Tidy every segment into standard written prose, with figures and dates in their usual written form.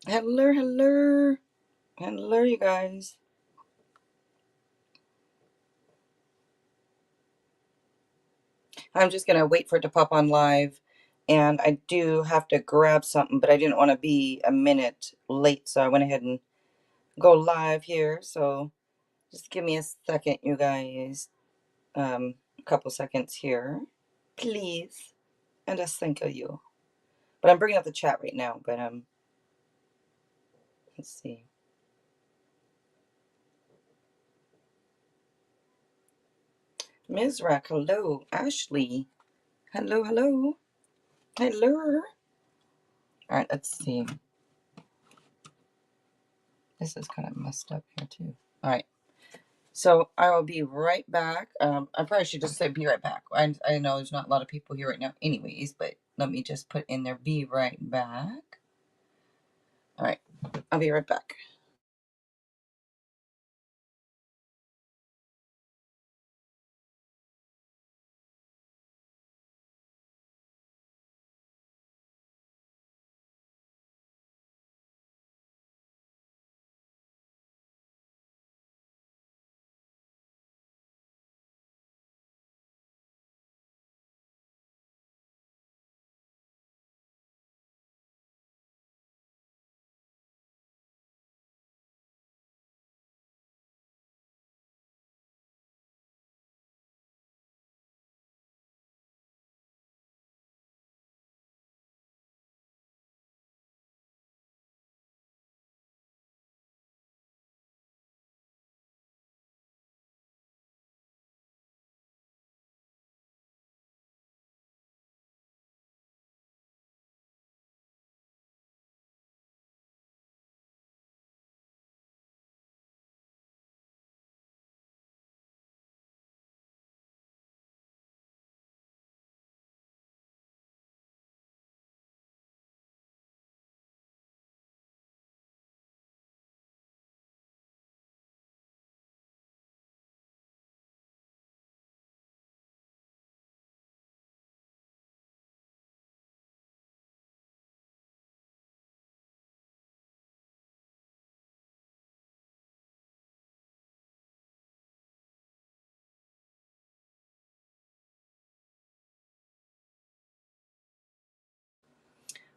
Hello, hello. Hello, you guys. I'm just going to wait for it to pop on live. And I do have to grab something, but I didn't want to be a minute late. So I went ahead and go live here. So just give me a second, you guys. A couple seconds here, please. And a thank you. But I'm bringing up the chat right now. But let's see. Mizrak, hello. Ashley, hello, hello. Hello. All right, let's see. This is kind of messed up here too. All right. So I will be right back. I probably should just say be right back. I know there's not a lot of people here right now anyways, but let me just put in there be right back. All right. I'll be right back.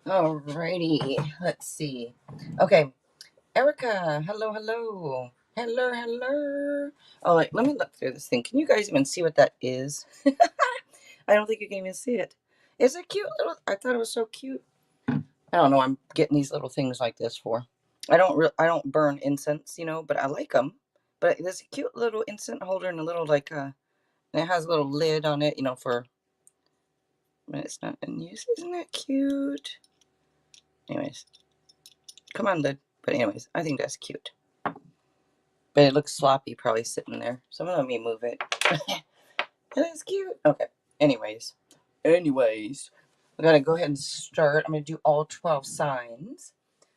Alrighty. Let's see. Okay. Erica, hello, hello. Hello, hello. Oh, let me look through this thing. Can you guys even see what that is? I don't think you can even see it. Is it cute little? I thought it was so cute. I don't know. I'm getting these little things like this for. I don't burn incense, but I like them. But there's a cute little incense holder and a little and it has a little lid on it, for when it's not in use. Isn't that cute? Anyways, come on, lid. But anyways, I think that's cute. But it looks sloppy, probably sitting there. Someone let me move it. That's cute. Okay. Anyways, we gotta go ahead and start. I'm gonna do all 12 signs.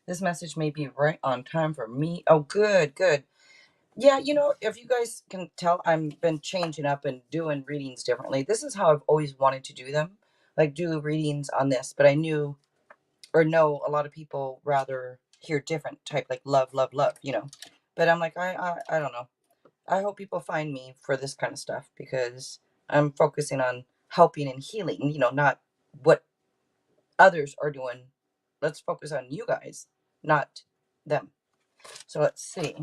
This message may be right on time for me. Oh, good, good. Yeah, if you guys can tell, I've been changing up and doing readings differently. This is how I've always wanted to do them, like do readings on this. But I knew or know a lot of people rather hear different type, like love, love, love. But I'm like, I don't know. I hope people find me for this kind of stuff because I'm focusing on helping and healing, not what others are doing. Let's focus on you guys, not them. So let's see.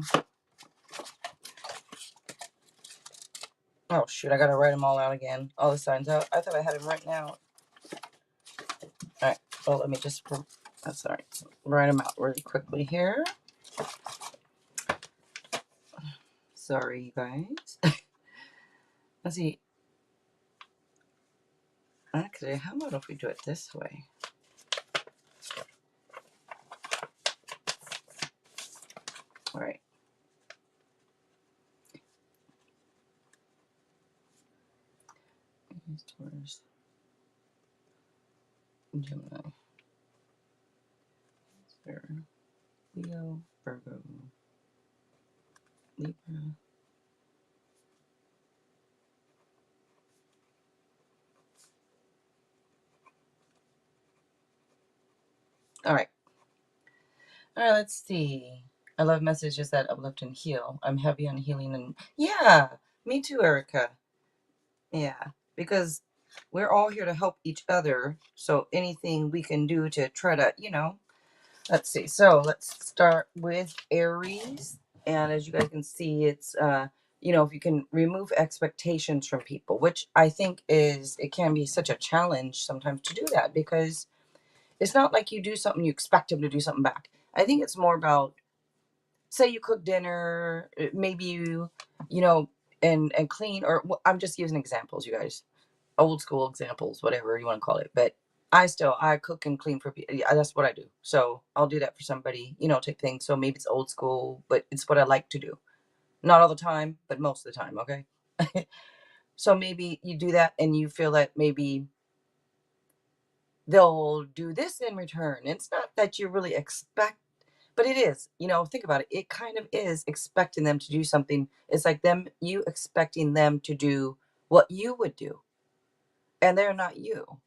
Oh shoot, I gotta write them all out again. All the signs out. I thought I had them right now. Alright, well let me just, that's alright. Write them out really quickly here. Sorry, you guys. Let's see. Actually, how about if we do it this way? Alright. Taurus, Gemini, Leo, Virgo, Libra. All right. All right, let's see. I love messages that uplift and heal. I'm heavy on healing and yeah, me too, Erica. Yeah, because we're all here to help each other. So anything we can do to try to, let's see. So let's start with Aries. And as you guys can see, it's if you can remove expectations from people, which I think it can be such a challenge sometimes to do that because it's not like you do something you expect them to do something back. I think it's more about, say you cook dinner, maybe you know and clean, or I'm just using examples, you guys, old school examples, whatever you want to call it. But I cook and clean for people. Yeah, that's what I do. So I'll do that for somebody, type thing. So maybe it's old school, but it's what I like to do. Not all the time, but most of the time. Okay. So maybe you do that and you feel that maybe they'll do this in return. It's not that you really expect, but it is, think about it. It kind of is expecting them to do something. It's like you expecting them to do what you would do, and they're not you,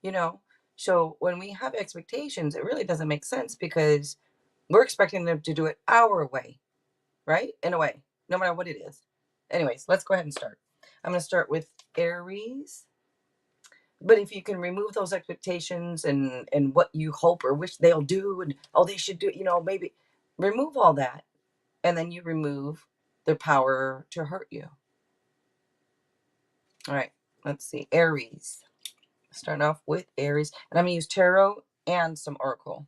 you know? So when we have expectations, it really doesn't make sense because we're expecting them to do it our way, right? In a way, no matter what it is. Anyways, let's go ahead and start. I'm going to start with Aries. But if you can remove those expectations and what you hope or wish they'll do, and oh, they should do, maybe remove all that, and then you remove their power to hurt you. All right, let's see. Aries. Start off with Aries, and I'm gonna use tarot and some oracle.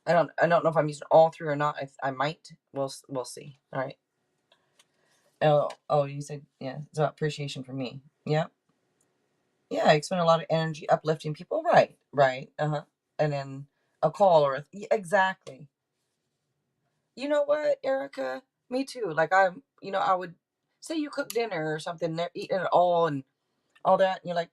I don't know if I'm using all three or not. I might. We'll see. All right. Oh, you said, yeah, it's about appreciation for me. Yeah. Yeah, I expend a lot of energy uplifting people. Right, right. Uh-huh. And then a call or yeah, exactly. You know what, Erica? Me too. Like I would say you cook dinner or something, they're eating it all and all that, and you're like,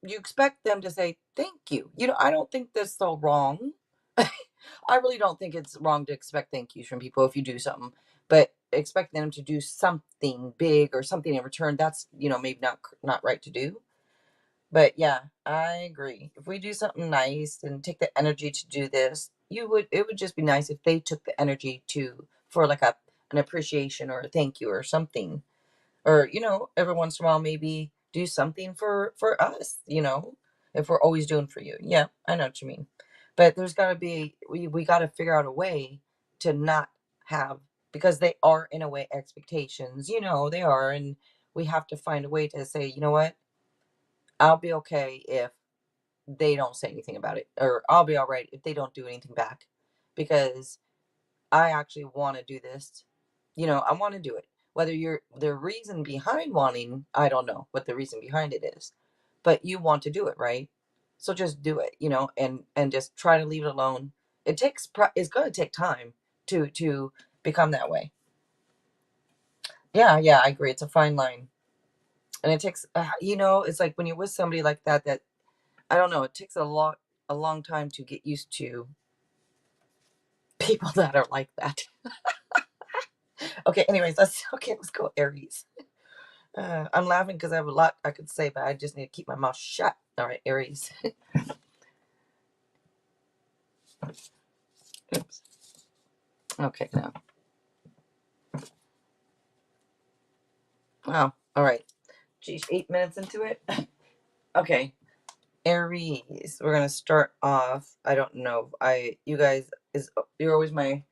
you expect them to say thank you. I don't think that's so wrong. I really don't think it's wrong to expect thank yous from people if you do something, but expect them to do something big or something in return, that's, maybe not right to do. But yeah, I agree. If we do something nice and take the energy to do this, it would just be nice if they took the energy for like an appreciation or a thank you or something. Or, every once in a while maybe do something for us, if we're always doing for you. Yeah, I know what you mean. But there's gotta be we gotta figure out a way to not have, because they are in a way expectations, they are, and we have to find a way to say, you know what? I'll be okay if they don't say anything about it, or I'll be all right if they don't do anything back, because I actually want to do this. I want to do it. Whether you're the reason behind wanting, I don't know what the reason behind it is, but you want to do it, right? So just do it, and just try to leave it alone. It's going to take time to become that way. Yeah, yeah, I agree. It's a fine line, and it takes, it's like when you're with somebody like that I don't know, it takes a long time to get used to people that are like that. Okay, anyways, let's go Aries. I'm laughing because I have a lot I could say, but I just need to keep my mouth shut. All right, Aries. Oops. Okay, now. Wow. All right. Geez, 8 minutes into it. Okay, Aries. We're gonna start off. I don't know. You guys you're always my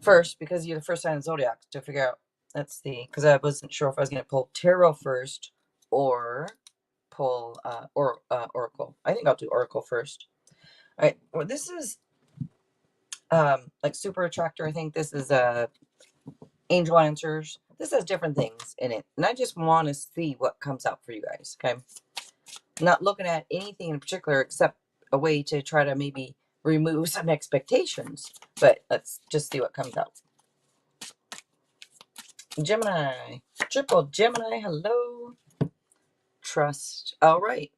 first because you're the first sign of zodiac to figure out. Let's see, because I wasn't sure if I was gonna pull tarot first or pull oracle. I think I'll do oracle first. All right. Well, this is like super attractor. I think this is angel answers. This has different things in it, and I just want to see what comes out for you guys. Okay, not looking at anything in particular except a way to try to maybe remove some expectations. But let's just see what comes out. Gemini, triple Gemini. Hello. Trust. All right.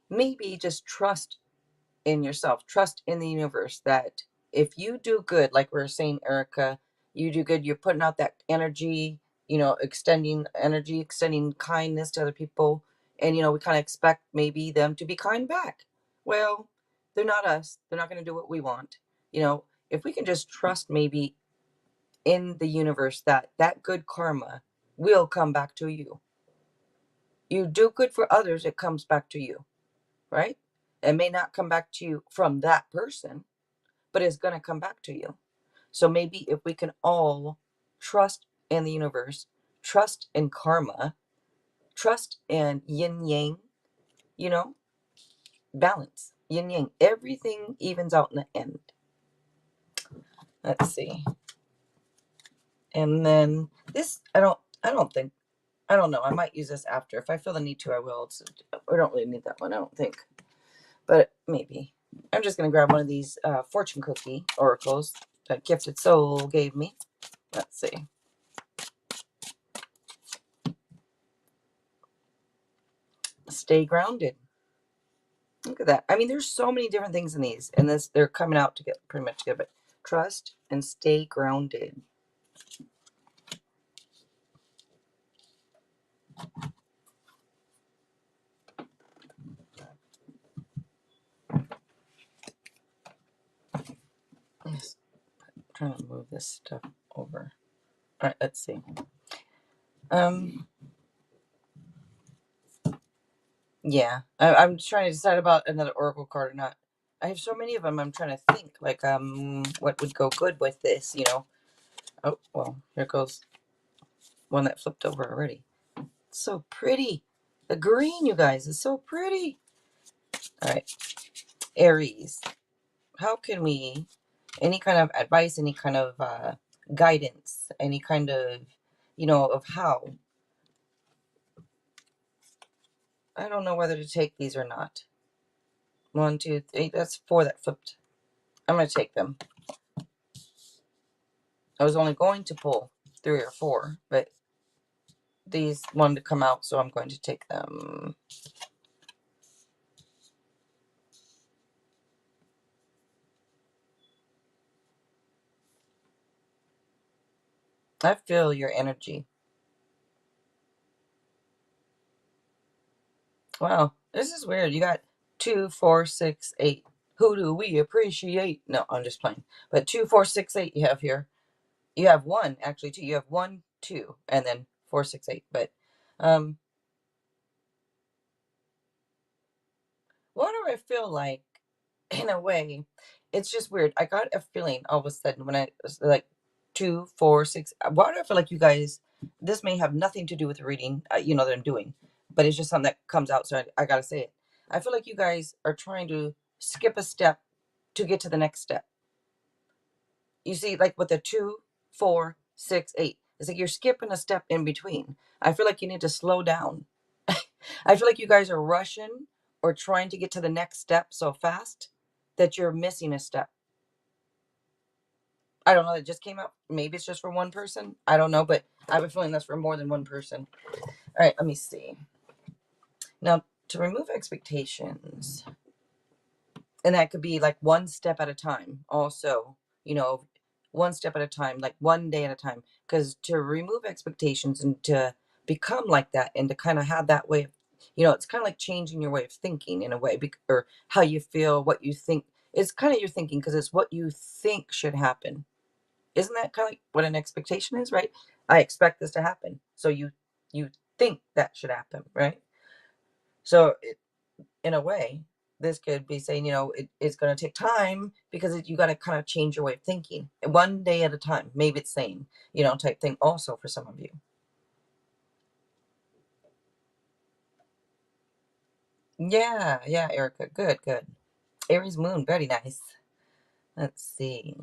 Maybe just trust in yourself, trust in the universe that if you do good, like we are saying, Erica, you do good, you're putting out that energy, extending energy, extending kindness to other people. And, we kind of expect maybe them to be kind back. Well, They're not us. They're not going to do what we want. You know, if we can just trust maybe in the universe that that good karma will come back to you. You do good for others, it comes back to you, right? It may not come back to you from that person, but it's going to come back to you. So maybe if we can all trust in the universe, trust in karma, trust in yin yang, you know, balance, yin yang, everything evens out in the end. Let's see. And then this, I don't know. I might use this after. If I feel the need to, I will. We don't really need that one, I don't think. But maybe. I'm just going to grab one of these fortune cookie oracles that Gifted Soul gave me. Let's see. Stay grounded. Look at that. I mean, there's so many different things in these. And this, they're coming out to get pretty much together. But trust and stay grounded. Yes. I'm trying to move this stuff over. All right, let's see. Yeah, I'm trying to decide about another oracle card or not. I have so many of them. I'm trying to think, like, what would go good with this, you know? Oh, well, here goes one that flipped over already. It's so pretty. The green, you guys, is so pretty. All right, Aries. How can we, any kind of advice, any kind of guidance, any kind of, you know, of how? I don't know whether to take these or not. 1, 2, 3. That's 4 that flipped. I'm going to take them. I was only going to pull 3 or 4, but these wanted to come out, so I'm going to take them. I feel your energy. Wow, this is weird. You got 2, 4, 6, 8. Who do we appreciate? No, I'm just playing. But 2, 4, 6, 8 you have here. You have 1, actually, 2. You have 1, 2, and then 4, 6, 8. But what do I feel like? In a way, it's just weird. I got a feeling all of a sudden when I was like 2, 4, 6. Why do I feel like you guys? This may have nothing to do with the reading, you know, that I'm doing, but it's just something that comes out. So I gotta say it. I feel like you guys are trying to skip a step to get to the next step. You see, like with the 2, 4, 6, 8. It's like you're skipping a step in between. I feel like you need to slow down. I feel like you guys are rushing or trying to get to the next step so fast that you're missing a step. I don't know. It just came out. Maybe it's just for one person. I don't know, but I have a feeling that's for more than one person. All right, let me see. Now, to remove expectations, and that could be like one step at a time. Also, you know, one step at a time, like one day at a time. Because to remove expectations and to become like that and to kind of have that way of, you know, it's kind of like changing your way of thinking in a way, or how you feel, what you think. It's kind of your thinking because it's what you think should happen. Isn't that kind of like what an expectation is, right? I expect this to happen. So you think that should happen, right? So in a way, this could be saying, you know, it's going to take time because you got to kind of change your way of thinking one day at a time. Maybe it's saying, you know, type thing also for some of you. Yeah, yeah, Erica. Good, good. Aries moon, very nice. Let's see.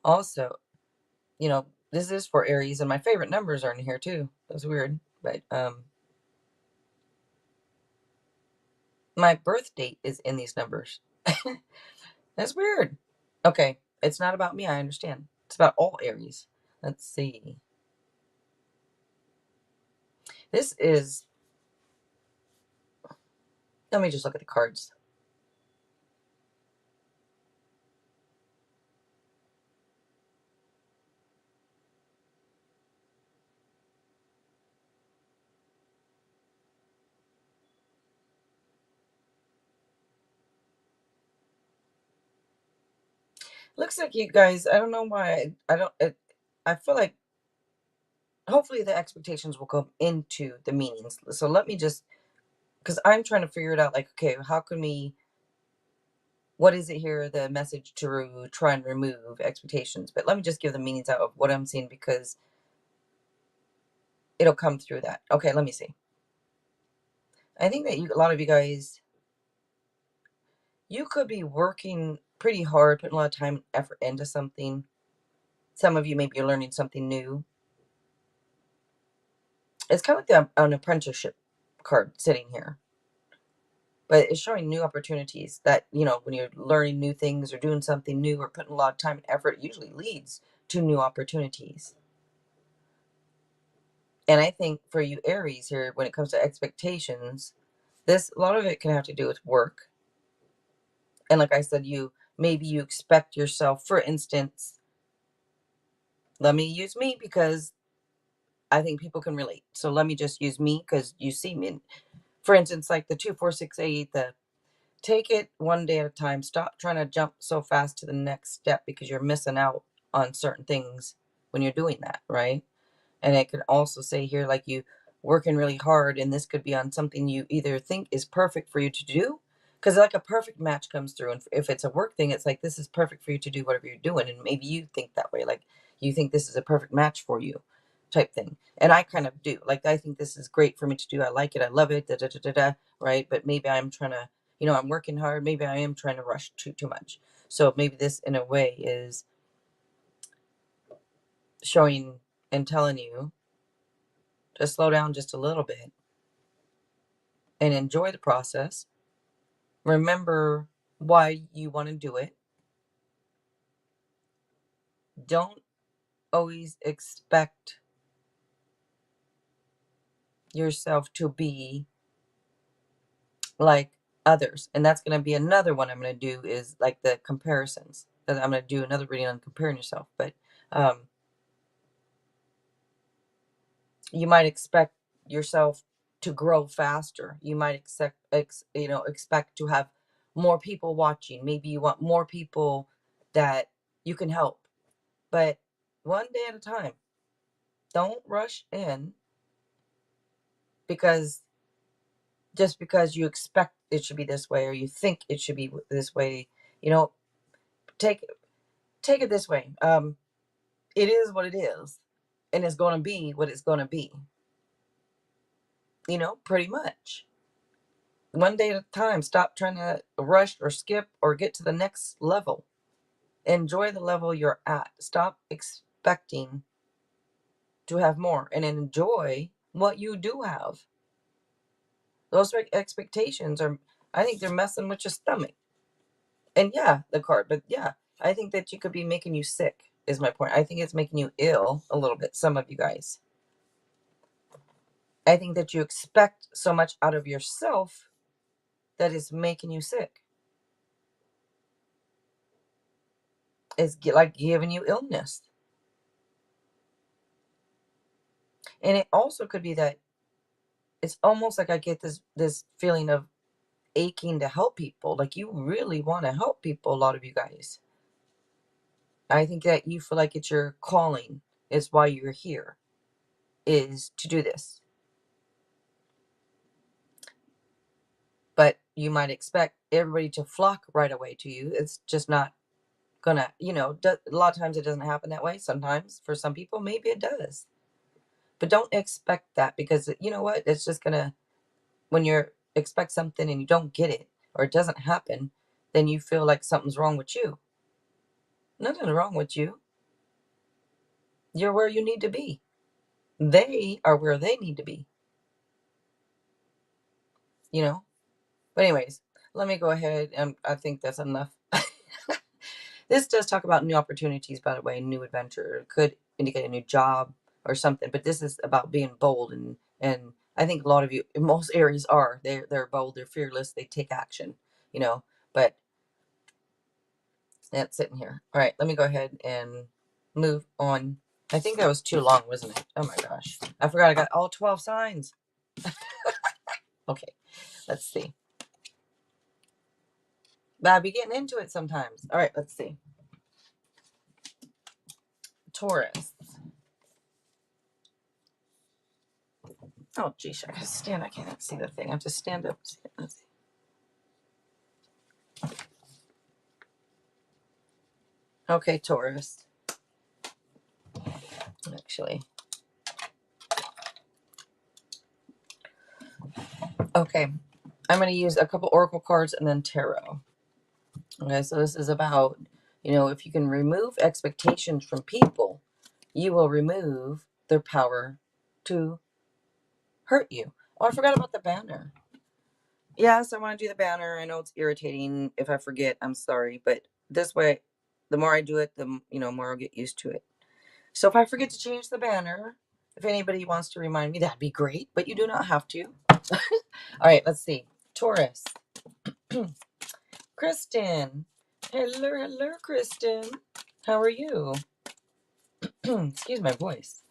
Also, you know, this is for Aries, and my favorite numbers are in here too. That's weird, but my birth date is in these numbers. That's weird. Okay, it's not about me, I understand. It's about all Aries. Let's see. This is, let me just look at the cards. Looks like you guys, I don't know why, I feel like hopefully the expectations will come into the meanings. So let me just, because I'm trying to figure it out, like, okay, how can we, what is it here, the message to try and remove expectations? But let me just give the meanings out of what I'm seeing, because it'll come through that. Okay, let me see. I think that a lot of you guys, you could be working pretty hard, putting a lot of time and effort into something. Some of you, maybe you're learning something new. It's kind of like an apprenticeship card sitting here, but it's showing new opportunities that, when you're learning new things or doing something new or putting a lot of time and effort, it usually leads to new opportunities. And I think for you Aries here, when it comes to expectations, a lot of it can have to do with work. And like I said, maybe you expect yourself, for instance, let me use me because I think people can relate. So let me just use me because you see me. For instance, like the 2468, the take it one day at a time. Stop trying to jump so fast to the next step because you're missing out on certain things when you're doing that, right? And it could also say here, like, you working really hard, and this could be on something you either think is perfect for you to do, because like a perfect match comes through. And if it's a work thing, it's like, this is perfect for you to do whatever you're doing. And maybe you think that way, like you think this is a perfect match for you type thing. And I kind of do. Like, I think this is great for me to do. I like it. I love it. Da, da, da, da, da, right? But maybe I'm trying to, I'm working hard. Maybe I am trying to rush too much. So maybe this, in a way, is showing and telling you to slow down just a little bit and enjoy the process. Remember why you want to do it. Don't always expect yourself to be like others. And that's going to be another one I'm going to do, is like the comparisons. I'm going to do another reading on comparing yourself. But you might expect yourself to grow faster. You might expect to have more people watching. Maybe you want more people that you can help. But one day at a time. Don't rush in because just because you expect it should be this way or you think it should be this way, you know, take it this way. It is what it is, and it's going to be what it's going to be. Pretty much. One day at a time. Stop trying to rush or skip or get to the next level. Enjoy the level you're at. Stop expecting to have more and enjoy what you do have. Those expectations are, I think they're messing with your stomach. And yeah, the card, but yeah, I think that you could be making you sick, is my point. I think it's making you ill a little bit, some of you guys. I think that you expect so much out of yourself that is making you sick. It's like giving you illness. And it also could be that it's almost like I get this feeling of aching to help people. Like you really want to help people, a lot of you guys. I think that you feel like it's your calling, is why you're here, is to do this. But you might expect everybody to flock right away to you. It's just not gonna, a lot of times it doesn't happen that way. Sometimes for some people, maybe it does. But don't expect that, because you know what? It's just gonna, when you expect something and you don't get it or it doesn't happen, then you feel like something's wrong with you. Nothing's wrong with you. You're where you need to be. They are where they need to be. But anyways, let me go ahead, and I think that's enough. This does talk about new opportunities, by the way, new adventure. It could indicate a new job or something, but this is about being bold, and I think a lot of you, most Aries are, they're bold, they're fearless, they take action, but that's sitting here. All right, let me go ahead and move on. I think that was too long, wasn't it? Oh my gosh. I forgot I got all 12 signs. Okay, let's see. But I'll be getting into it sometimes. All right, let's see. Taurus. Oh, geez, I gotta stand. I can't see the thing. I have to stand up. Let's see. Okay, Taurus. Actually. Okay. I'm going to use a couple oracle cards and then tarot. Okay, so this is about, if you can remove expectations from people, you will remove their power to hurt you. Oh, I forgot about the banner. Yes, I want to do the banner. I know it's irritating. If I forget, I'm sorry. But this way, the more I do it, the more I'll get used to it. So if I forget to change the banner, if anybody wants to remind me, that'd be great. But you do not have to. All right, let's see. Taurus. Kristen. Hello, Kristen. How are you? Excuse my voice.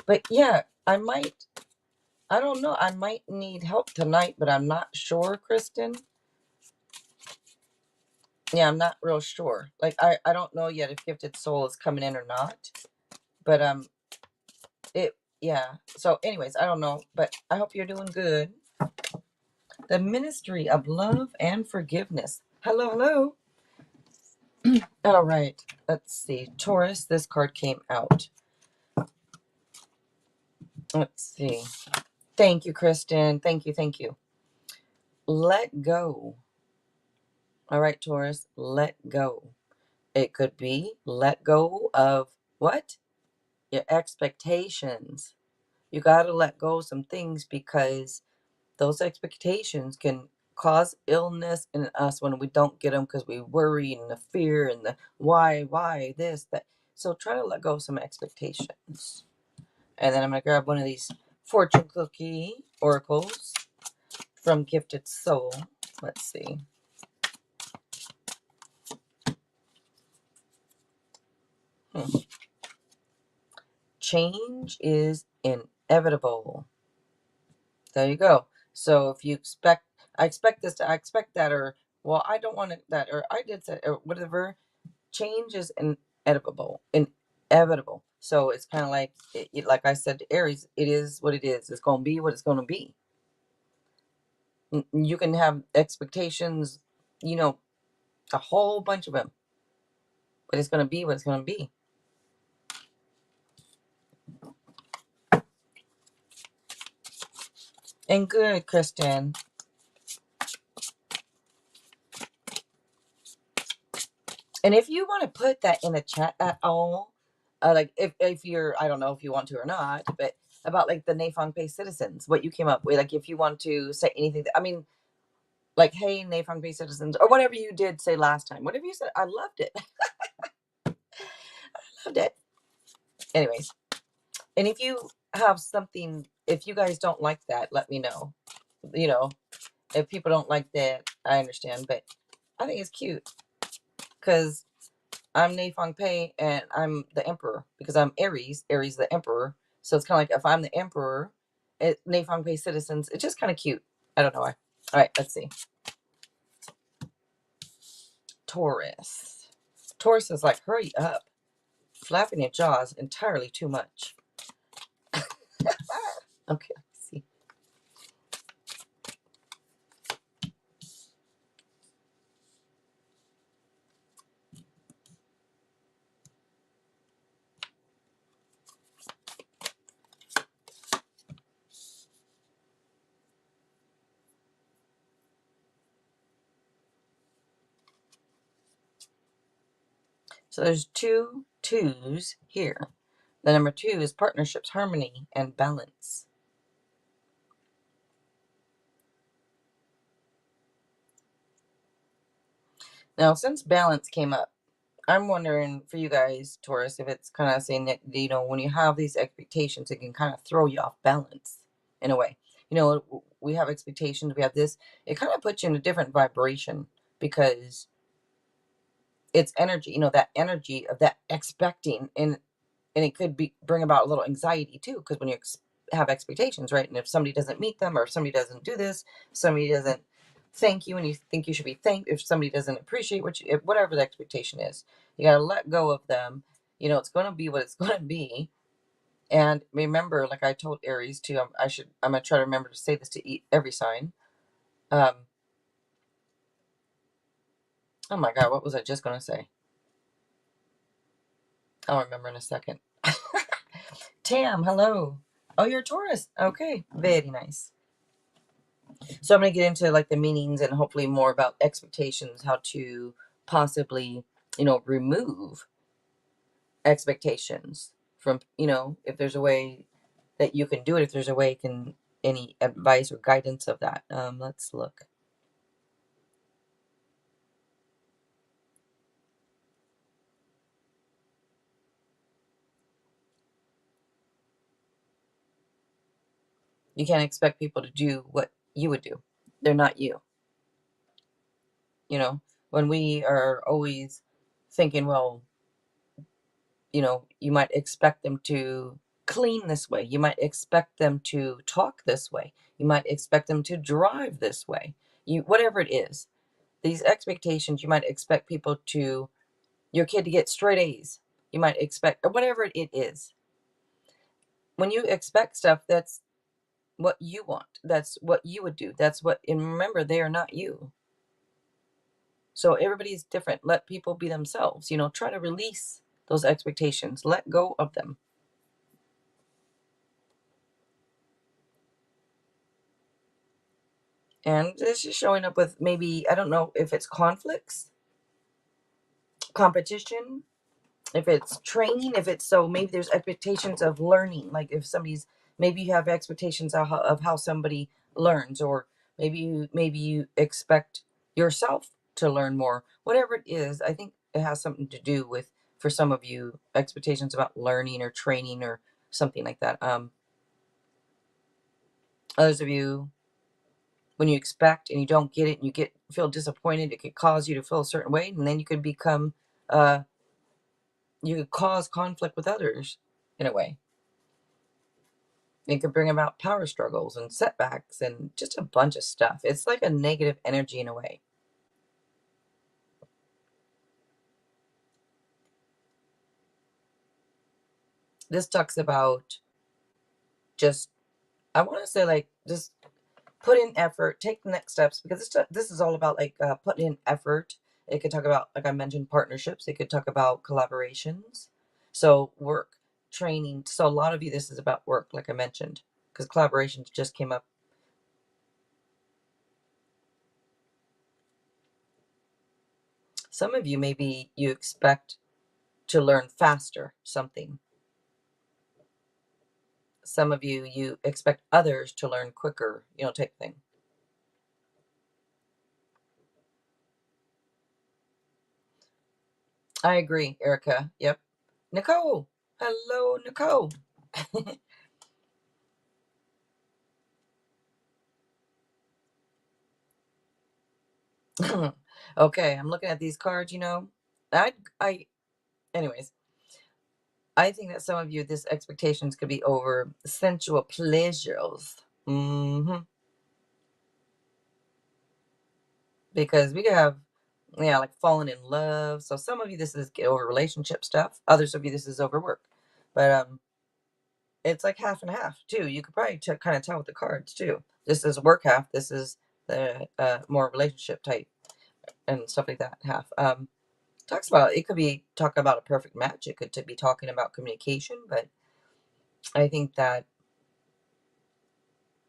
But yeah, I don't know. I might need help tonight, but I'm not sure, Kristen. Yeah, I'm not real sure. Like, I don't know yet if Gifted Soul is coming in or not. But, yeah. So, anyways, I don't know. But I hope you're doing good. The Ministry of Love and Forgiveness. Hello. All right. Let's see. Taurus, this card came out. Let's see. Thank you, Kristen. Thank you. Let go. All right, Taurus, let go. It could be let go of what? Your expectations. You got to let go of some things because those expectations can cause illness in us when we don't get them because we worry and the fear and the why, this, that. So try to let go of some expectations. And then I'm going to grab one of these fortune cookie oracles from Gifted Soul. Let's see. Change is inevitable. There you go. So if you I expect this I expect that, or, well, I don't want that, or I did that, or whatever. Change is inevitable. Inevitable. So it's kind of like, like I said to Aries, it is what it is. It's going to be what it's going to be. You can have expectations, a whole bunch of them, but it's going to be what it's going to be. And good, Kristen. And if you want to put that in the chat at all, like if you're, I don't know if you want to or not, but about like the Nafong Bay citizens, what you came up with, like if you want to say anything, I mean, like, hey, Nafong Bay citizens, or whatever you did say last time, whatever you said, I loved it. I loved it. Anyways, and if you have something, if you guys don't like that, let me know. If people don't like that, I understand, but I think it's cute because I'm Nafong Pei and I'm the emperor because I'm Aries the emperor. So it's kind of like if I'm the emperor, Nafong Pei citizens, it's just kind of cute. I don't know why. All right, let's see. Taurus. Taurus is like, hurry up. Flapping your jaws entirely too much. Okay, let's see. So there's 2 2s here. The number 2 is partnerships, harmony, and balance. Now, since balance came up, I'm wondering for you guys, Taurus, if it's kind of saying that, when you have these expectations, it can kind of throw you off balance in a way. We have expectations, we have this. It kind of puts you in a different vibration because it's energy, that energy of that expecting. And it could bring about a little anxiety too, because when you have expectations, right? And if somebody doesn't meet them, or if somebody doesn't do this, somebody doesn't thank you and you think you should be thanked, if somebody doesn't appreciate whatever the expectation is, you got to let go of them You know, it's going to be what it's going to be. And remember, like I told Aries too, I'm going to try to remember to say this to every sign. Oh my God, what was I just going to say? I'll remember in a second. Tam, hello. Oh, you're a Taurus. Okay, very nice. So I'm going to get into like the meanings and hopefully more about expectations, how to possibly, you know, remove expectations from, you know, if there's a way that you can do it, if there's a way you can, any advice or guidance of that. Let's look. You can't expect people to do what you would do. They're not you. You know, when we are always thinking, well, you know, you might expect them to clean this way. You might expect them to talk this way. You might expect them to drive this way. You, whatever it is, these expectations, you might expect people to, your kid to get straight A's. You might expect, or whatever it is. When you expect stuff, that's what you want. That's what you would do. That's what, and remember, they are not you. So everybody's different. Let people be themselves. You know, try to release those expectations. Let go of them. And this is showing up with maybe, I don't know if it's conflicts, competition, if it's training, if it's, so maybe there's expectations of learning. Like if somebody's, maybe you have expectations of how somebody learns, or maybe you expect yourself to learn more. Whatever it is, I think it has something to do with, for some of you, expectations about learning or training or something like that. Others of you, when you expect and you don't get it and you feel disappointed, it could cause you to feel a certain way, and then you could become you could cause conflict with others in a way. It could bring about power struggles and setbacks and just a bunch of stuff. It's like a negative energy in a way. This talks about just, I want to say, like, just put in effort, take the next steps, because this is all about like putting in effort. It could talk about, like I mentioned, partnerships. It could talk about collaborations. So work, training. So a lot of you, this is about work, like I mentioned, because collaborations just came up. Some of you, maybe you expect to learn faster something. Some of you, you expect others to learn quicker, you know, type thing. I agree, Erica. Yep. Nicole. Hello, Nicole. Okay, I'm looking at these cards, you know. I anyways, I think that some of you, this expectations could be over sensual pleasures. Because we could have, yeah, like falling in love. So some of you, this is over relationship stuff. Others of you, this is over work. But it's like half and half too. You could probably kind of tell with the cards too. This is work half. This is the more relationship type and stuff like that half. Talks about, it could be talking about a perfect match. It could be talking about communication, but I think that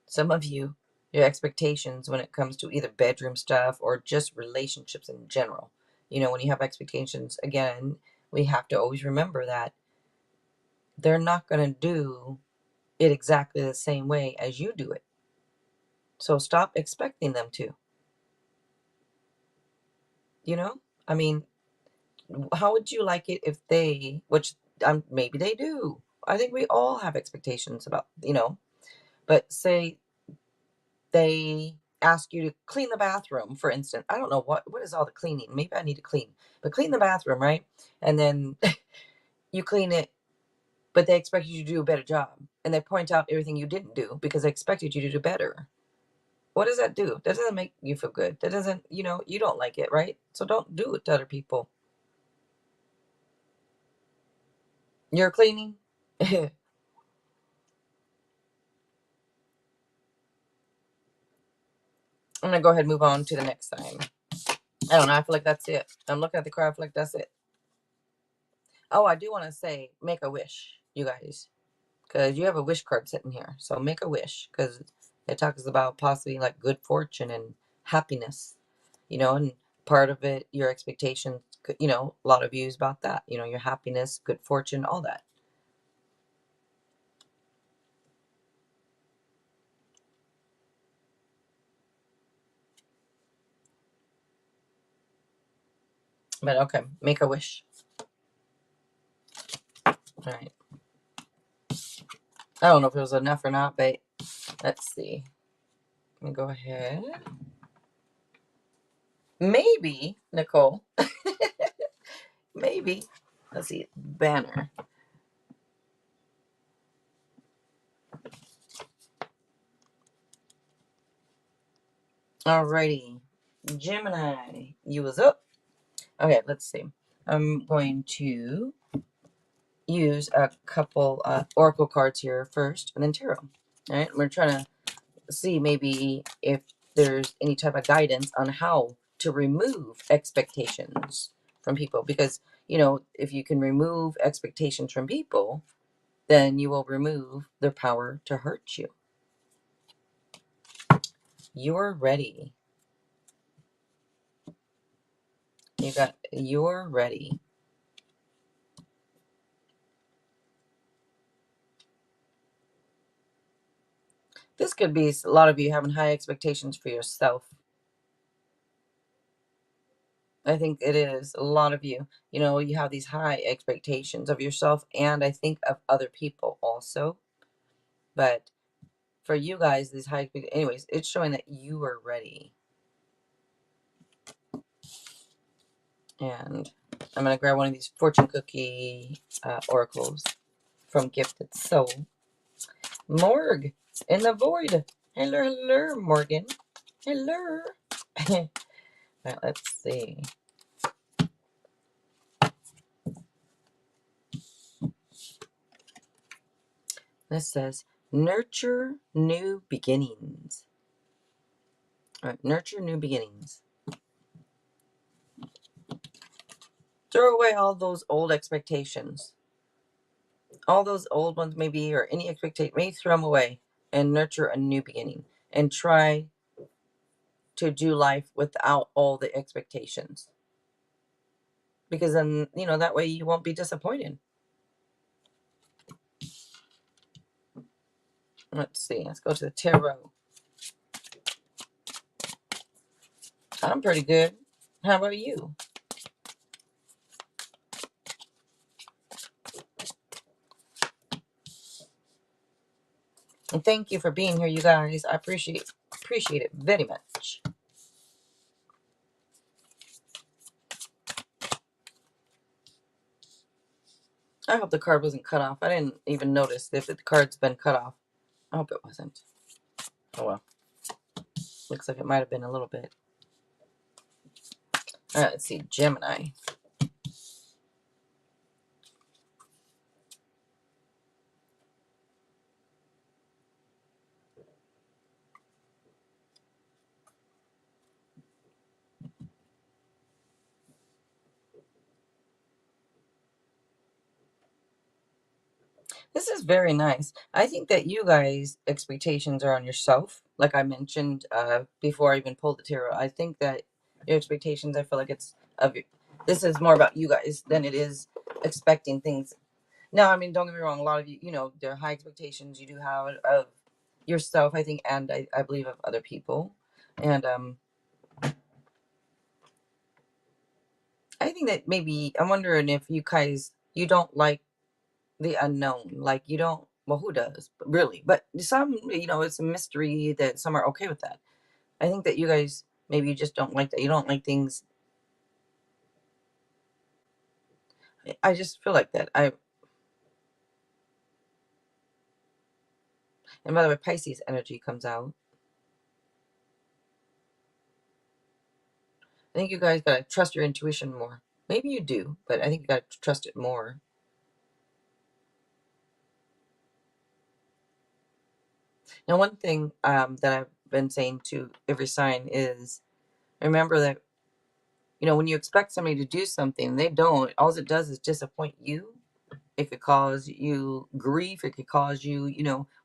some of you, your expectations when it comes to either bedroom stuff or just relationships in general, you know, when you have expectations, again, we have to always remember that they're not going to do it exactly the same way as you do it. So stop expecting them to, you know? I mean, how would you like it if they, which maybe they do. I think we all have expectations about, you know, but say they ask you to clean the bathroom, for instance. I don't know what is all the cleaning. Maybe I need to clean, but clean the bathroom, right? And then you clean it, but they expect you to do a better job, and they point out everything you didn't do because they expected you to do better. What does that do? That doesn't make you feel good. That doesn't, you know, you don't like it, right? So don't do it to other people. You're cleaning? I'm going to go ahead and move on to the next sign. I don't know. I feel like that's it. I'm looking at the card. I feel like that's it. Oh, I do want to say make a wish, you guys. Because you have a wish card sitting here. So make a wish. Because it talks about possibly like good fortune and happiness. You know, and part of it, your expectations, you know, a lot of views about that. You know, your happiness, good fortune, all that. But okay, make a wish. All right. I don't know if it was enough or not, but let's see. Let me go ahead. Maybe, Nicole. Maybe. Let's see. Banner. Alrighty. Gemini, you was up. Okay, let's see. I'm going to use a couple oracle cards here first, and then tarot. All right, we're trying to see maybe if there's any type of guidance on how to remove expectations from people, because you know, if you can remove expectations from people, then you will remove their power to hurt you. You're ready. You got, you're ready. This could be a lot of you having high expectations for yourself. I think it is a lot of you. You know, you have these high expectations of yourself, and I think of other people also. But for you guys, these high, anyways, it's showing that you are ready. And I'm going to grab one of these fortune cookie oracles from Gifted Soul. Morg in the void. Hello, hello, Morgan. Hello. Now, let's see. This says, nurture new beginnings. All right, nurture new beginnings. Throw away all those old expectations. All those old ones, maybe, or any expectation, maybe throw them away and nurture a new beginning. And try to do life without all the expectations. Because then, you know, that way you won't be disappointed. Let's see. Let's go to the tarot. I'm pretty good. How about you? And thank you for being here, you guys. I appreciate it very much. I hope the card wasn't cut off. I didn't even notice if the card's been cut off. I hope it wasn't. Oh well. Looks like it might have been a little bit. All right, let's see. Gemini. This is very nice. I think that you guys' expectations are on yourself. Like I mentioned before I even pulled the tarot. I think that your expectations, I feel like it's of this is more about you guys than it is expecting things. Now, I mean, don't get me wrong. A lot of you, you know, there are high expectations you do have of yourself, I think, and I believe of other people. And I think that maybe I'm wondering if you guys, you don't like the unknown. Like you don't, well, who does? Really? But some, you know, it's a mystery that some are okay with that. I think that you guys, maybe you just don't like that. You don't like things. I just feel like that. And by the way, Pisces energy comes out. I think you guys gotta trust your intuition more. Maybe you do, but I think you gotta trust it more. And one thing that I've been saying to every sign is remember that, when you expect somebody to do something, they don't. All it does is disappoint you. It could cause you grief. It could cause you,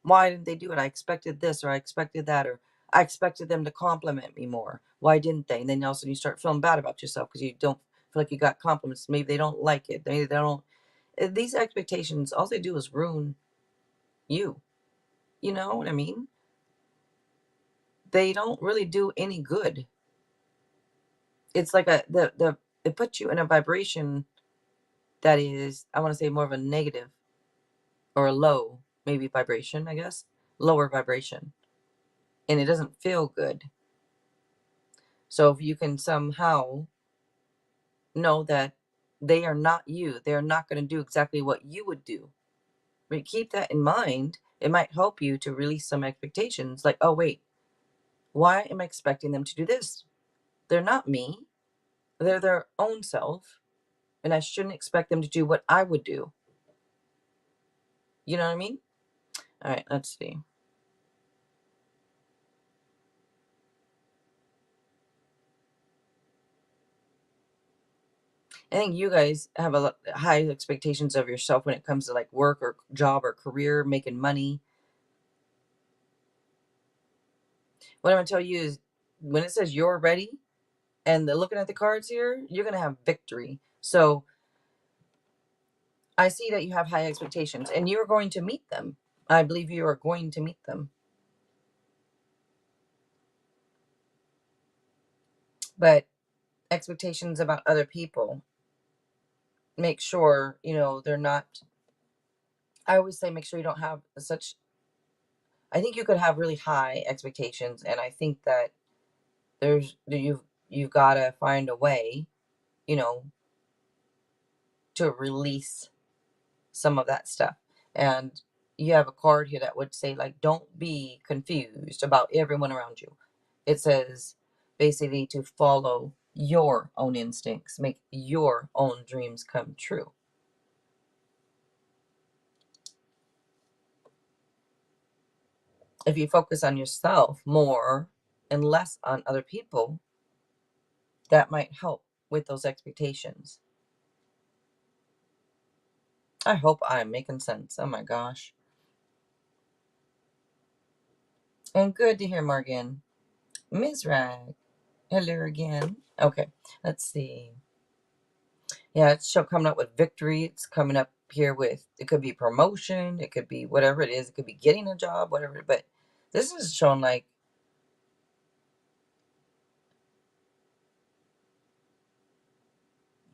why didn't they do it? I expected this or I expected that, or I expected them to compliment me more. Why didn't they? And then all of a sudden you start feeling bad about yourself because you don't feel like you got compliments. Maybe they don't like it. Maybe they don't. These expectations, all they do is ruin you. You know what I mean? They don't really do any good. It's like it puts you in a vibration that is, I want to say, more of a negative or a low, maybe vibration, I guess, lower vibration. And it doesn't feel good. So if you can somehow know that they are not you, they're not going to do exactly what you would do. But keep that in mind. It might help you to release some expectations like, oh, wait, why am I expecting them to do this? They're not me. They're their own self. And I shouldn't expect them to do what I would do. You know what I mean? All right, let's see. I think you guys have high expectations of yourself when it comes to like work or job or career, making money. What I'm going to tell you is when it says you're ready and they're looking at the cards here, you're going to have victory. So I see that you have high expectations and you're going to meet them. I believe you are going to meet them. But expectations about other people, make sure, they're not. I always say make sure you don't have such. I think you could have really high expectations, and I think that you've got to find a way, you know, to release some of that stuff. And you have a card here that would say like, don't be confused about everyone around you. It says basically to follow your own instincts, make your own dreams come true. If you focus on yourself more and less on other people, that might help with those expectations. I hope I'm making sense. Oh my gosh. And good to hear Morgan. Ms. Rag. Hello again. Okay, let's see. Yeah, it's show coming up with victory. It's coming up here with, it could be promotion, it could be whatever it is, it could be getting a job, whatever. But this is showing like,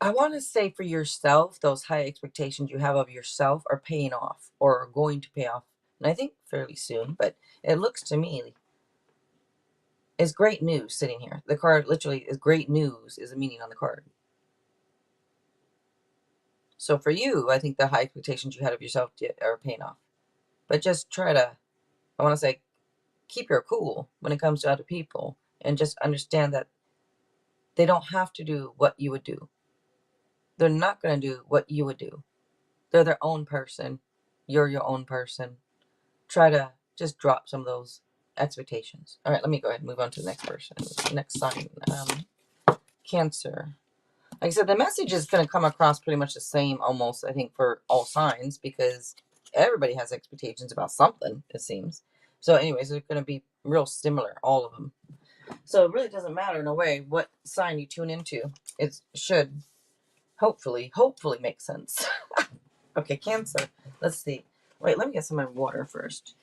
I want to say for yourself, those high expectations you have of yourself are paying off or are going to pay off. And I think fairly soon, but it looks to me it's great news sitting here. The card literally is great news is a meaning on the card. So for you, I think the high expectations you had of yourself are paying off. But just try to, I want to say, keep your cool when it comes to other people and just understand that they don't have to do what you would do. They're not going to do what you would do. They're their own person. You're your own person. Try to just drop some of those expectations. All right, let me go ahead and move on to the next person, next sign. Cancer. Like I said, the message is going to come across pretty much the same almost, I think, for all signs because everybody has expectations about something, it seems. So anyways, they're going to be real similar, all of them. So it really doesn't matter in a way what sign you tune into. It should hopefully make sense. Okay, Cancer. Let's see. Wait, let me get some of my water first.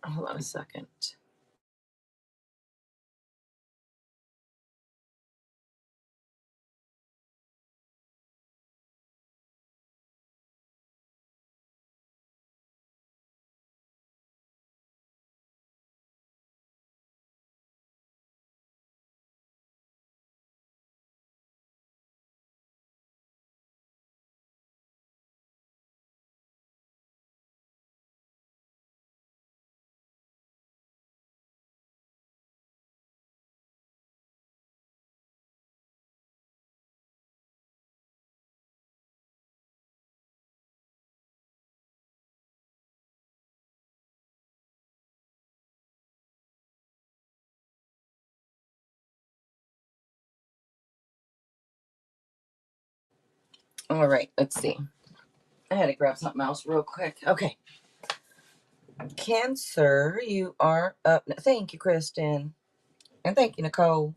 Hold on a second. All right, let's see. I had to grab something else real quick. Okay. Cancer, you are up. Thank you, Kristen. And thank you, Nicole.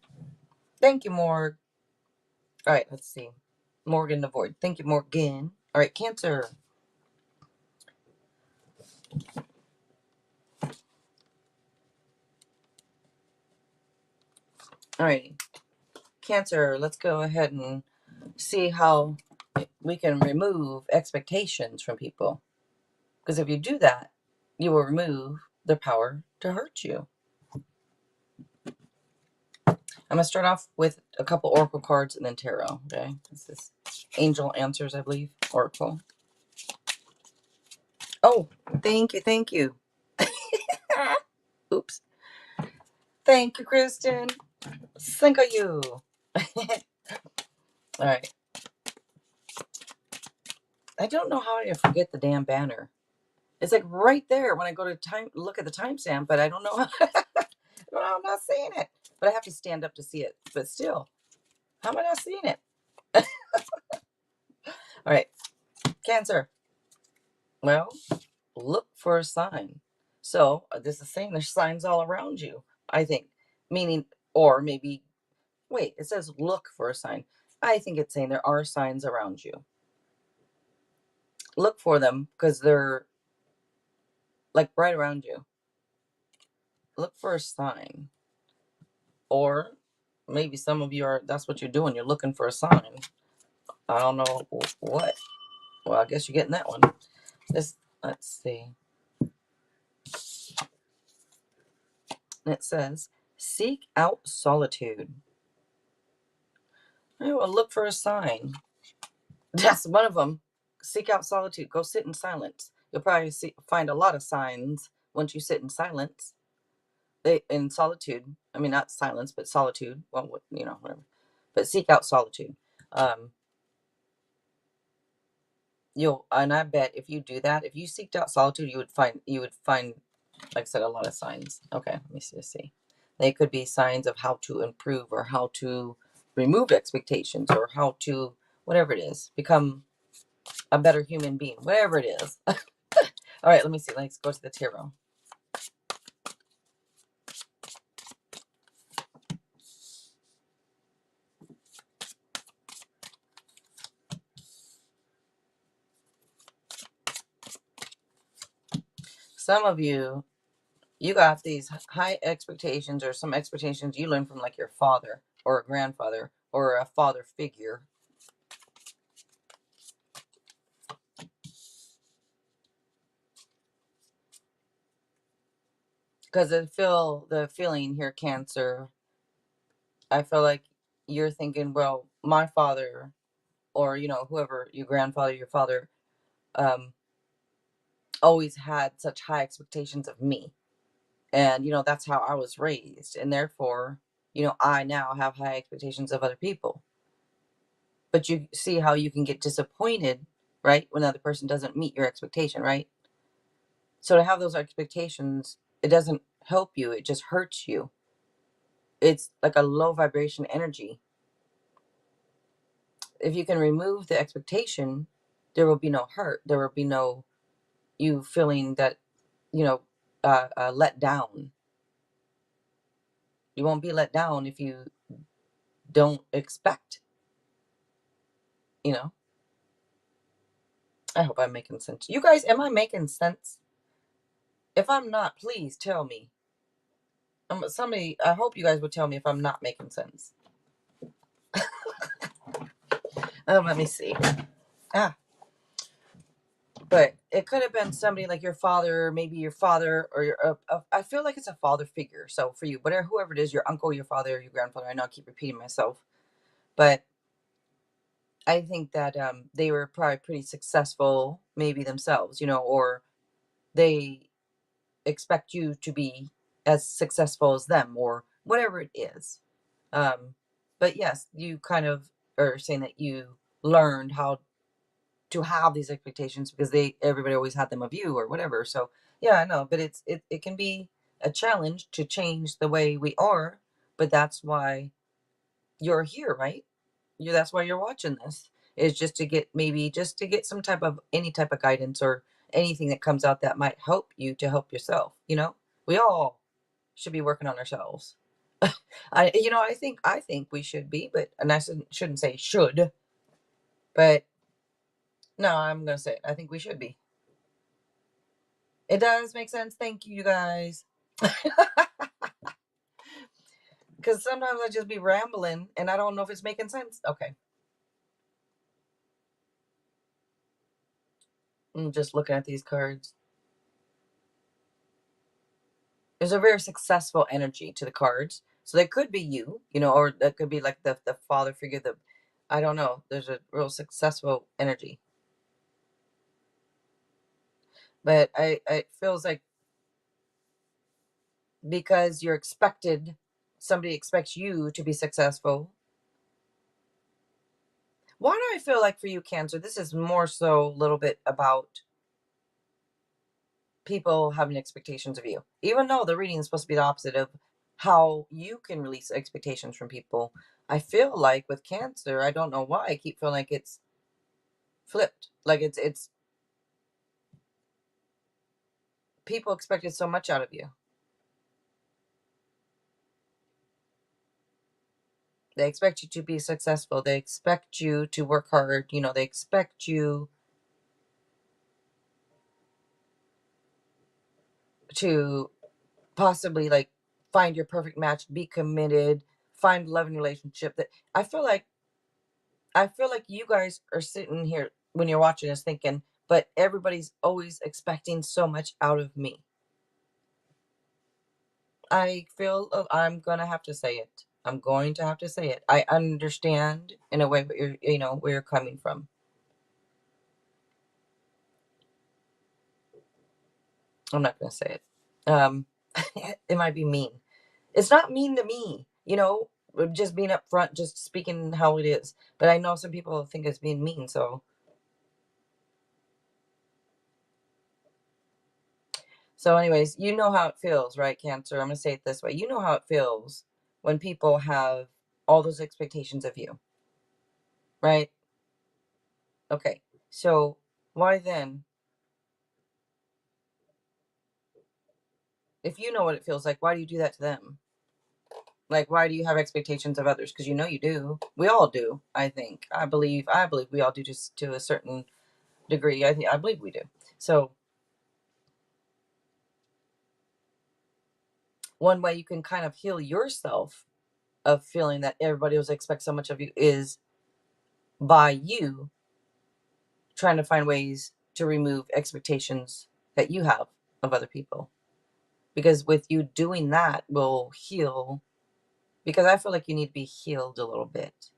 Thank you, Morg. All right, let's see. Morgan the Void. Thank you, Morgan. All right, Cancer. All right, Cancer, let's go ahead and see how we can remove expectations from people. Because if you do that, you will remove the power to hurt you. I'm going to start off with a couple oracle cards and then tarot. Okay, this is Angel Answers, I believe. Oracle. Oh, thank you, thank you. Oops. Thank you, Kristen. Thank you. All right. I don't know how I forget the damn banner. It's like right there when I go to look at the timestamp, but I don't know. I'm not seeing it. But I have to stand up to see it. But still, how am I not seeing it? All right, Cancer. Well, look for a sign. So this is saying there's signs all around you, I think. Meaning, or maybe, wait, it says look for a sign. I think it's saying there are signs around you. Look for them because they're like right around you. Look for a sign. Or maybe some of you are, that's what you're doing. You're looking for a sign. I don't know what. Well, I guess you're getting that one. Let's see. It says, seek out solitude. I will look for a sign. That's one of them. Seek out solitude. Go sit in silence. You'll probably find a lot of signs once you sit in silence. In solitude. I mean, not silence, but solitude. Well, whatever. But seek out solitude. And I bet if you do that, if you seeked out solitude, you would find, like I said, a lot of signs. Okay, let me see. They could be signs of how to improve or how to remove expectations or how to, whatever it is, become a better human being, whatever it is. All right, let me see. Let's go to the tarot. Some of you, you got these high expectations or some expectations you learned from like your father or a grandfather or a father figure. Because I feel the feeling here, Cancer. I feel like you're thinking, well, my father or, whoever, your grandfather, your father, always had such high expectations of me. And, that's how I was raised. And therefore, I now have high expectations of other people. But you see how you can get disappointed, right? When the other person doesn't meet your expectation, right? So to have those expectations, it doesn't help you. It just hurts you. It's like a low vibration energy. If you can remove the expectation, there will be no hurt. There will be no you feeling that, let down. You won't be let down if you don't expect, you know. I hope I'm making sense. You guys, am I making sense? If I'm not, please tell me. Somebody, I hope you guys would tell me if I'm not making sense. Let me see. But it could have been somebody like your father, maybe your father, or I feel like it's a father figure. So for you, whoever it is, your uncle, your father, your grandfather. I know I keep repeating myself, but I think that they were probably pretty successful, maybe themselves, or they expect you to be as successful as them, or whatever it is. But yes, you kind of are saying that you learned how to have these expectations because everybody always had them of you or whatever. So yeah, I know, but it can be a challenge to change the way we are, but that's why you're here, right? That's why you're watching this. is just to get, maybe just to get some type of, any type of guidance or anything that comes out that might help you to help yourself. You know, we all should be working on ourselves. I think we should be, but, and I shouldn't say should, but no, I'm gonna say it. I think we should be. It does make sense. Thank you, you guys. Because sometimes I just be rambling and I don't know if it's making sense. Okay. I'm just looking at these cards. There's a very successful energy to the cards. So that could be you, you know, or that could be like the father figure, I don't know. There's a real successful energy. But it feels like because you're expected, somebody expects you to be successful. Why do I feel like for you, Cancer, this is more so a little bit about people having expectations of you, even though the reading is supposed to be the opposite of how you can release expectations from people. I feel like with Cancer, I don't know why, I keep feeling like it's flipped. Like it's people expected so much out of you. They expect you to be successful. They expect you to work hard. You know, they expect you to possibly like find your perfect match, be committed, find love and relationship. That I feel like you guys are sitting here when you're watching this thinking, but everybody's always expecting so much out of me. I feel I'm gonna have to say it. I'm going to have to say it. I understand in a way what where you're coming from. I'm not gonna say it. It might be mean. It's not mean to me, just being upfront, just speaking how it is. But I know some people think it's being mean, so anyways, you know how it feels, right, Cancer? I'm gonna say it this way. You know how it feels when people have all those expectations of you, right? Okay. So why then, if you know what it feels like, why do you do that to them? Like, why do you have expectations of others? Because you know you do. We all do, I think. I believe we all do, just to a certain degree. I believe we do. So one way you can kind of heal yourself of feeling that everybody else expects so much of you is by you trying to find ways to remove expectations that you have of other people. Because with you doing that will heal, because I feel like you need to be healed a little bit,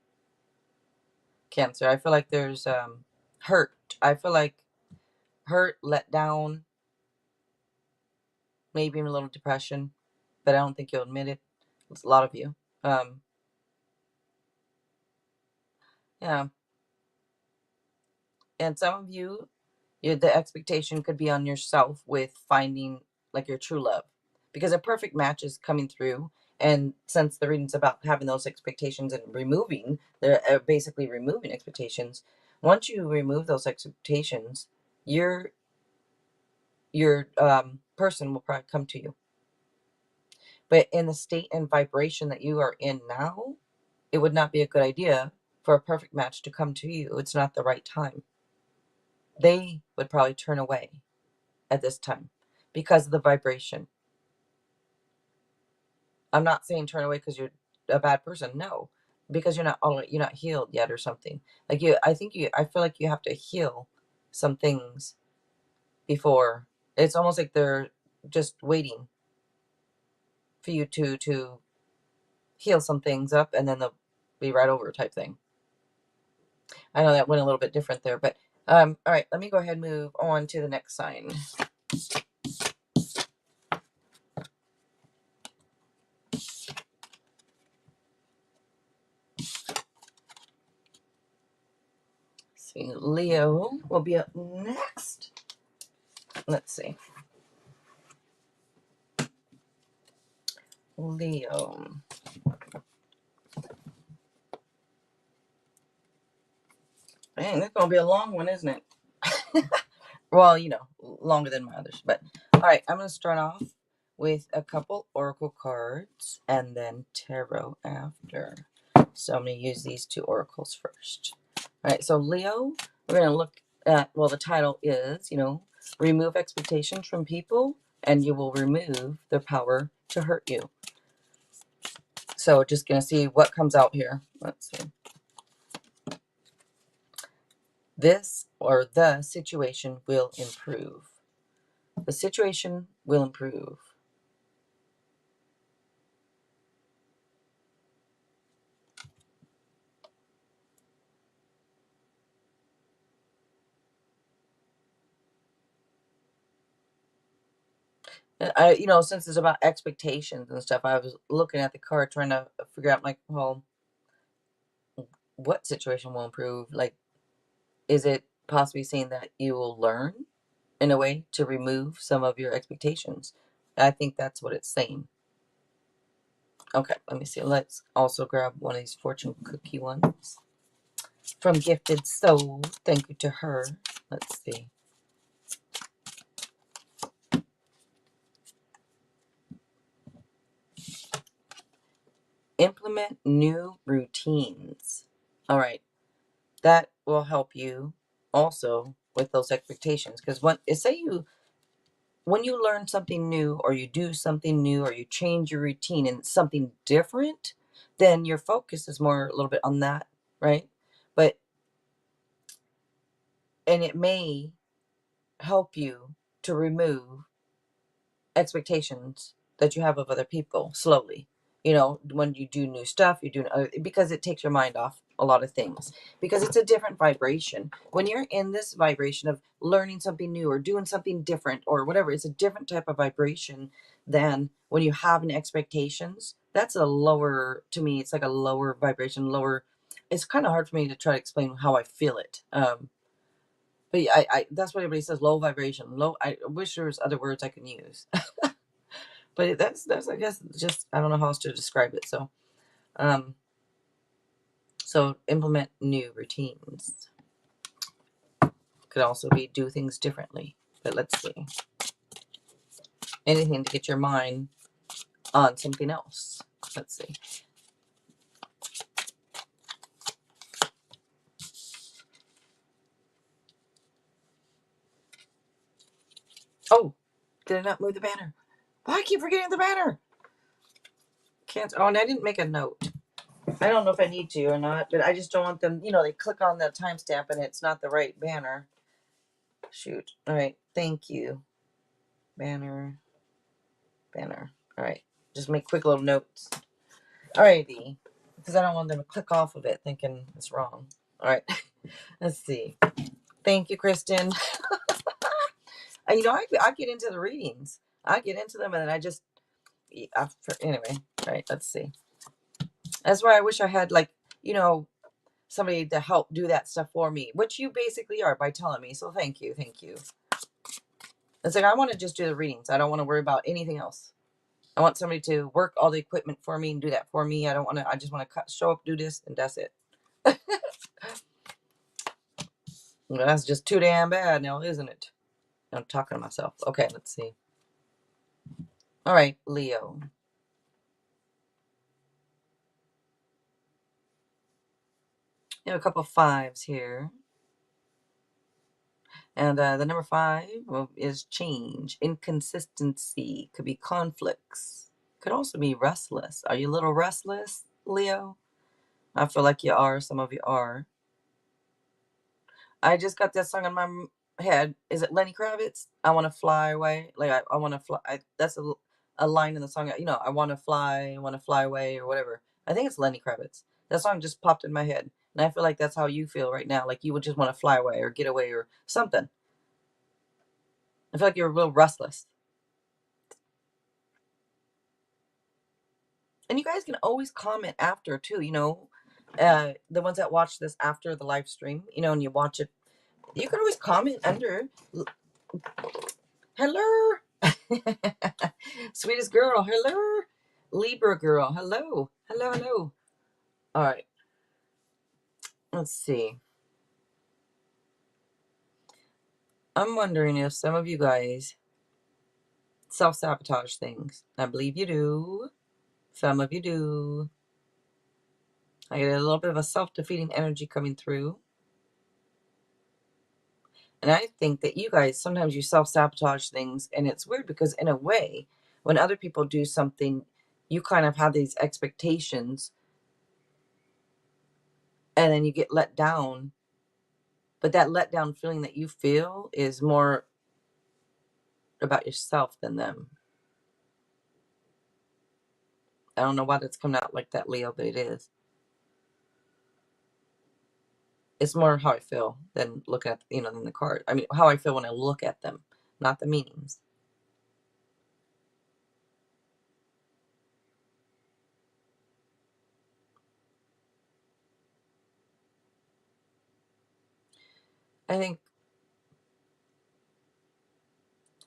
Cancer. I feel like there's hurt. I feel like hurt, let down, maybe even a little depression, but I don't think you'll admit it. It's a lot of you. Yeah. And some of you, the expectation could be on yourself with finding like your true love, because a perfect match is coming through. And since the reading's about having those expectations and removing, they're basically removing expectations. Once you remove those expectations, your person will probably come to you. But in the state and vibration that you are in now, it would not be a good idea for a perfect match to come to you. It's not the right time. They would probably turn away at this time because of the vibration. I'm not saying turn away because you're a bad person. No, because you're not healed yet or something. Like I feel like you have to heal some things before. It's almost like they're just waiting for you to heal some things up, and then they'll be right over type thing. I know that went a little bit different there, but all right, let me go ahead and move on to the next sign. See, Leo will be up next. Let's see. Leo. Man, it's going to be a long one, isn't it? Well, you know, longer than my others. But, all right, I'm going to start off with a couple oracle cards and then tarot after. So I'm going to use these two oracles first. All right, so Leo, we're going to look at, well, the title is, you know, remove expectations from people and you will remove their power to hurt you. So just going to see what comes out here. Let's see. This or the situation will improve. The situation will improve. You know, since it's about expectations and stuff, I was looking at the card trying to figure out, like, well, what situation will improve? Like, is it possibly saying that you will learn in a way to remove some of your expectations? I think that's what it's saying. Okay, let me see. Let's also grab one of these fortune cookie ones from Gifted Soul. Thank you to her. Let's see. Implement new routines. All right. That will help you also with those expectations. Because when you learn something new or you do something new or you change your routine and it's something different, then your focus is more a little bit on that, right? And it may help you to remove expectations that you have of other people slowly. You know, when you do new stuff, you do, because it takes your mind off a lot of things, because it's a different vibration. When you're in this vibration of learning something new or doing something different or whatever, it's a different type of vibration than when you have an expectations. That's a lower, to me, it's like a lower vibration, lower. It's kind of hard for me to try to explain how I feel it. But I that's what everybody says, low vibration, low. I wish there was other words I can use. But that's I guess just, I don't know how else to describe it. So so implement new routines. Could also be do things differently. But let's see. Anything to get your mind on something else. Let's see. Oh, did I not move the banner? Why I keep forgetting the banner? Can't. Oh, and I didn't make a note. I don't know if I need to or not, but I just don't want them, you know, they click on the timestamp and it's not the right banner. Shoot. All right. Thank you. Banner. All right. Just make quick little notes. Alrighty. Because I don't want them to click off of it thinking it's wrong. All right. Let's see. Thank you, Kristen. You know, I get into the readings. I get into them and then I just, anyway. All right. Let's see. That's why I wish I had, like, you know, somebody to help do that stuff for me, which you basically are by telling me. So thank you. Thank you. It's like, I want to just do the readings. I don't want to worry about anything else. I want somebody to work all the equipment for me and do that for me. I just want to show up, do this, and that's it. Well, that's just too damn bad now, isn't it? I'm talking to myself. Okay, let's see. All right, Leo. You have a couple fives here. And the number 5 is change, inconsistency, could be conflicts, could also be restless. Are you a little restless, Leo? I feel like you are. Some of you are. I just got that song in my head. Is it Lenny Kravitz? I want to fly away. Like, I want to fly. That's a line in the song. You know, I want to fly away, or whatever. I think it's Lenny Kravitz. That song just popped in my head. And I feel like that's how you feel right now. Like you would just want to fly away or get away or something. I feel like you're real restless. And you guys can always comment after too, you know. The ones that watch this after the live stream, you know, and you watch it, you can always comment under. Hello. Sweetest girl. Hello. Libra girl. Hello. Hello. All right. Let's see. I'm wondering if some of you guys self-sabotage things. I believe you do. Some of you do. I get a little bit of a self-defeating energy coming through. And I think that you guys, sometimes you self-sabotage things, and it's weird because in a way, when other people do something, you kind of have these expectations, and then you get let down. But that let down feeling that you feel is more about yourself than them. I don't know why that's coming out like that, Leo, but it is. It's more how I feel than looking at, than the card. I mean, how I feel when I look at them, not the meanings. I think,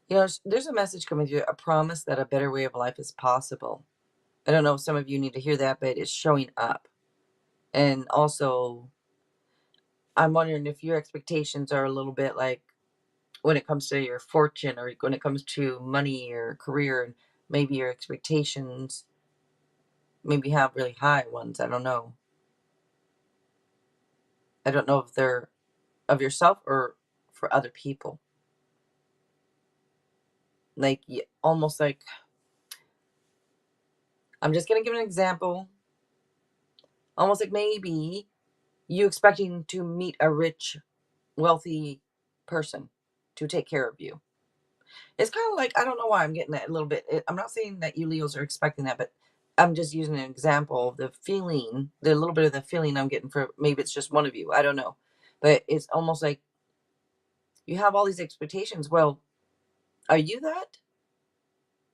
there's a message coming through, a promise that a better way of life is possible. I don't know if some of you need to hear that, but it's showing up. And also, I'm wondering if your expectations are a little bit like when it comes to your fortune or when it comes to money or career, and maybe your expectations maybe have really high ones. I don't know. I don't know if they're of yourself or for other people. Like, almost like, I'm just going to give an example. Almost like maybe you expecting to meet a rich, wealthy person to take care of you. It's kind of like, I don't know why I'm getting that a little bit. I'm not saying that you Leos are expecting that, but I'm just using an example of the feeling, the little bit of the feeling I'm getting for, maybe it's just one of you. I don't know. But it's almost like you have all these expectations. Well, are you that?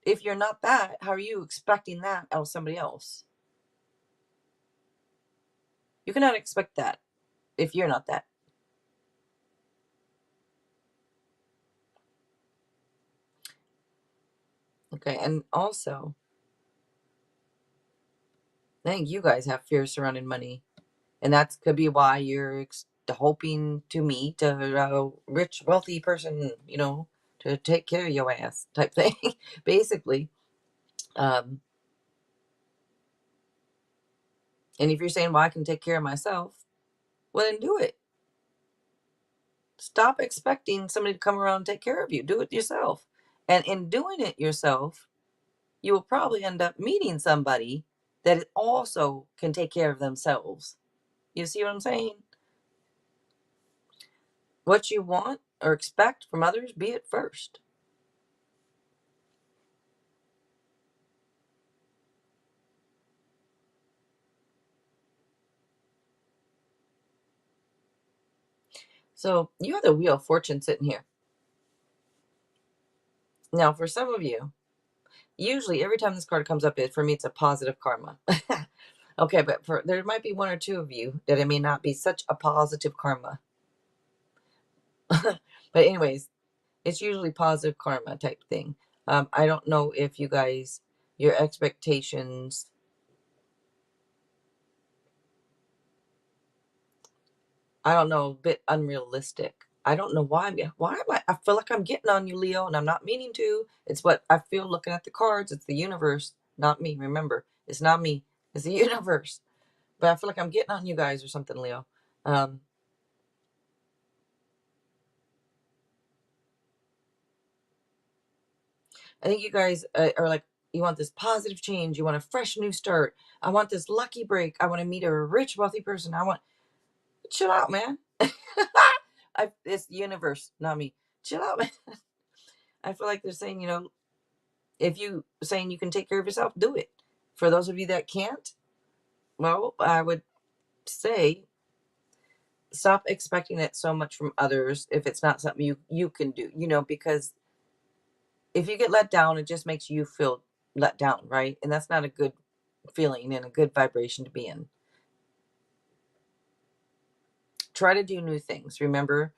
If you're not that, how are you expecting that out of somebody else? You cannot expect that if you're not that. Okay, and also, I think you guys have fears surrounding money, and that could be why you're hoping to meet a rich, wealthy person, to take care of your ass type thing, basically. And if you're saying, well, I can take care of myself, well, then do it. Stop expecting somebody to come around and take care of you. Do it yourself. And in doing it yourself, you will probably end up meeting somebody that also can take care of themselves. You see what I'm saying? What you want or expect from others, be it first. So you have the Wheel of Fortune sitting here. Now, for some of you, usually every time this card comes up, for me, it's a positive karma. Okay, but there might be one or two of you that it may not be such a positive karma. But anyways, it's usually positive karma type thing. I don't know if you guys, your expectations, I don't know, a bit unrealistic. I don't know why. I feel like I'm getting on you, Leo, and I'm not meaning to. It's what I feel looking at the cards. It's the universe, not me. Remember, it's not me. It's the universe. But I feel like I'm getting on you guys or something, Leo. Um, I think you guys are like, you want this positive change. You want a fresh new start. I want this lucky break. I want to meet a rich, wealthy person. Chill out, man. It's the universe, not me. Chill out, man. I feel like they're saying, if you saying you can take care of yourself, do it. For those of you that can't, well, I would say stop expecting it so much from others if it's not something you can do, because if you get let down, it just makes you feel let down, right? And that's not a good feeling and a good vibration to be in. Try to do new things. Remember,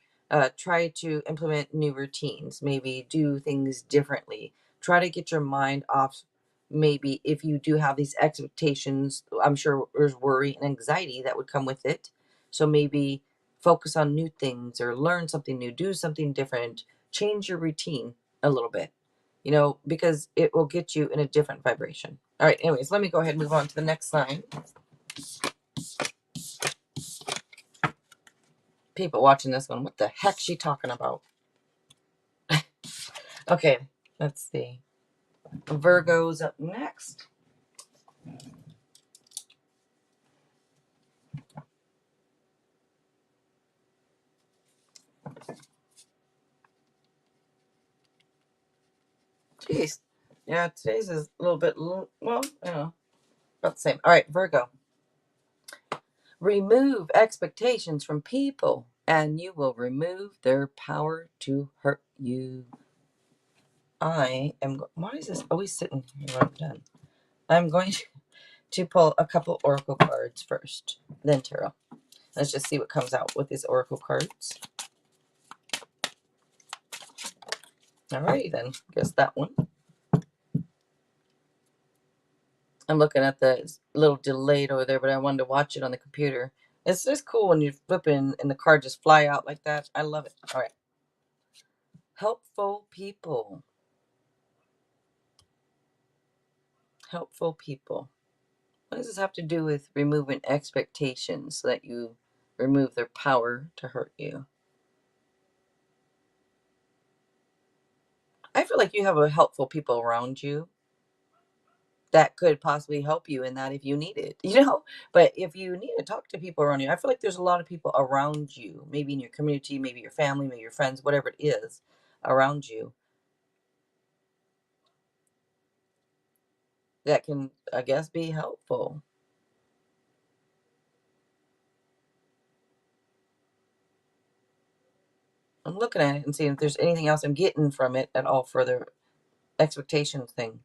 try to implement new routines, maybe do things differently. Try to get your mind off. Maybe if you do have these expectations, I'm sure there's worry and anxiety that would come with it. So maybe focus on new things or learn something new, do something different, change your routine a little bit, you know, because it will get you in a different vibration. All right, anyways, let me go ahead and move on to the next sign. People watching this one, what the heck's she talking about? Okay, let's see. Virgo's up next. Jeez. Yeah, today's is a little bit, well, you know, about the same. All right, Virgo. Remove expectations from people, and you will remove their power to hurt you. I am. Why is this always sitting here when I'm done? I'm going to pull a couple oracle cards first, then tarot. Let's just see what comes out with these oracle cards. Alrighty then. Guess that one. I'm looking at the little delayed over there, but I wanted to watch it on the computer. It's just cool when you flip in and the card just fly out like that. I love it. All right. Helpful people. Helpful people. What does this have to do with removing expectations so that you remove their power to hurt you? I feel like you have a helpful people around you that could possibly help you in that if you need it, you know? But if you need to talk to people around you, I feel like there's a lot of people around you, maybe in your community, maybe your family, maybe your friends, whatever it is around you that can, I guess, be helpful. I'm looking at it and seeing if there's anything else I'm getting from it at all for the expectations thing.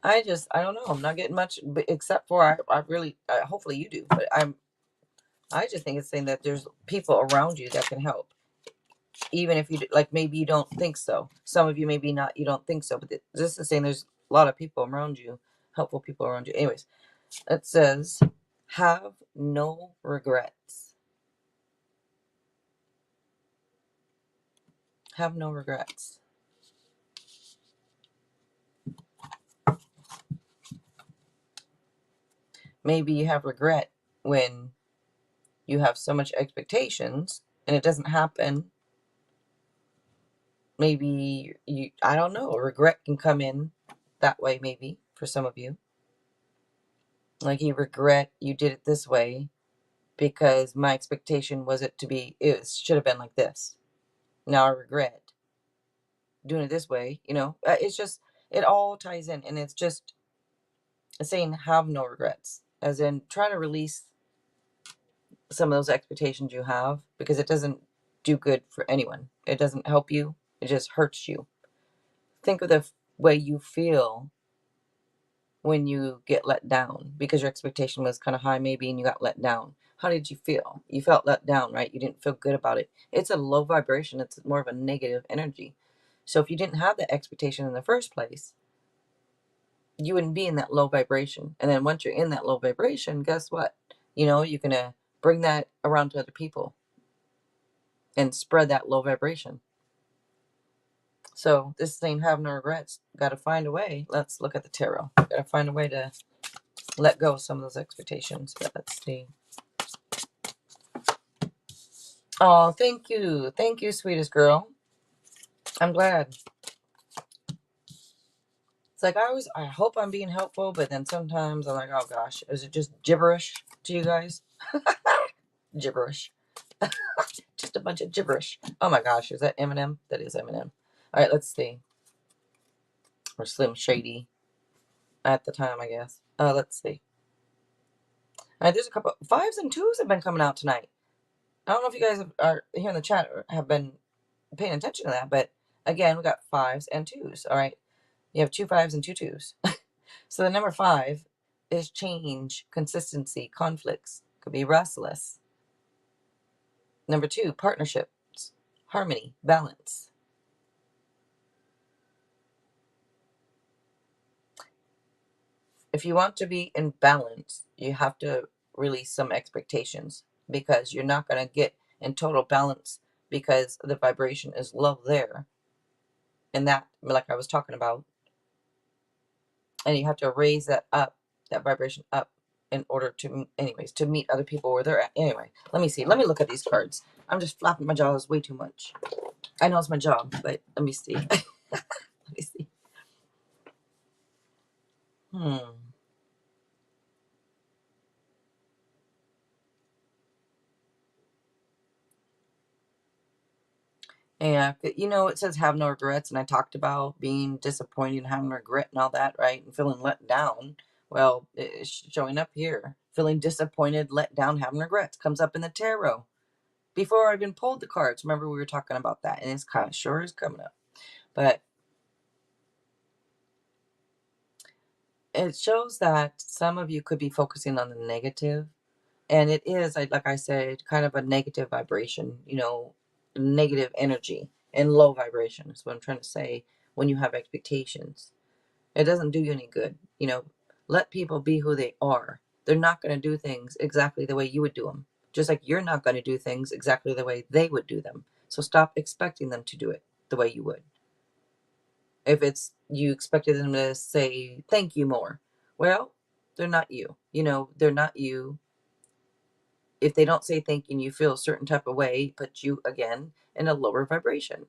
I don't know. I'm not getting much, except for I really, hopefully you do, but I just think it's saying that there's people around you that can help, even if you like, maybe you don't think so. Some of you maybe not, you don't think so, but this is saying there's a lot of people around you, helpful people around you. Anyways, it says, have no regrets. Have no regrets. Maybe you have regret when you have so much expectations and it doesn't happen. Maybe you, I don't know, regret can come in that way, maybe for some of you. Like you regret you did it this way because my expectation was it should have been like this. Now I regret doing it this way, you know. It's just, it all ties in, and it's just saying have no regrets, as in try to release some of those expectations you have, because it doesn't do good for anyone. It doesn't help you, it just hurts you. Think of the way you feel when you get let down because your expectation was kind of high maybe and you got let down. How did you feel? You felt let down, right? You didn't feel good about it. It's a low vibration. It's more of a negative energy. So if you didn't have the expectation in the first place, you wouldn't be in that low vibration. And then once you're in that low vibration, guess what? You know, you're going to bring that around to other people and spread that low vibration. So this thing, have no regrets. Got to find a way. Let's look at the tarot. Got to find a way to let go of some of those expectations. But let's see. Oh, thank you. Thank you, sweetest girl. I'm glad. It's like I hope I'm being helpful, but then sometimes I'm like, oh gosh, is it just gibberish to you guys? Gibberish. Just a bunch of gibberish. Oh my gosh, is that Eminem? That is Eminem. All right, let's see. Or Slim Shady at the time, I guess. Let's see. All right, there's a couple fives and twos have been coming out tonight. I don't know if you guys are here in the chat or have been paying attention to that, but again, we got fives and twos. All right, you have 2 5s and 2 2s. So the number 5 is change, consistency, conflicts. Could be restless. Number 2, partnerships, harmony, balance. if you want to be in balance, you have to release some expectations, because you're not going to get in total balance because the vibration is low there. And that, like I was talking about, and you have to raise that up, that vibration up, in order to, anyways, to meet other people where they're at. Anyway, let me see. Let me look at these cards. I'm just flapping my jaws way too much. I know it's my job, but let me see. Let me see. Hmm. Yeah, you know, it says have no regrets, and I talked about being disappointed and having regret and all that, right? And feeling let down. Well, it's showing up here. Feeling disappointed, let down, having regrets comes up in the tarot. Before I even pulled the cards, remember we were talking about that, and it's kind of sure is coming up. But it shows that some of you could be focusing on the negative, and it is, like I said, kind of a negative vibration, you know, negative energy and low vibration is what I'm trying to say. When you have expectations, it doesn't do you any good. You know, let people be who they are. They're not going to do things exactly the way you would do them, just like you're not going to do things exactly the way they would do them. So stop expecting them to do it the way you would. If it's you expected them to say thank you more, well, they're not you. You know, they're not you. If they don't say thank you and you feel a certain type of way, put you again in a lower vibration.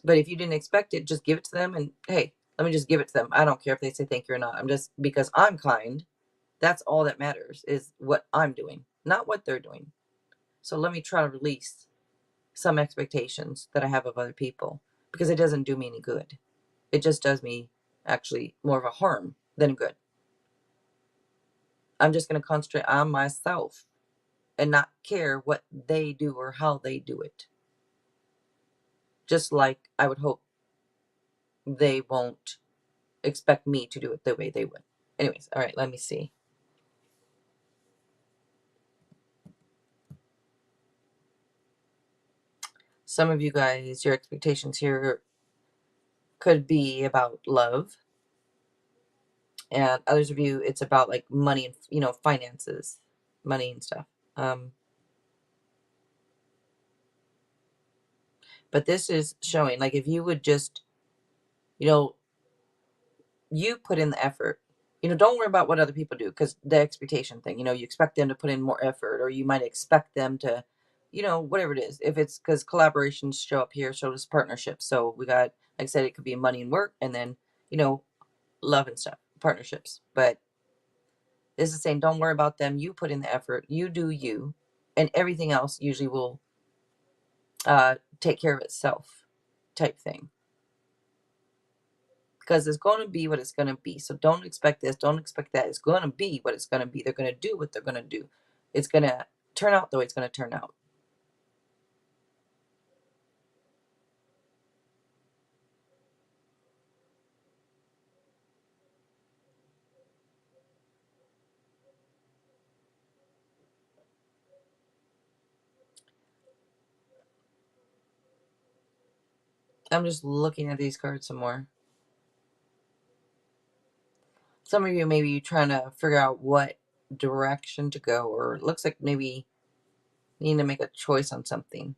But if you didn't expect it, just give it to them, and hey, let me just give it to them. I don't care if they say thank you or not. I'm just, because I'm kind, that's all that matters, is what I'm doing, not what they're doing. So let me try to release some expectations that I have of other people, because it doesn't do me any good. It just does me actually more of a harm than a good. I'm just going to concentrate on myself and not care what they do or how they do it. Just like I would hope they won't expect me to do it the way they would. Anyways, all right, let me see. Some of you guys, your expectations here could be about love, and others of you, it's about like money and, you know, finances, money and stuff. But this is showing, like, if you would just, you know, you put in the effort. You know, don't worry about what other people do, because the expectation thing, you know, you expect them to put in more effort, or you might expect them to, you know, whatever it is. If it's, because collaborations show up here, so does partnerships. So we got, like I said, it could be money and work, and then, you know, love and stuff, partnerships. But this is saying, don't worry about them. You put in the effort, you do you, and everything else usually will take care of itself, type thing. Because it's going to be what it's going to be. So don't expect this, don't expect that. It's going to be what it's going to be. They're going to do what they're going to do. It's going to turn out the way it's going to turn out. I'm just looking at these cards some more. Some of you maybe trying to figure out what direction to go, or it looks like maybe you need to make a choice on something.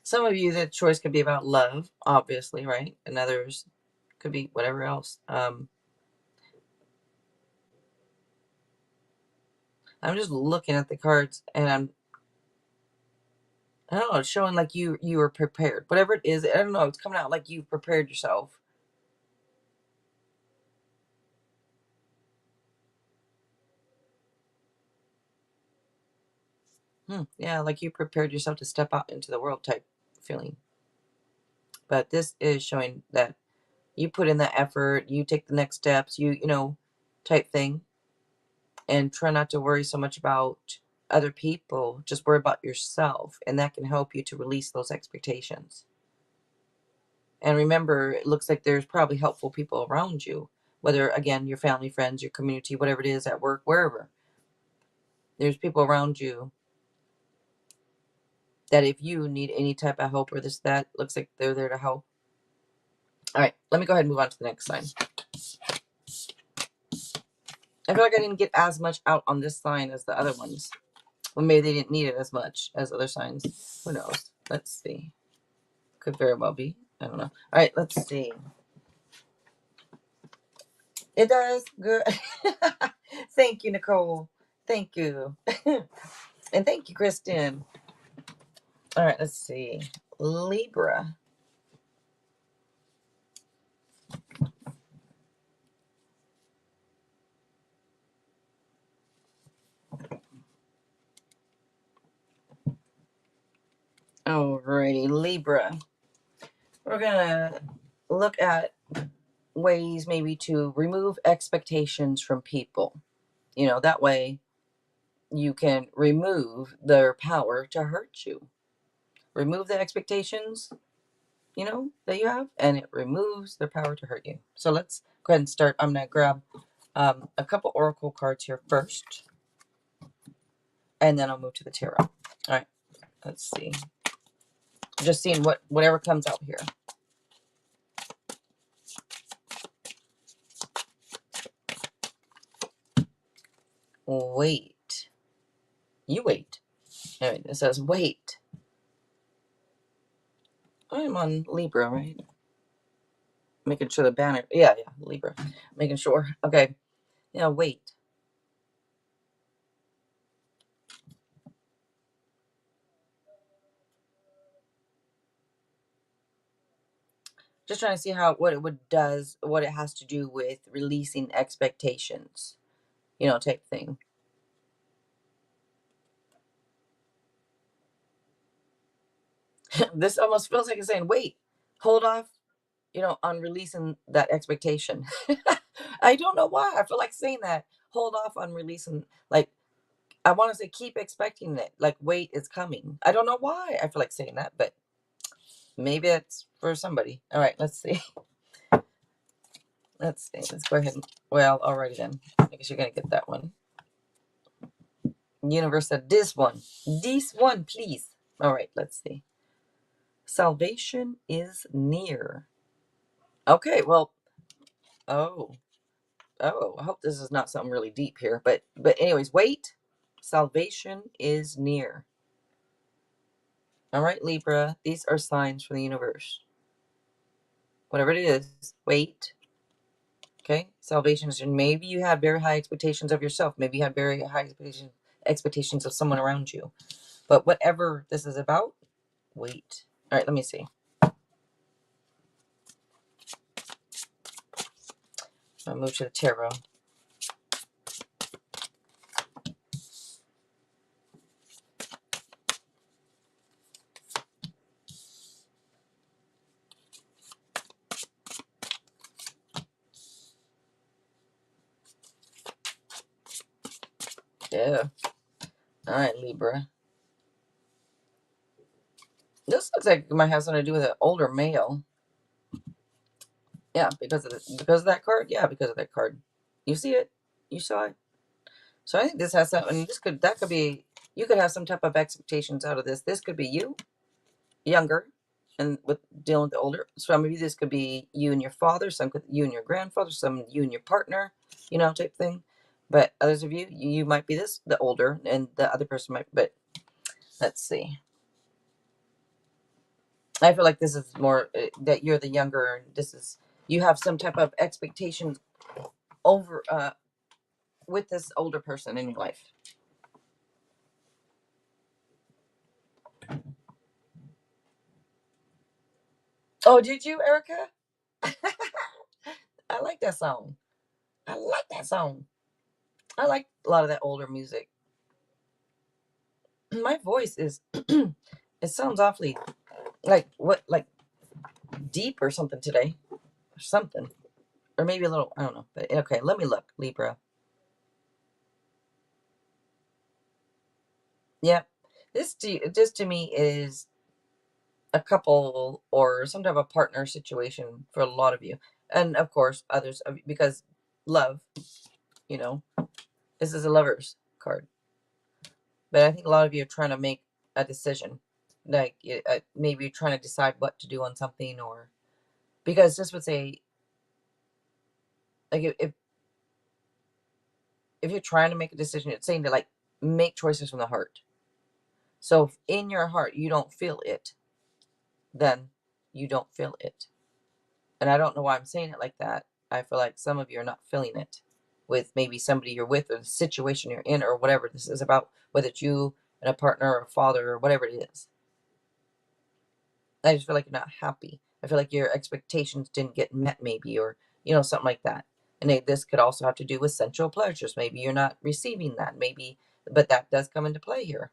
Some of you, the choice could be about love, obviously, right? And others could be whatever else. I'm just looking at the cards, and I don't know, it's showing like you were prepared. Whatever it is, I don't know, it's coming out like you've prepared yourself. Yeah, like you prepared yourself to step out into the world, type feeling. But this is showing that you put in the effort, you take the next steps, you know, type thing. And try not to worry so much about other people. Just worry about yourself, and that can help you to release those expectations. And remember, it looks like there's probably helpful people around you, whether, again, your family, friends, your community, whatever it is, at work, wherever. There's people around you that if you need any type of help or this, that, looks like they're there to help. All right, let me go ahead and move on to the next sign. I feel like I didn't get as much out on this sign as the other ones. Well, maybe they didn't need it as much as other signs. Who knows? Let's see. Could very well be. I don't know. All right, let's see. It does. Good. Thank you, Nicole. Thank you. And thank you, Kristen. All right, let's see. Libra. Alrighty, Libra. We're going to look at ways maybe to remove expectations from people. You know, that way you can remove their power to hurt you. Remove the expectations, you know, that you have, and it removes their power to hurt you. So let's go ahead and start. I'm going to grab a couple oracle cards here first, and then I'll move to the tarot. All right, let's see. Just seeing whatever comes out here. Wait. You wait. All right, it says wait. I'm on Libra, right? Making sure the banner. Yeah, Libra. Making sure. Okay. Yeah, wait. Just trying to see what it has to do with releasing expectations, you know, type thing. This almost feels like it's saying, wait, hold off, you know, on releasing that expectation. I don't know why. I feel like saying that. Hold off on releasing, like, I want to say keep expecting it. Like, wait, it's coming. I don't know why I feel like saying that, but maybe it's for somebody. All right, let's see. Let's see. Let's go ahead. Well, alrighty then. I guess you're going to get that one. Universe said this one. This one, please. All right, let's see. Salvation is near. Okay, well, oh, I hope this is not something really deep here, but anyways, wait. Salvation is near. All right, Libra, these are signs from the universe. Whatever it is, wait. Okay, salvation is near. Maybe you have very high expectations of yourself. Maybe you have very high expectations of someone around you. But whatever this is about, wait. All right, let me see. I'll move to the tarot. Yeah. All right, Libra. This looks like it might have something to do with an older male. Yeah, because of that card. Yeah, because of that card. You see it? You saw it? So I think this has something. That could be. You could have some type of expectations out of this. This could be you, younger, and with dealing with the older. Some of you, this could be you and your father. Some could you and your grandfather. Some you and your partner. You know, type thing. But others of you, you might be the older, and the other person might. But let's see. I feel like this is more that you're the younger, and this is you have some type of expectations over with this older person in your life. Oh, did you, Erica? I like that song. I like that song. I like a lot of that older music. My voice is it sounds awfully like deep or something today. Or something. Or maybe a little, I don't know. But okay, let me look, Libra. Yeah. This to me is a couple or some type of partner situation for a lot of you. And of course others because love, you know. This is a lover's card. But I think a lot of you are trying to make a decision. Like, maybe you're trying to decide what to do on something, or because this would say, like, if you're trying to make a decision, it's saying to like make choices from the heart. So if in your heart you don't feel it, then you don't feel it. And I don't know why I'm saying it like that. I feel like some of you are not feeling it with maybe somebody you're with, or the situation you're in, or whatever this is about, whether it's you and a partner or a father or whatever it is. I just feel like you're not happy. I feel like your expectations didn't get met, maybe, or, something like that. And this could also have to do with sensual pleasures. Maybe you're not receiving that, maybe, but that does come into play here.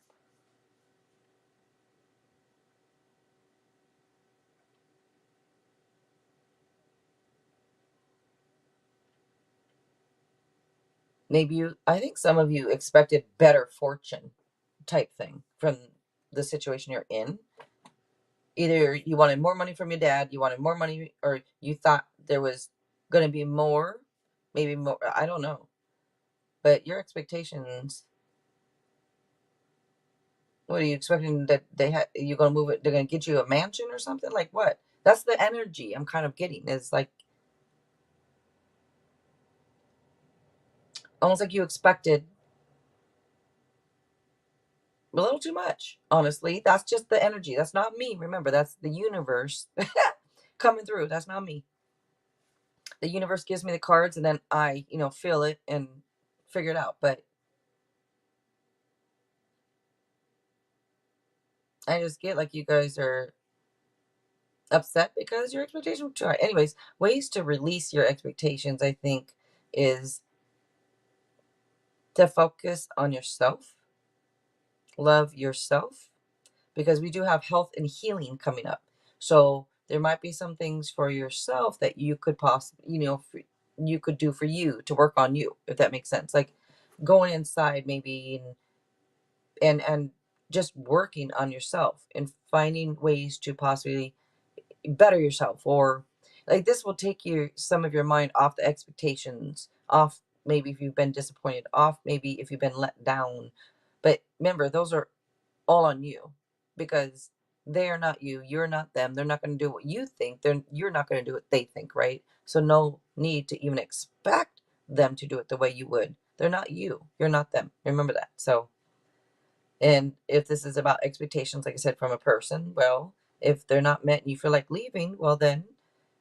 Maybe I think some of you expected better fortune type thing from the situation you're in. Either you wanted more money from your dad, you wanted more money, or you thought there was going to be more, maybe more, I don't know. But your expectations, what are you expecting, that you're going to move it, they're going to get you a mansion or something? Like what? That's the energy I'm kind of getting. Is like almost like you expected a little too much, honestly. That's just the energy. That's not me. Remember, that's the universe coming through. That's not me. The universe gives me the cards, and then I, feel it and figure it out. But I just get like you guys are upset because your expectations were too high. Anyways, ways to release your expectations, I think, is to focus on yourself, love yourself, because we do have health and healing coming up. So there might be some things for yourself that you could possibly, you could do for you to work on you, if that makes sense. Like going inside maybe, and just working on yourself and finding ways to possibly better yourself, or like this will take you some of your mind off the expectations, off maybe if you've been disappointed, off maybe if you've been let down. But remember, those are all on you, because they are not you, you're not them. They're not going to do what you think, you're not going to do what they think, right? So no need to even expect them to do it the way you would. They're not you, you're not them, remember that. So, and if this is about expectations, like I said, from a person, well, if they're not met and you feel like leaving, well, then,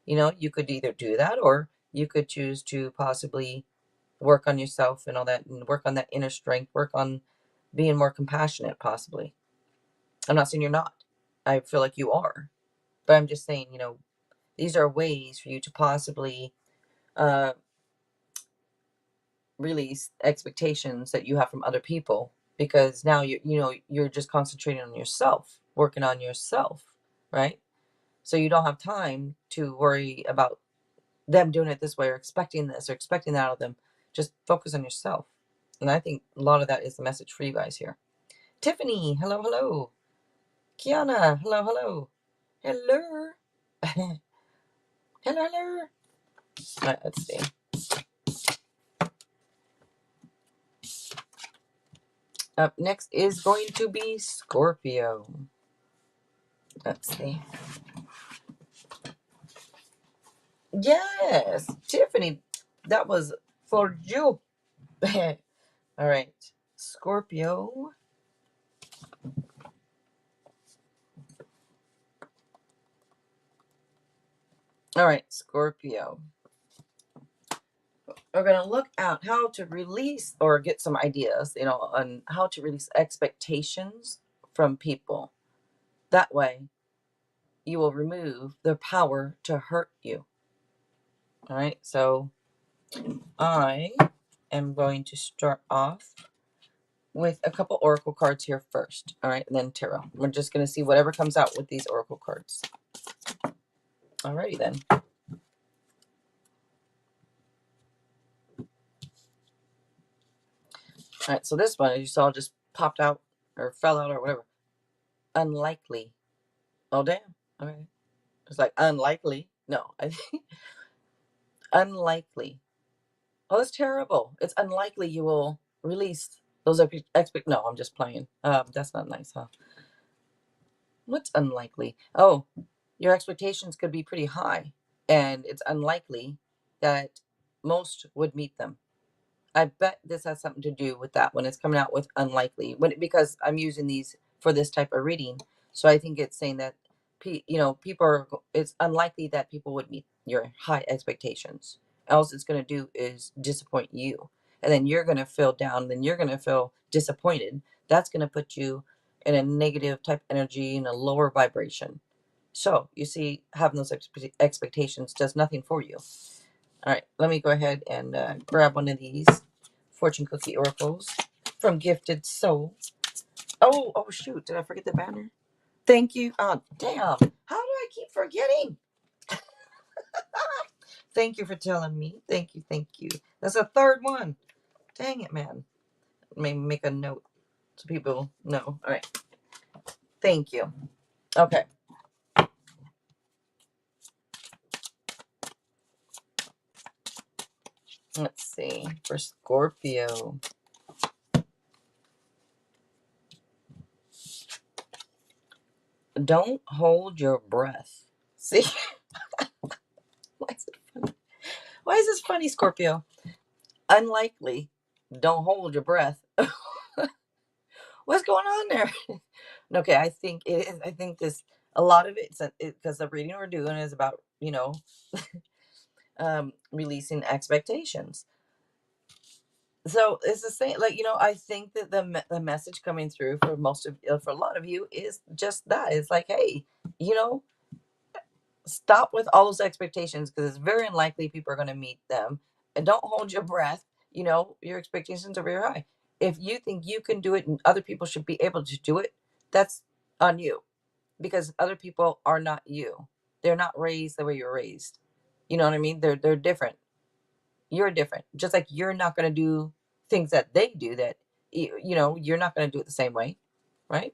you could either do that, or you could choose to possibly work on yourself and all that, and work on that inner strength, work on being more compassionate, possibly. I'm not saying you're not. I feel like you are. But I'm just saying, these are ways for you to possibly uh, release expectations that you have from other people, because now you're just concentrating on yourself, working on yourself, right? So you don't have time to worry about them doing it this way, or expecting this or expecting that out of them. Just focus on yourself. And I think a lot of that is the message for you guys here. Tiffany, hello, hello. Kiana, hello, hello. Hello. Hello, hello. All right, let's see. Up next is going to be Scorpio. Let's see. Yes, Tiffany, that was for you. All right, Scorpio. All right, Scorpio. We're going to look at how to release, or get some ideas, on how to release expectations from people. That way, you will remove their power to hurt you. All right, so I am going to start off with a couple oracle cards here first. All right, and then tarot. We're just going to see whatever comes out with these oracle cards. Alrighty then. All right, so this one, as you saw, just popped out or fell out or whatever. Unlikely. Oh, damn. Okay. It's like unlikely. No, I think unlikely. Oh, that's terrible. It's unlikely you will release Those are no, I'm just playing. That's not nice, huh? What's unlikely? Oh, your expectations could be pretty high, and it's unlikely that most would meet them. I bet this has something to do with that when it's coming out with unlikely. Because I'm using these for this type of reading, so I think it's saying that people are. It's unlikely that people would meet your high expectations. Else, it's going to do is disappoint you, and then you're going to feel down. Then you're going to feel disappointed. That's going to put you in a negative type energy, in a lower vibration. So you see, having those expectations does nothing for you. All right, let me go ahead and grab one of these fortune cookie oracles from Gifted Soul. Oh, shoot. Did I forget the banner? Thank you. Oh, damn. How do I keep forgetting? Thank you for telling me. Thank you. Thank you. That's a third one. Dang it, man. Maybe make a note so people know. All right. Thank you. Okay. Let's see. For Scorpio. Don't hold your breath. See? Why is it funny? Why is this funny, Scorpio? Unlikely. Don't hold your breath. What's going on there? Okay, I think it is. I think this, a lot of it's because the reading we're doing is about, releasing expectations. So it's the same, like, I think that the message coming through for for a lot of you is just that. It's like, hey, you know, stop with all those expectations because it's very unlikely people are going to meet them. And don't hold your breath. Your expectations are very high. If you think you can do it and other people should be able to do it, that's on you, because other people are not you. They're not raised the way you're raised. You know what I mean? They're different. You're different. Just like you're not going to do things that they do, that you're not going to do it the same way, right?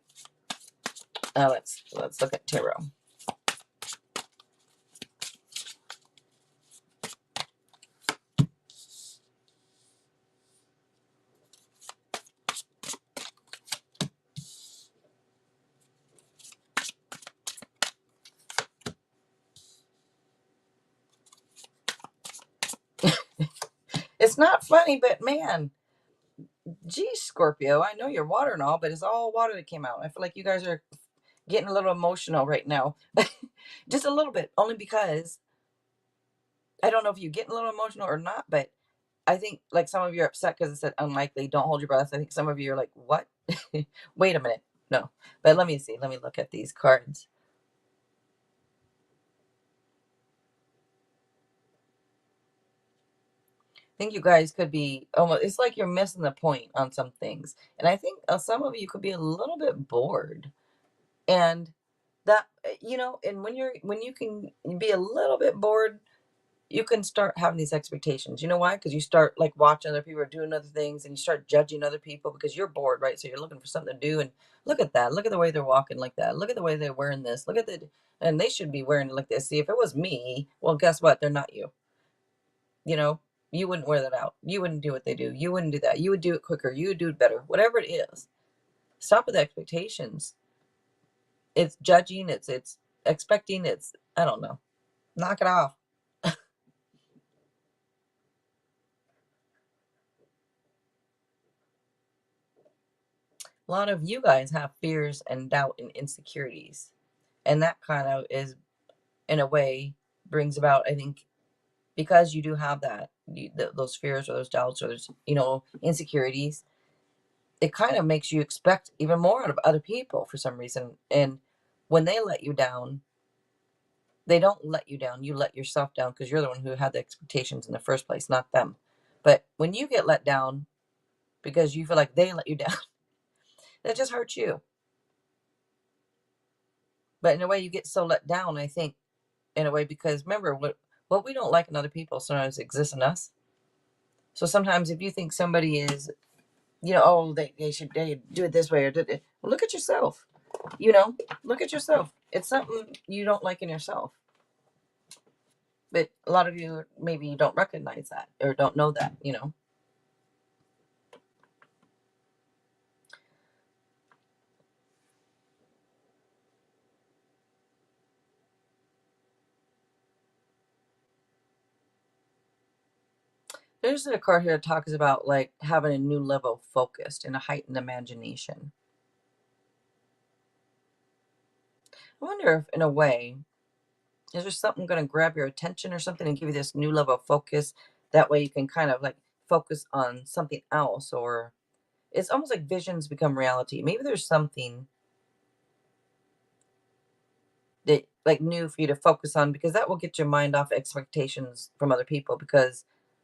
Let's look at tarot. It's not funny, but man, geez, Scorpio, I know you're water and all, but it's all water that came out. I feel like you guys are getting a little emotional right now. Just a little bit, only because I don't know if you're getting a little emotional or not, but I think like some of you are upset because it said unlikely, don't hold your breath. I think some of you are like, what? Wait a minute. No. But let me see. Let me look at these cards. I think you guys could be almost, it's like you're missing the point on some things. And I think some of you could be a little bit bored. And that, and when you can be a little bit bored, you can start having these expectations. You know why? Because you start like watching other people doing other things and you start judging other people because you're bored, right? So you're looking for something to do, and look at that. Look at the way they're walking like that. Look at the way they're wearing this. And they should be wearing it like this. See, if it was me, well, guess what? They're not you. You know, you wouldn't wear that out. You wouldn't do what they do. You wouldn't do that. You would do it quicker. You would do it better. Whatever it is. Stop with expectations. It's judging. It's expecting. I don't know. Knock it off. A lot of you guys have fears and doubt and insecurities. And that kind of is, in a way, brings about, I think, because you do have those fears or those doubts or those, insecurities, it kind of makes you expect even more out of other people for some reason. And when they let you down, they don't let you down. You let yourself down because you're the one who had the expectations in the first place, not them. But when you get let down because you feel like they let you down, that just hurts you. But in a way, you get so let down, I think, in a way, because remember, what we don't like in other people sometimes exists in us. So sometimes if you think somebody is, oh, they do it this way or did it, well, look at yourself. Look at yourself. It's something you don't like in yourself. But a lot of you maybe you don't recognize that or don't know that. There's a card here that talks about like having a new level of focus and a heightened imagination. I wonder if, in a way, is there something going to grab your attention or something and give you this new level of focus? That way you can kind of like focus on something else, or it's almost like visions become reality. Maybe there's something that like new for you to focus on, because that will get your mind off expectations from other people. Because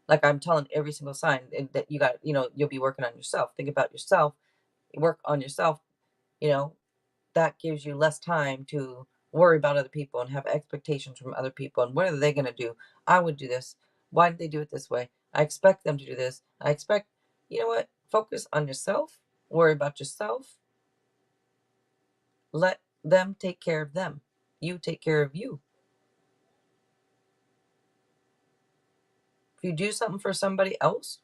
like I'm telling every single sign that you got, you'll be working on yourself. Think about yourself, work on yourself, you know, that gives you less time to worry about other people and have expectations from other people and what are they going to do. I would do this. Why did they do it this way? I expect them to do this. I expect, you know what? Focus on yourself, worry about yourself, let them take care of them, you take care of you. If you do something for somebody else,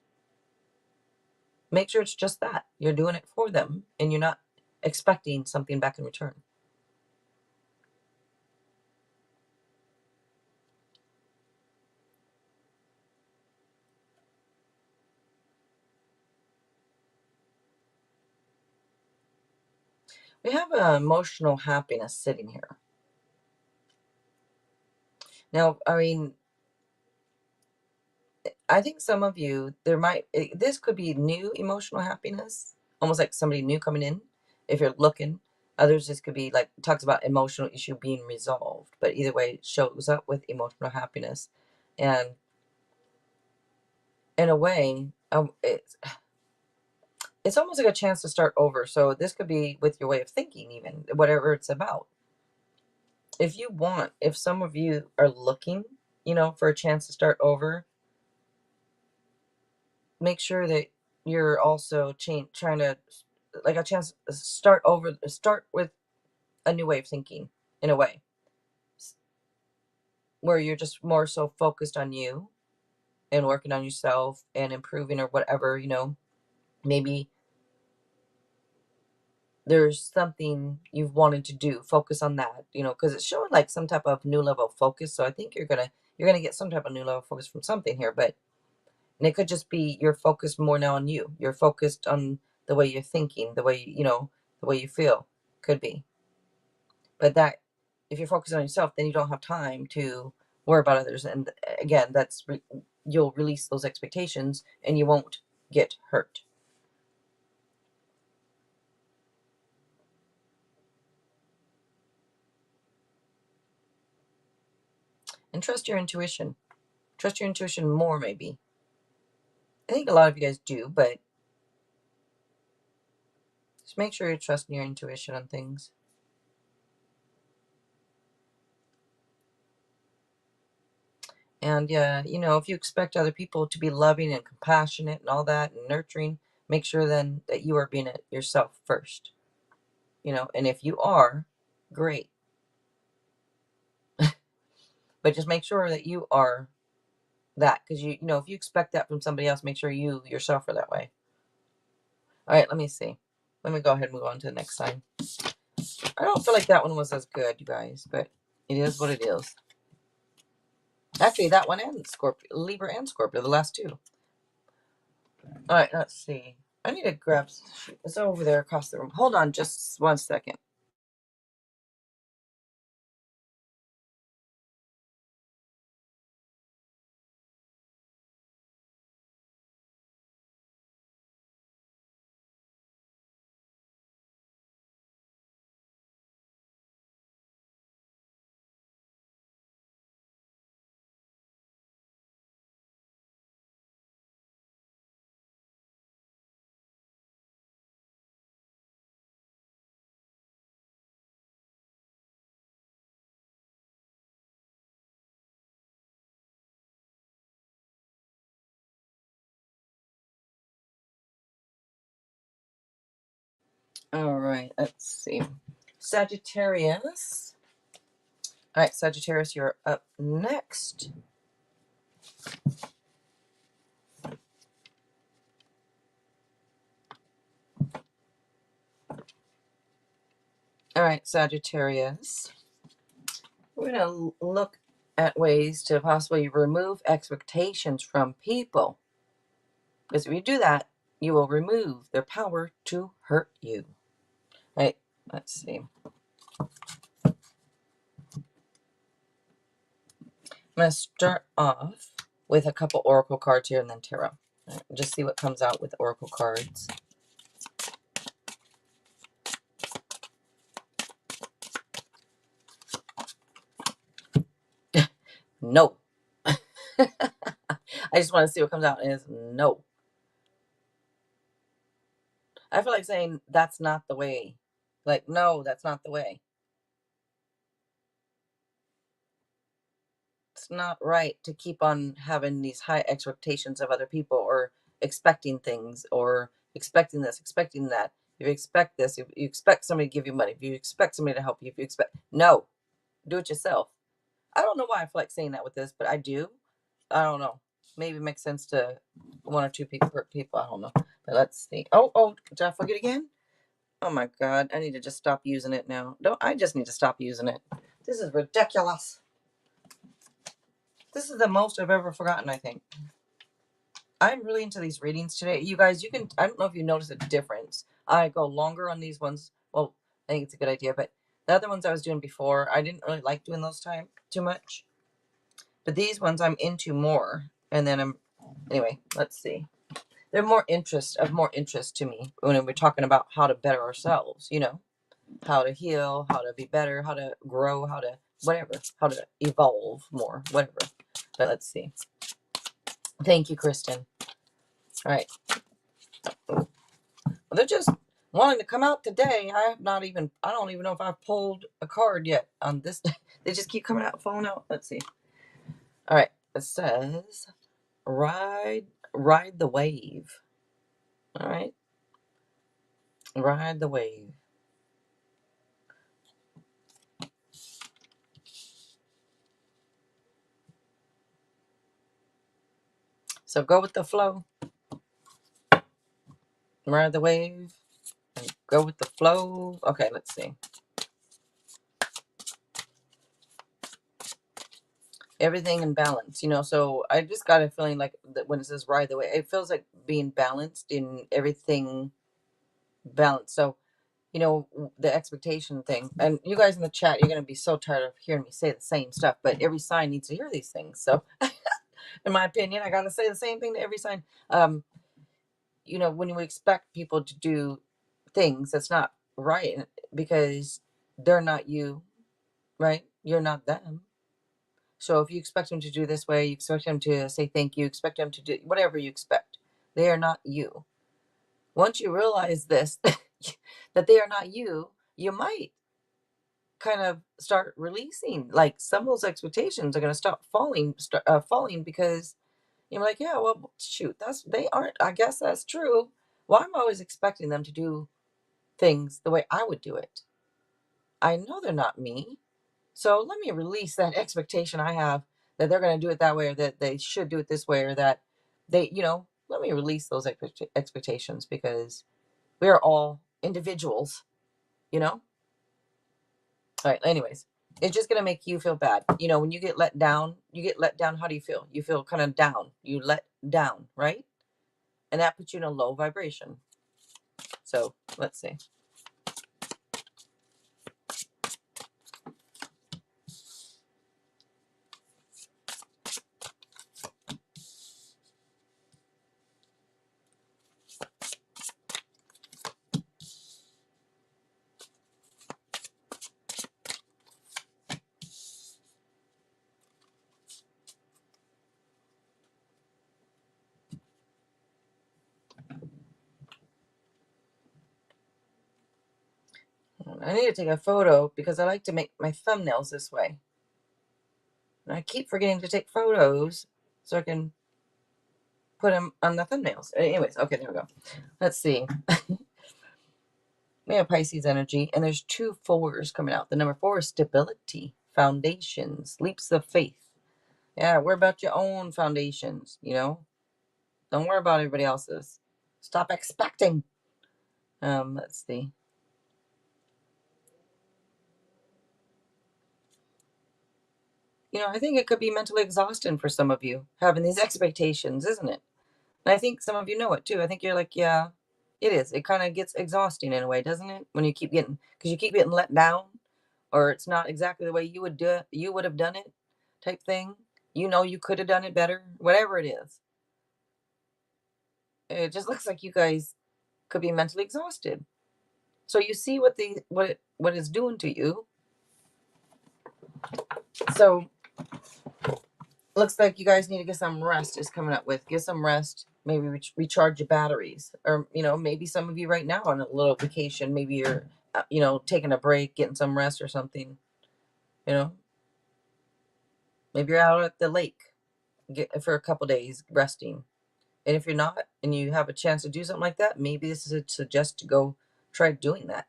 make sure it's just that you're doing it for them and you're not expecting something back in return. We have emotional happiness sitting here. Now, I mean, I think some of you, this could be new emotional happiness, almost like somebody new coming in, if you're looking. Others, this could be like, talks about emotional issue being resolved, but either way, it shows up with emotional happiness. And in a way, it's almost like a chance to start over. So this could be with your way of thinking, even whatever it's about. If some of you are looking, for a chance to start over, make sure that you're also trying to, like, a chance to start over, start with a new way of thinking, in a way where you're just more so focused on you and working on yourself and improving or whatever. Maybe there's something you've wanted to do, focus on that, because it's showing like some type of new level of focus. So I think you're gonna get some type of new level of focus from something here. But and it could just be you're focused more now on you. You're focused on the way you're thinking, the way you feel. Could be. But that, if you're focused on yourself, then you don't have time to worry about others. And again, you'll release those expectations and you won't get hurt. And trust your intuition. Trust your intuition more, maybe. I think a lot of you guys do, but just make sure you're trusting your intuition on things. And yeah, if you expect other people to be loving and compassionate and all that and nurturing, make sure then that you are being it yourself first. And if you are, great. But just make sure that you are that, because if you expect that from somebody else, make sure you yourself are that way. All right, let me see. Let me go ahead and move on to the next sign. I don't feel like that one was as good, you guys, but it is what it is. Actually, that one and Scorpio, Libra and Scorpio, the last two. All right, let's see. I need to grab. It's over there across the room. Hold on just 1 second. All right, let's see. Sagittarius. All right, Sagittarius, you're up next. All right, Sagittarius. We're going to look at ways to possibly remove expectations from people. Because if you do that, you will remove their power to hurt you. Right? Let's see. I'm going to start off with a couple oracle cards here and then tarot. Right, just see what comes out with oracle cards. No. I just want to see what comes out, and it's no. I feel like saying that's not the way. Like, no, that's not the way. It's not right to keep on having these high expectations of other people, or expecting things, or expecting this, expecting that. If you expect this, if you expect somebody to give you money, if you expect somebody to help you, if you expect, no, do it yourself. I don't know why I feel like saying that with this, but I do. I don't know. Maybe it makes sense to one or two people. I don't know. But let's see. Oh, did I forget again? Oh my God. I need to just stop using it now. No, I just need to stop using it. This is ridiculous. This is the most I've ever forgotten, I think. I'm really into these readings today. You guys, I don't know if you notice a difference. I go longer on these ones. Well, I think it's a good idea, but the other ones I was doing before, I didn't really like doing those too much. But these ones I'm into more. And then anyway, let's see. They're more interest to me when we're talking about how to better ourselves, how to heal, how to be better, how to grow, how to whatever, how to evolve more, whatever. But let's see. Thank you, Kristen. All right. Well, they're just wanting to come out today. I don't even know if I've pulled a card yet on this. They just keep coming out, falling out. Let's see. All right. It says, ride the wave. All right. Ride the wave. So go with the flow. Ride the wave. And go with the flow. Okay, let's see. Everything in balance, so I just got a feeling like that when it says ride the wave, it feels like being balanced in everything, balanced. So, the expectation thing. And you guys in the chat, you're going to be so tired of hearing me say the same stuff, but every sign needs to hear these things. So, in my opinion, I got to say the same thing to every sign. When you expect people to do things, that's not right, because they're not you, right? You're not them. So if you expect them to do this way, you expect them to say thank you, expect them to do whatever you expect, they are not you. Once you realize this, that they are not you, you might kind of start releasing. Like, some of those expectations are going to stop falling, because you're like, yeah, well, shoot, they aren't. I guess that's true. Well, I'm always expecting them to do things the way I would do it. I know they're not me. So let me release that expectation I have that they're going to do it that way, or that they should do it this way, or that they, let me release those expectations, because we are all individuals, All right. Anyways, it's just going to make you feel bad. When you get let down, How do you feel? You feel kind of down. You let down, right? And that puts you in a low vibration. So let's see. I need to take a photo because I like to make my thumbnails this way. And I keep forgetting to take photos so I can put them on the thumbnails. Anyways, okay, there we go. Let's see. We have Pisces energy, and there's 2 4s coming out. The number 4 is stability, foundations, leaps of faith. Yeah, worry about your own foundations, Don't worry about everybody else's. Stop expecting. Let's see. I think it could be mentally exhausting for some of you, having these expectations, isn't it? And I think some of you know it too. I think you're like, yeah, it is. It kind of gets exhausting in a way, doesn't it? When you keep getting, because you keep getting let down, or it's not exactly the way you would do it, you would have done it, type thing. You know, you could have done it better, whatever it is. It just looks like you guys could be mentally exhausted. So you see what it's doing to you. So looks like you guys need to get some rest. Is coming up with get some rest. Maybe recharge your batteries, or maybe some of you right now on a little vacation. Maybe you're taking a break, getting some rest or something. You know, maybe you're out at the lake for a couple days resting. And if you're not, and you have a chance to do something like that, maybe this is a suggest to go try doing that.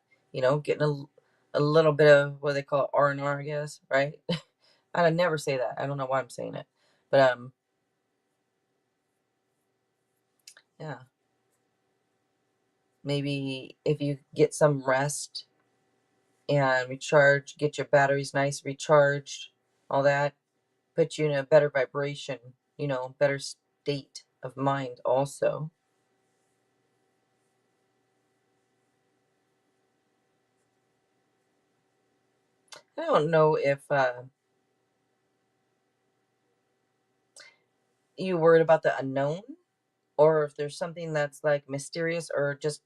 Getting a little bit of what they call R&R, I guess, right? I never say that. I don't know why I'm saying it, but yeah. Maybe if you get some rest and recharge, get your batteries nice recharged, all that, put you in a better vibration, better state of mind also. I don't know if you worried about the unknown, or if there's something that's like mysterious, or just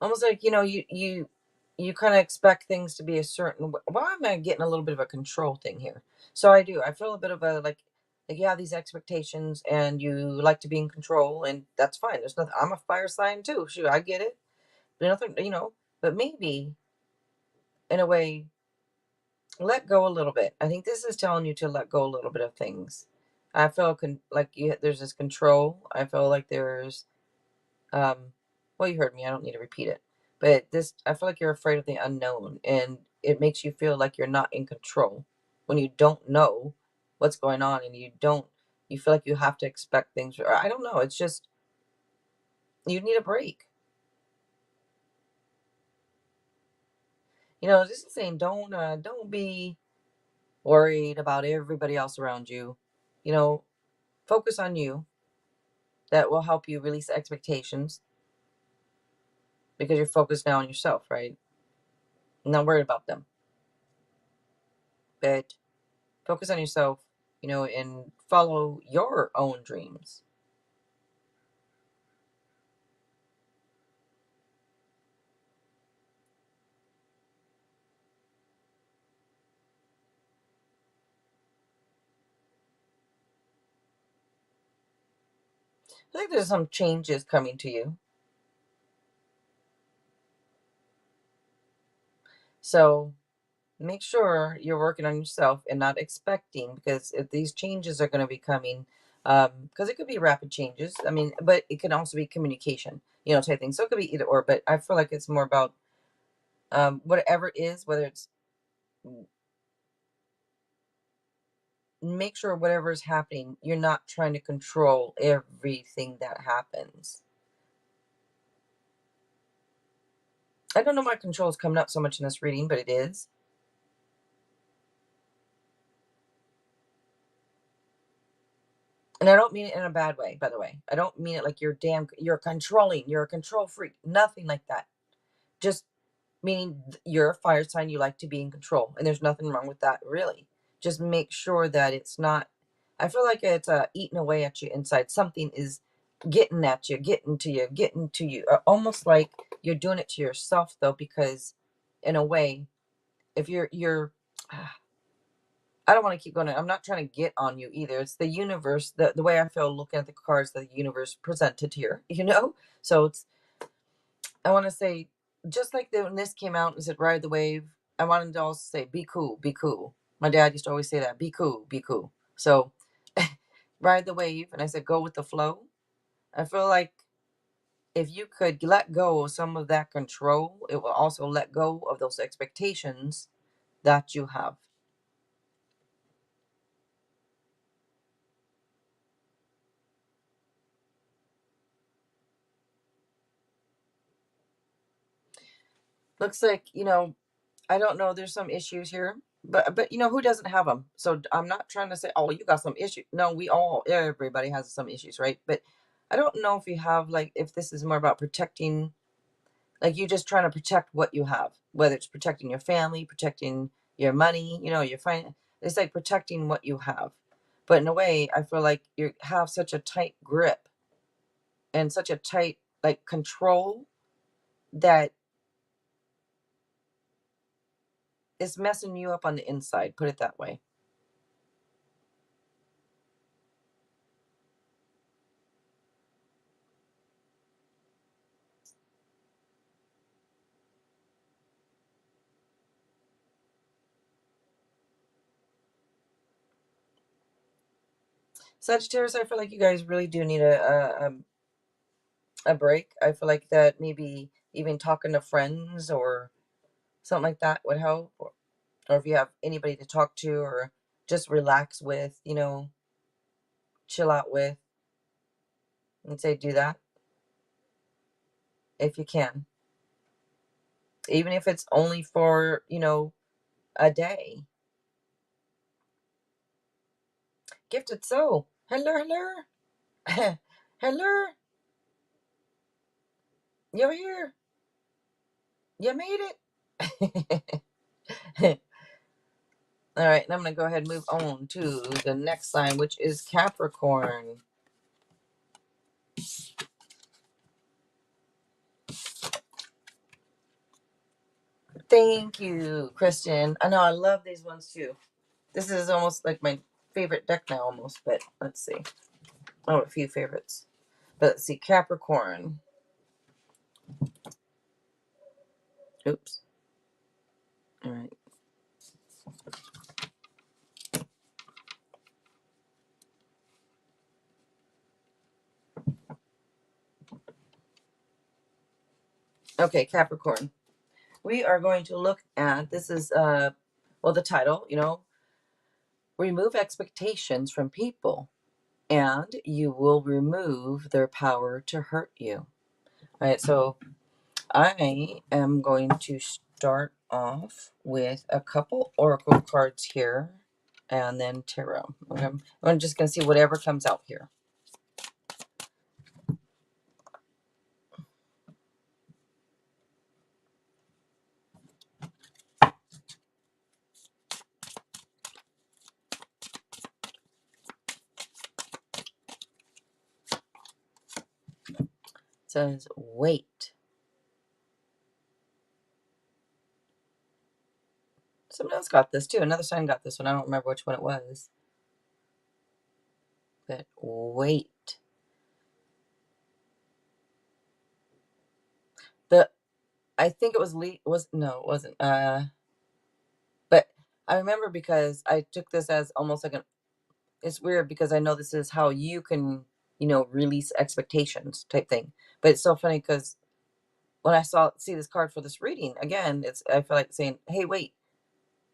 almost like you kind of expect things to be a certain way. Why am I getting a little bit of a control thing here? So I feel a bit of a like you have these expectations and you like to be in control, and that's fine. There's nothing. I'm a fire sign too. Shoot, I get it. But nothing, but maybe in a way, let go a little bit. I think this is telling you to let go a little bit of things. I feel like there's this control. I feel like there's um well, you heard me, I don't need to repeat it, but this, I feel like you're afraid of the unknown, and it makes you feel like you're not in control when you don't know what's going on, and you feel like you have to expect things, or I don't know, it's just you need a break. This is saying don't be worried about everybody else around you. you know Focus on you. That will help you release expectations, because you're focused now on yourself, right? Not worried about them, but focus on yourself, and follow your own dreams. I think there's some changes coming to you. So make sure you're working on yourself and not expecting, because if these changes are going to be coming, because it could be rapid changes. I mean, but it can also be communication, type thing. So it could be either or, but I feel like it's more about whatever it is, whether it's make sure whatever is happening, you're not trying to control everything that happens. I don't know why control is coming up so much in this reading, but it is. And I don't mean it in a bad way, by the way. I don't mean it like you're controlling, you're a control freak. Nothing like that. Just meaning you're a fire sign, you like to be in control. And there's nothing wrong with that, really. Just make sure that it's not, I feel like it's eating away at you inside. Something is getting at you, getting to you. Almost like you're doing it to yourself, though, because in a way, if you're I don't want to keep going. I'm not trying to get on you either. It's the universe, the way I feel looking at the cards that the universe presented here, So I want to say, just like when this came out and said ride the wave, I wanted to also say be cool, be cool. My dad used to always say that, be cool, be cool. So ride the wave, and I said go with the flow. I feel like if you could let go of some of that control, it will also let go of those expectations that you have. Looks like, you know, I don't know, there's some issues here, but you know, who doesn't have them? So I'm not trying to say, oh, you got some issues. No, everybody has some issues, right? But I don't know if you have, like, if this is more about protecting, like you just trying to protect what you have, whether it's protecting your family, protecting your money, you know, your finance. It's like protecting what you have. But in a way, I feel like you have such a tight grip and such a tight, like, control that it's messing you up on the inside, put it that way. Sagittarius, I feel like you guys really do need a break. I feel like that maybe even talking to friends or something like that would help, or if you have anybody to talk to or just relax with, you know, chill out with, and say do that if you can, even if it's only for, you know, a day. Gifted soul, hello, hello. Hello, you're here, you made it. All right, and I'm going to go ahead and move on to the next sign, which is Capricorn. Thank you, Christian. I know I love these ones too. This is almost like my favorite deck now, almost, but let's see. Oh, a few favorites. But let's see, Capricorn. Oops. All right. Okay, Capricorn. We are going to look at, this is, well, the title, you know, remove expectations from people and you will remove their power to hurt you. All right, so I am going to start off with a couple oracle cards here and then tarot. Okay. I'm just going to see whatever comes out here. It says, wait. Someone else got this too. Another sign got this one. I don't remember which one it was. But wait. The I think it was no, it wasn't. But I remember because I took this as almost like it's weird because I know this is how you can, you know, release expectations type thing. But it's so funny because when I see this card for this reading, again, I feel like saying, hey, wait,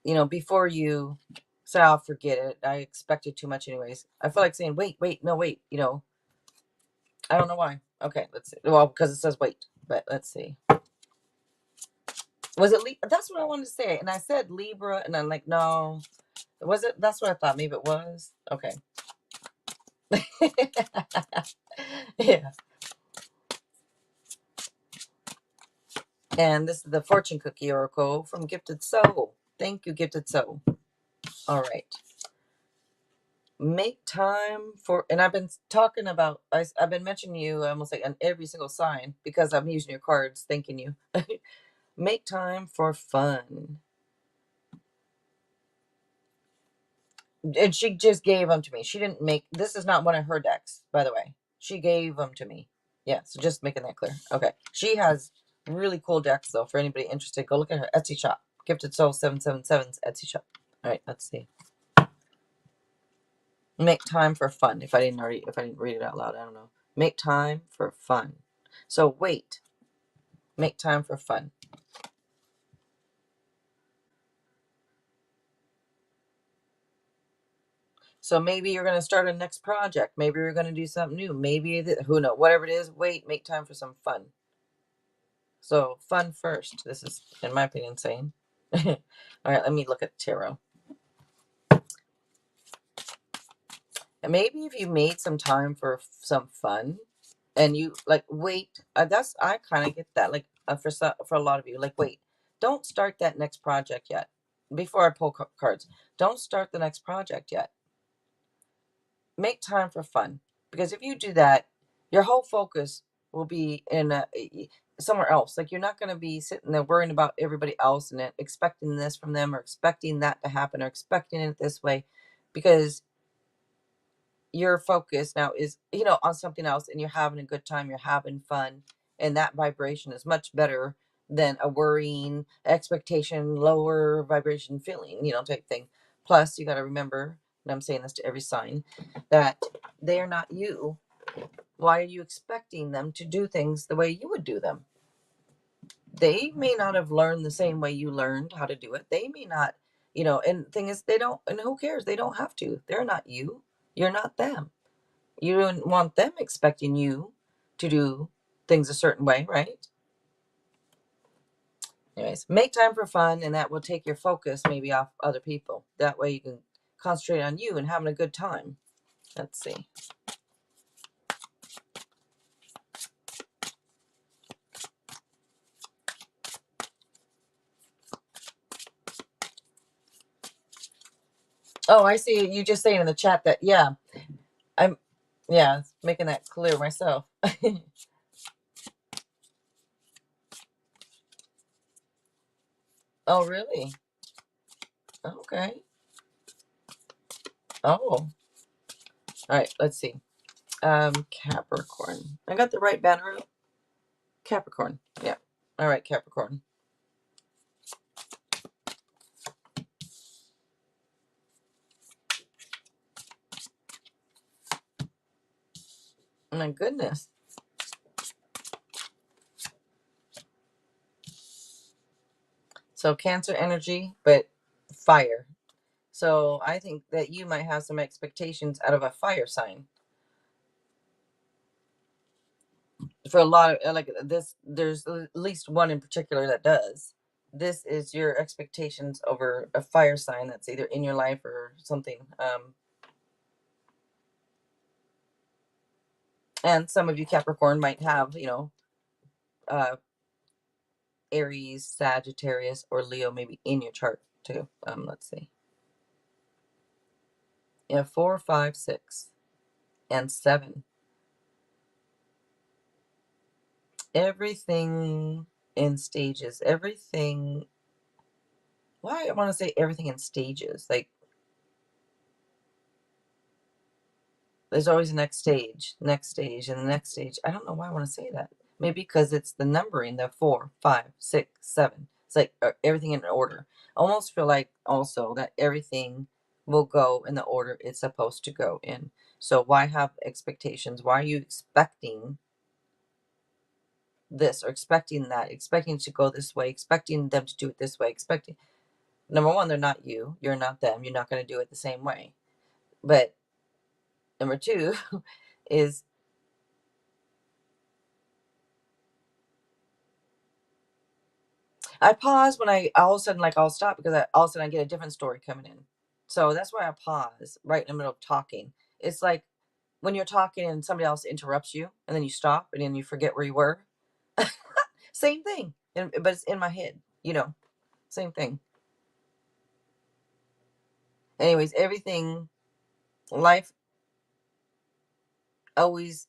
you know, before you say, I'll forget it. I expected too much anyways. I feel like saying, wait, no, wait, you know, I don't know why. Okay, let's see. Well, because it says wait, but let's see. Was it That's what I wanted to say. And I said Libra, and I'm like, no. Was it? That's what I thought. Maybe it was. Okay. Yeah. And this is the fortune cookie oracle from Gifted Soul. Thank you, Gifted Soul. All right. Make time for, and I've been talking about, I've been mentioning you almost like on every single sign because I'm using your cards, thanking you. Make time for fun. And she just gave them to me. She didn't make, this is not one of her decks, by the way. She gave them to me. Yeah, so just making that clear. Okay. She has really cool decks, though, for anybody interested. Go look at her Etsy shop. Gifted Soul 777's Etsy shop. All right, let's see. Make time for fun. If I didn't read it out loud, I don't know. Make time for fun. So wait. Make time for fun. So maybe you're going to start a next project. Maybe you're going to do something new. Maybe who knows? Whatever it is, wait. Make time for some fun. So fun first. This is, in my opinion, sane. All right, let me look at the tarot. And maybe if you made some time for some fun, and you like wait, that's I kind of get that. Like for a lot of you, like wait, don't start that next project yet. Before I pull cards, don't start the next project yet. Make time for fun, because if you do that, your whole focus will be in somewhere else. Like you're not going to be sitting there worrying about everybody else and expecting this from them, or expecting that to happen, or expecting it this way, because your focus now is, on something else, and you're having a good time, you're having fun, and that vibration is much better than a worrying expectation, lower vibration feeling, type thing. Plus, you got to remember, and I'm saying this to every sign, that they are not you. Why are you expecting them to do things the way you would do them? They may not have learned the same way you learned how to do it. They may not, and the thing is, they don't, and who cares? They don't have to. They're not you. You're not them. You don't want them expecting you to do things a certain way, right? Anyways, make time for fun, and that will take your focus maybe off other people. That way you can concentrate on you and having a good time. Let's see. Oh, I see. You just saying in the chat that, yeah, I'm, yeah, making that clear myself. Oh, really? Okay. Oh, all right. Let's see. Capricorn. I got the right banner. Capricorn. Yeah. All right, Capricorn. My goodness. So Cancer energy, but fire. So I think that you might have some expectations out of a fire sign. For a lot of like this, there's at least one in particular that does. This is your expectations over a fire sign that's either in your life or something. And some of you Capricorn might have, uh, Aries, Sagittarius, or Leo maybe in your chart too. Let's see. Yeah, 4, 5, 6, and 7. Everything in stages. Everything. Why I want to say everything in stages. Like there's always a next stage, and the next stage. I don't know why I want to say that. Maybe because it's the numbering, the 4, 5, 6, 7. It's like everything in order. Almost feel like also that everything will go in the order it's supposed to go in. So why have expectations? Why are you expecting this or expecting that? Expecting to go this way, expecting them to do it this way, expecting. Number one, they're not you. You're not them. You're not going to do it the same way. But number two is I pause when I all of a sudden, like, I'll stop because all of a sudden I get a different story coming in. So that's why I pause right in the middle of talking. It's like when you're talking and somebody else interrupts you and then you stop and then you forget where you were. Same thing, but it's in my head, same thing. Anyways, everything, life always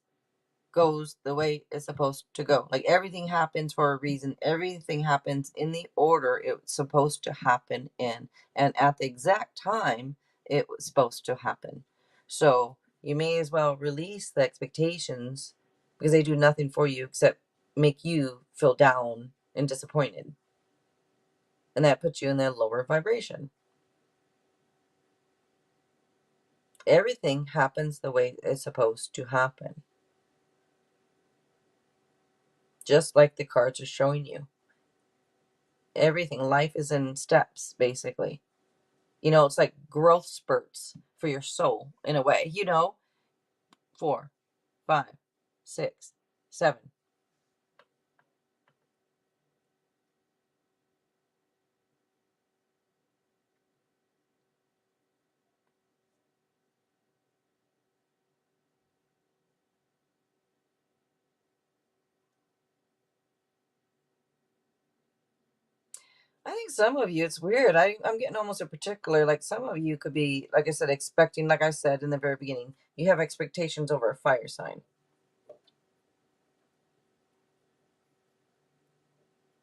goes the way it's supposed to go. Like everything happens for a reason. Everything happens in the order it's supposed to happen in, and at the exact time it was supposed to happen. So you may as well release the expectations because they do nothing for you except make you feel down and disappointed. And that puts you in that lower vibration. Everything happens the way it's supposed to happen. Just like the cards are showing you. Everything, life is in steps, basically. It's like growth spurts for your soul in a way, 4, 5, 6, 7. I think some of you, it's weird. I'm getting almost a particular, like some of you could be, like I said, expecting, like I said in the very beginning, you have expectations over a fire sign.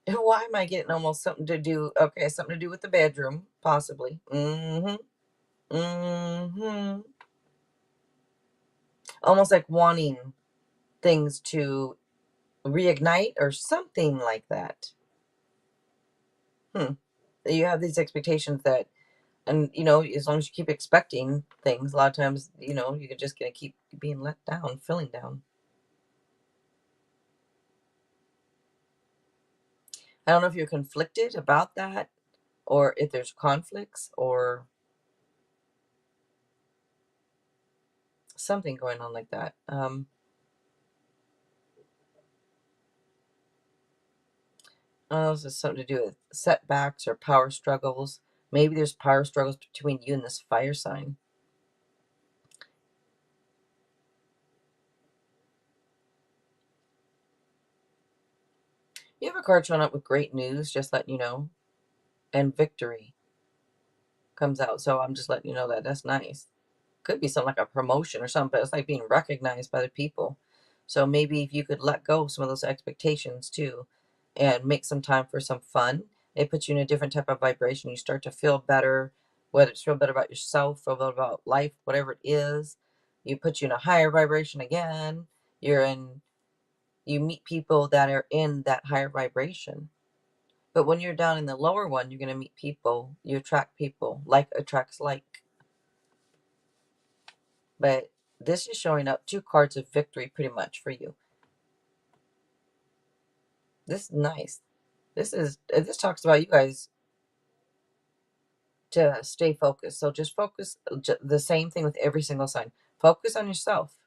Why am I getting almost something to do? Okay, something to do with the bedroom, possibly. Almost like wanting things to reignite or something like that. You have these expectations that, and as long as you keep expecting things, a lot of times, you're just gonna keep being let down, feeling down. I don't know if you're conflicted about that, or if there's conflicts or something going on like that. I don't know if this has something to do with setbacks or power struggles. Maybe there's power struggles between you and this fire sign. You have a card showing up with great news, just letting you know, and victory comes out. So I'm just letting you know that that's nice. Could be something like a promotion or something, but it's like being recognized by the people. So maybe if you could let go of some of those expectations too and make some time for some fun, it puts you in a different type of vibration. You start to feel better, whether it's feel better about yourself, feel better about life, whatever it is. You put you in a higher vibration again. You meet people that are in that higher vibration. But when you're down in the lower one, you're going to meet people, you attract people, like attracts like. But this is showing up 2 cards of victory pretty much for you. This is nice. This talks about you guys to stay focused. So just focus, the same thing with every single sign. Focus on yourself.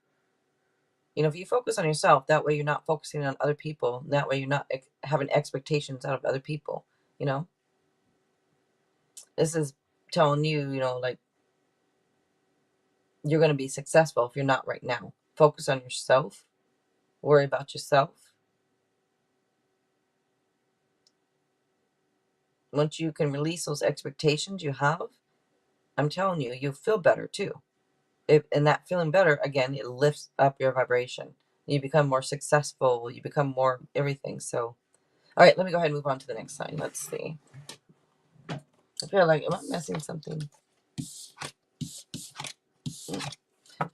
If you focus on yourself, that way you're not focusing on other people. That way you're not having expectations out of other people. This is telling you, like you're going to be successful if you're not right now. Focus on yourself. Worry about yourself. Once you can release those expectations you have, I'm telling you, you'll feel better too. And that feeling better, again, it lifts up your vibration. You become more successful. You become more everything. So, all right, let me go ahead and move on to the next sign. Let's see. I feel like, am I missing something?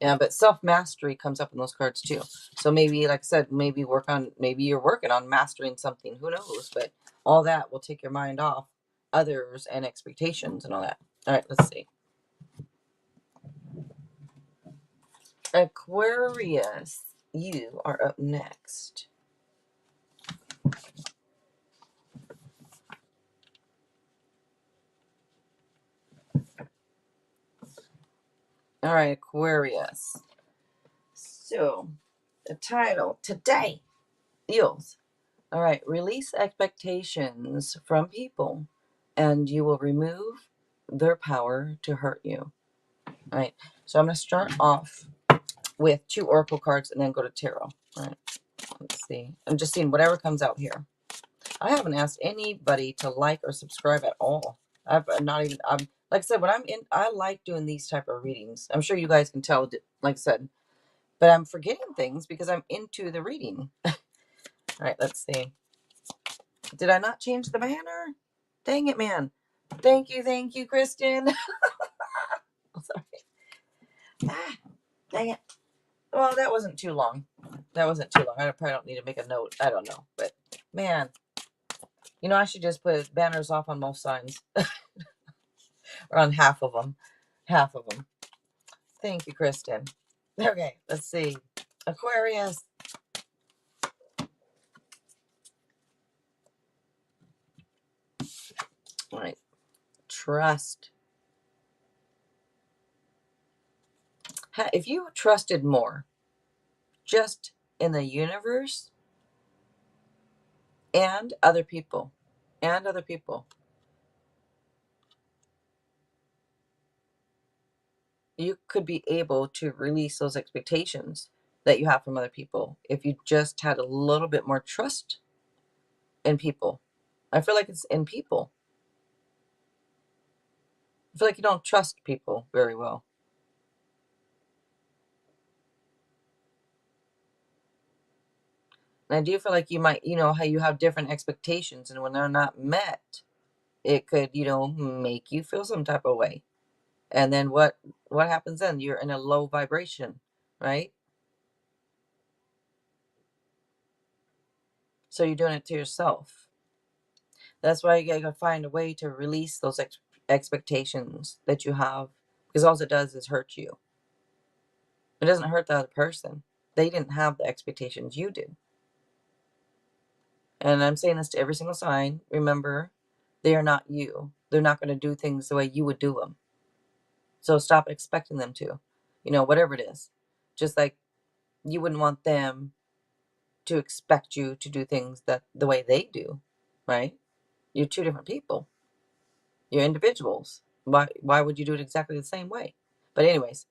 Yeah, but self-mastery comes up in those cards too. So maybe, like I said, maybe you're working on mastering something. Who knows? But all that will take your mind off others and expectations and all that. All right, let's see. Aquarius, you are up next. All right, Aquarius. So, the title today deals. All right, release expectations from people and you will remove their power to hurt you. All right, so I'm going to start off with 2 oracle cards and then go to tarot. All right, let's see. I'm just seeing whatever comes out here. I haven't asked anybody to like or subscribe at all. I'm like I said, I like doing these type of readings. I'm sure you guys can tell, like I said, but I'm forgetting things because I'm into the reading. All right, let's see. Did I not change the banner? Dang it, man. Thank you, Kristen. Sorry. Ah, dang it. Well, that wasn't too long. I probably don't need to make a note. I don't know. But, man, I should just put banners off on most signs. Or on half of them. Half of them. Thank you, Kristen. Okay, let's see. Aquarius. All right. Trust. If you trusted more just in the universe and other people, you could be able to release those expectations that you have from other people if you just had a little bit more trust in people. I feel like it's in people. I feel like you don't trust people very well. And I do feel like you might, how you have different expectations, and when they're not met, it could, make you feel some type of way. And then what happens then? You're in a low vibration, right? So you're doing it to yourself. That's why you gotta find a way to release those expectations that you have, because all it does is hurt you. It doesn't hurt the other person. They didn't have the expectations you did. And I'm saying this to every single sign. Remember, they are not you. They're not going to do things the way you would do them. So stop expecting them to, whatever it is. Just like you wouldn't want them to expect you to do things that the way they do, right? You're two different people. You're individuals. Why would you do it exactly the same way? But anyways,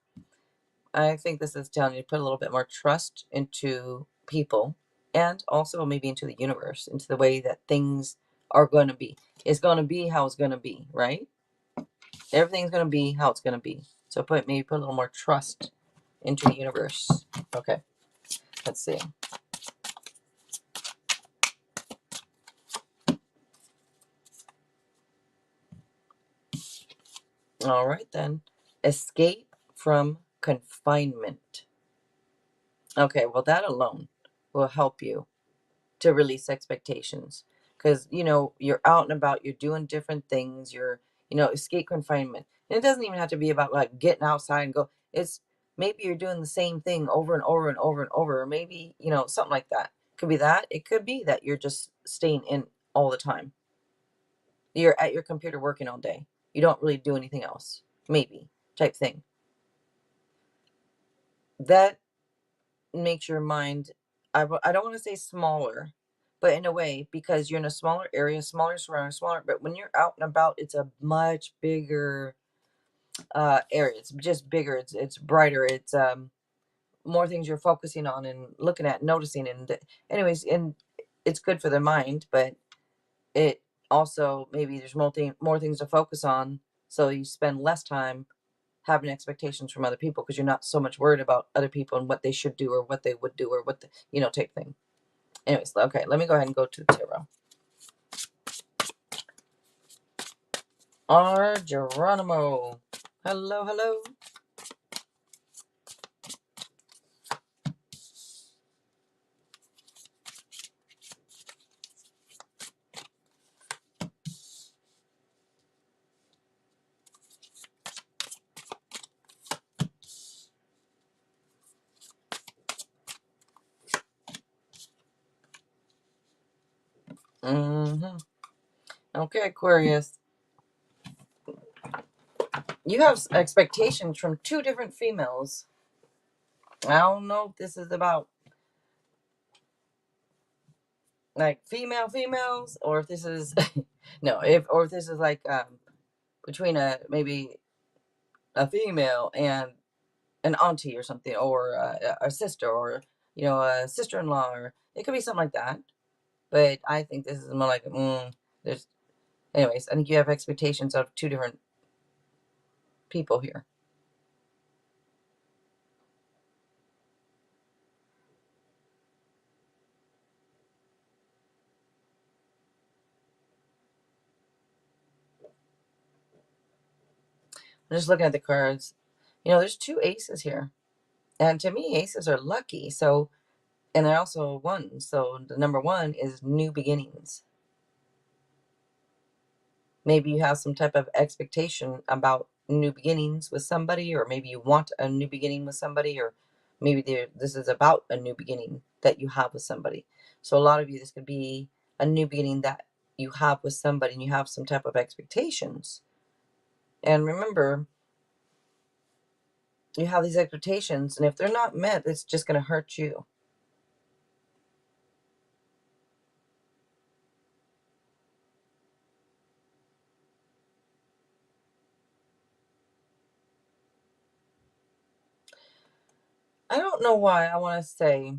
I think this is telling you to put a little bit more trust into people, and also maybe into the universe, into the way that things are going to be. It's going to be how it's going to be, right? Everything's going to be how it's going to be. So maybe put a little more trust into the universe. Okay, let's see. All right then. Escape from confinement. Okay, well, that alone will help you to release expectations, because you're out and about, you're doing different things, you're escape confinement. And it doesn't even have to be about like getting outside and go. It's maybe you're doing the same thing over and over and over and over, or maybe something like that. Could be that. It could be that you're just staying in all the time. You're at your computer working all day, you don't really do anything else, maybe, type thing. That makes your mind, I don't want to say smaller, but in a way, because you're in a smaller area, smaller surroundings, smaller. But when you're out and about, it's a much bigger area. It's just bigger. It's brighter. It's more things you're focusing on and looking at, noticing, and anyways, and it's good for the mind, but it also, maybe there's more things to focus on, so you spend less time having expectations from other people, because you're not so much worried about other people and what they should do or what they would do, or what the type thing. Anyways, okay, let me go ahead and go to the tarot. R. Geronimo. Hello, hello. Mm-hmm. Okay, Aquarius. You have expectations from two different females. I don't know if this is about like females, or if this is no, if this is like between maybe a female and an auntie or something, or a sister, or a sister-in-law, or it could be something like that. But I think this is more like there's anyways, I think you have expectations of two different people here. I'm just looking at the cards. There's two aces here. And to me, aces are lucky. So, and they're also ones. So the number one is new beginnings. Maybe you have some type of expectation about new beginnings with somebody, or maybe you want a new beginning with somebody, or maybe this is about a new beginning that you have with somebody. So a lot of you, this could be a new beginning that you have with somebody, and you have some type of expectations. And remember, you have these expectations, and if they're not met, it's just going to hurt you. I don't know why I want to say,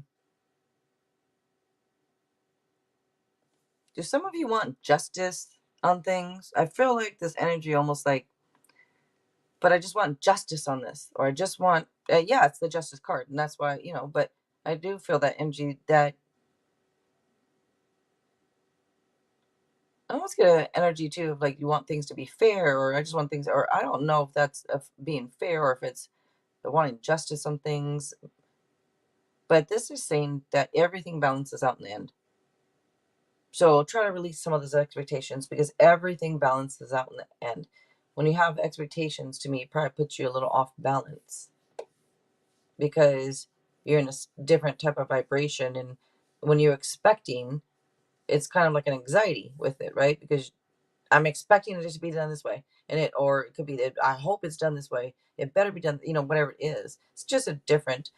do some of you want justice on things? I feel like this energy almost like but I just want justice on this, or I just want, yeah, it's the justice card, and that's why, but I do feel that energy, that I almost get an energy too of like you want things to be fair, or I just want things, or I don't know if that's being fair or if it's wanting justice on things. But this is saying that everything balances out in the end. So try to release some of those expectations, because everything balances out in the end. When you have expectations, to me, it probably puts you a little off balance, because you're in a different type of vibration. And when you're expecting, it's kind of like an anxiety with it, right? Because I'm expecting it to be done this way, or it could be that I hope it's done this way. It better be done, whatever it is. It's just a different,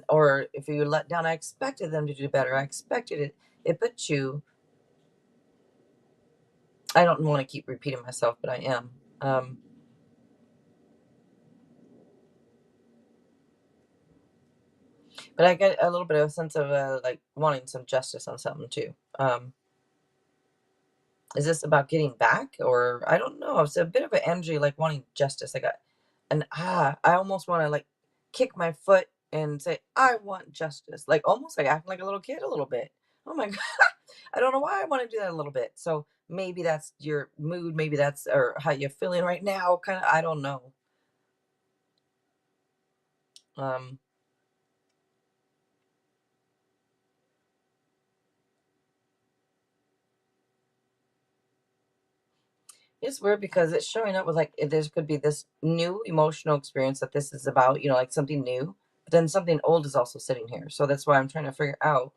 or if you let down, I expected them to do better. I expected it. It puts you, I don't want to keep repeating myself, but I am. But I get a little bit of a sense of like wanting some justice on something too. Is this about getting back, or I don't know? It's a bit of an energy like wanting justice. I almost want to like kick my foot and say I want justice, like almost like acting like a little kid a little bit. Oh my god, I don't know why I want to do that a little bit. So maybe that's your mood, maybe that's or how you're feeling right now. Kind of, I don't know. Um, It's weird because it's showing up with like there could be this new emotional experience that this is about, like something new, but then something old is also sitting here. So that's why I'm trying to figure out.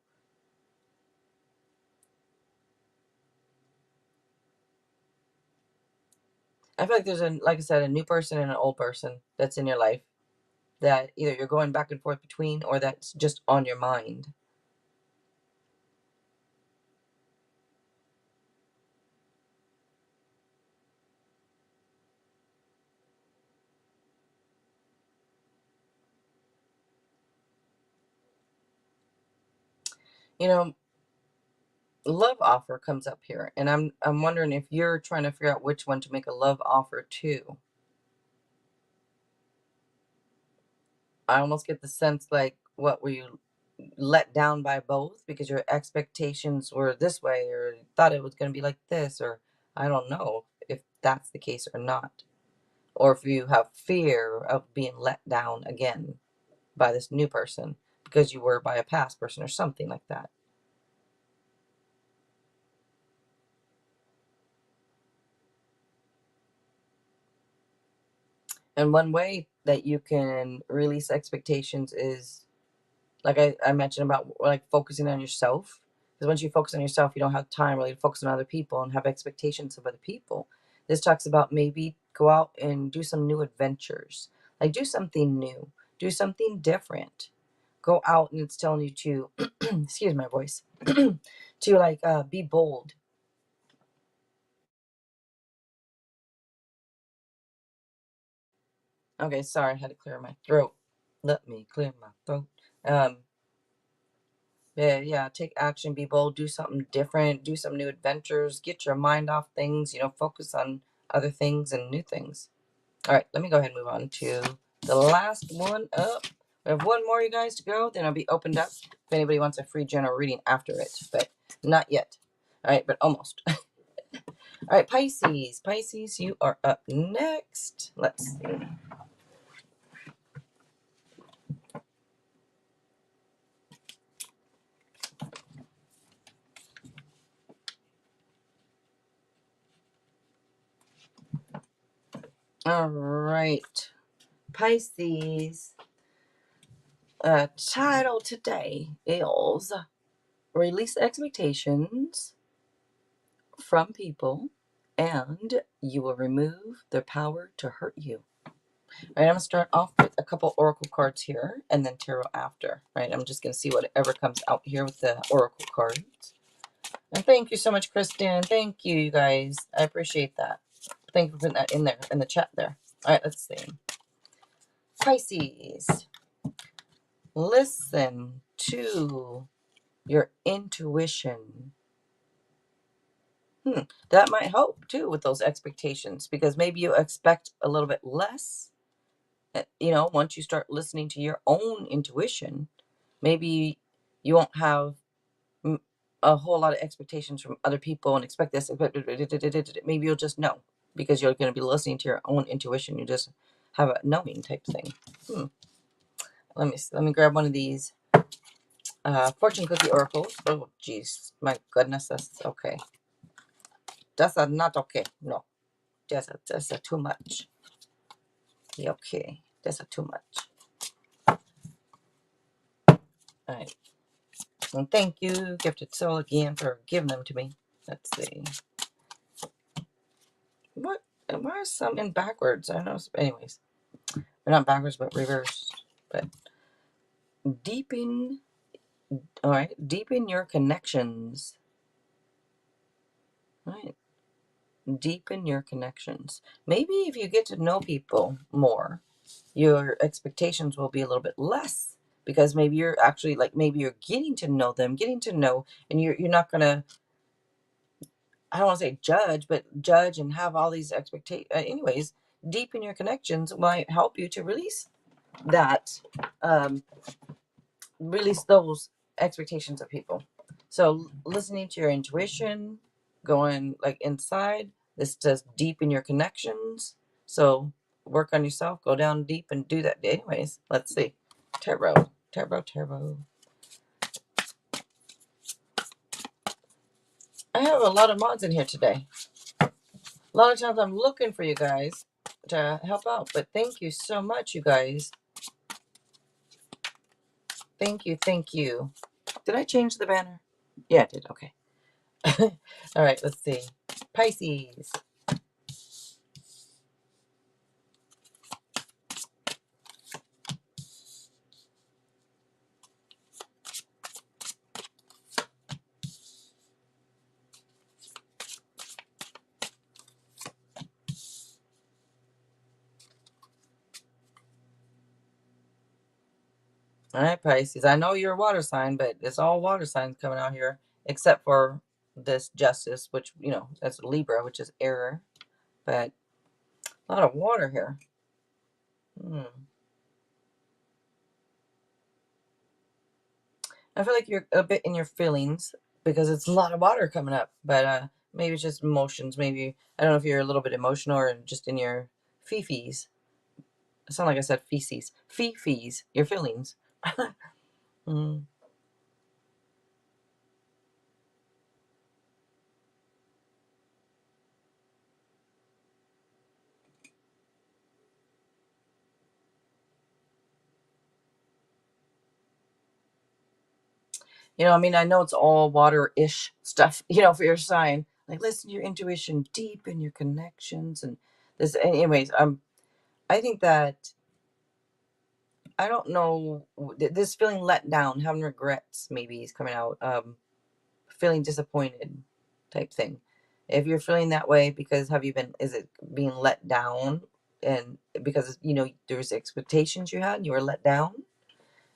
I feel like there's like I said, a new person and an old person that's in your life that either you're going back and forth between, or that's just on your mind. You know, love offer comes up here, and I'm wondering if you're trying to figure out which one to make a love offer to. I almost get the sense like, what were you let down by both because your expectations were this way, or you thought it was going to be like this, or I don't know if that's the case or not, or if you have fear of being let down again by this new person because you were by a past person or something like that. And one way that you can release expectations is, like I mentioned about like focusing on yourself. Because once you focus on yourself, you don't have time really to focus on other people and have expectations of other people. This talks about maybe go out and do some new adventures. Like do something new. Do something different. Go out, and it's telling you to excuse my voice. To like be bold. Okay, sorry, I had to clear my throat. Let me clear my throat. Um yeah, take action, be bold, do something different, do some new adventures, get your mind off things, focus on other things and new things. All right, let me go ahead and move on to the last one up. We have one more, you guys, to go. Then I'll be opened up if anybody wants a free general reading after it, but not yet. All right, but almost. All right, Pisces. Pisces, you are up next. Let's see. All right, Pisces. Title today is Release Expectations from People, and you will remove their power to hurt you. All right, I'm going to start off with a couple oracle cards here and then tarot after. All right, I'm just going to see whatever comes out here with the oracle cards. And thank you so much, Kristen. Thank you, you guys. I appreciate that. Thank you for putting that in there, in the chat there. All right, let's see. Pisces, listen to your intuition. That might help too with those expectations, because maybe you expect a little bit less. Once you start listening to your own intuition, maybe you won't have a whole lot of expectations from other people and expect this. Maybe you'll just know because you're going to be listening to your own intuition. You just have a knowing type thing. Let me grab one of these fortune cookie oracles. Oh, jeez, my goodness, that's okay. That's not okay. No, that's too much. Okay, that's too much. All right. And thank you, Gifted Soul, again for giving them to me. Let's see. What? Why is some in backwards? I don't know. Anyways, they're not backwards, but reversed. But deepen. All right. Deepen your connections. All right. Deepen your connections. Maybe if you get to know people more, your expectations will be a little bit less, because maybe you're actually maybe you're getting to know them, and you're not gonna, I don't want to say judge, but judge and have all these expectations. Anyways, deepen your connections might help you to that, um, release those expectations of people. So listening to your intuition, going inside, this does deepen your connections. So work on yourself, go down deep and do that. Anyways, let's see. Tarot. I have a lot of mods in here today. A lot of times I'm looking for you guys to help out, but thank you so much, you guys. Thank you. Did I change the banner? Yeah, I did. Okay. All right, let's see. Pisces. All right, Pisces. I know you're a water sign, but it's all water signs coming out here, except for this Justice, which, that's Libra, which is error. But a lot of water here. I feel like you're a bit in your feelings because it's a lot of water coming up. But maybe it's just emotions. Maybe, I don't know if you're a little bit emotional or just in your fifis. It sounded like I said feces. Fifis, your feelings. mm. I know it's all water-ish stuff, for your sign. Like, listen to your intuition, deepen your connections, and this. Anyways, I think that, I don't know, this feeling let down, having regrets, maybe is coming out. Feeling disappointed, type thing. If you're feeling that way, because is it being let down, and because there's expectations you had, and you were let down?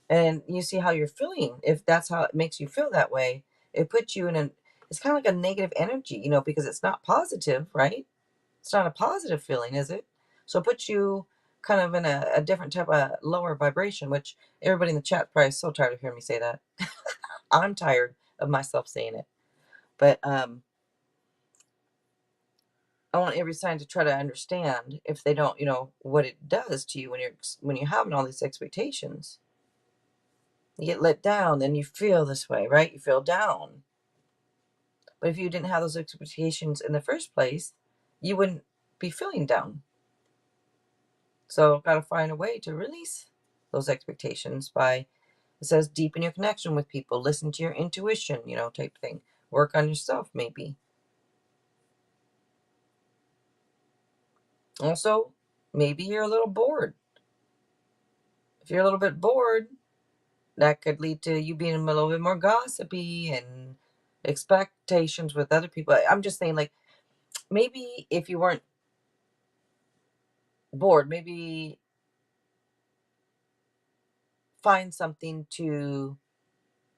And you see how you're feeling. If that's how it makes you feel that way, it puts you it's kind of like a negative energy, because it's not positive, right? It's not a positive feeling, is it? So it puts you kind of in a different type of lower vibration, which everybody in the chat probably is so tired of hearing me say that. I'm tired of myself saying it. But I want every sign to try to understand, if they don't, what it does to you when you're having all these expectations. You get let down, then you feel this way, right? You feel down. But if you didn't have those expectations in the first place, you wouldn't be feeling down. So got to find a way to release those expectations by, it says, deepen your connection with people, listen to your intuition, type thing. Work on yourself, maybe. Also, maybe you're a little bored. If you're a little bit bored, that could lead to you being a little bit more gossipy and expectations with other people. I'm just saying, maybe if you weren't bored, maybe find something to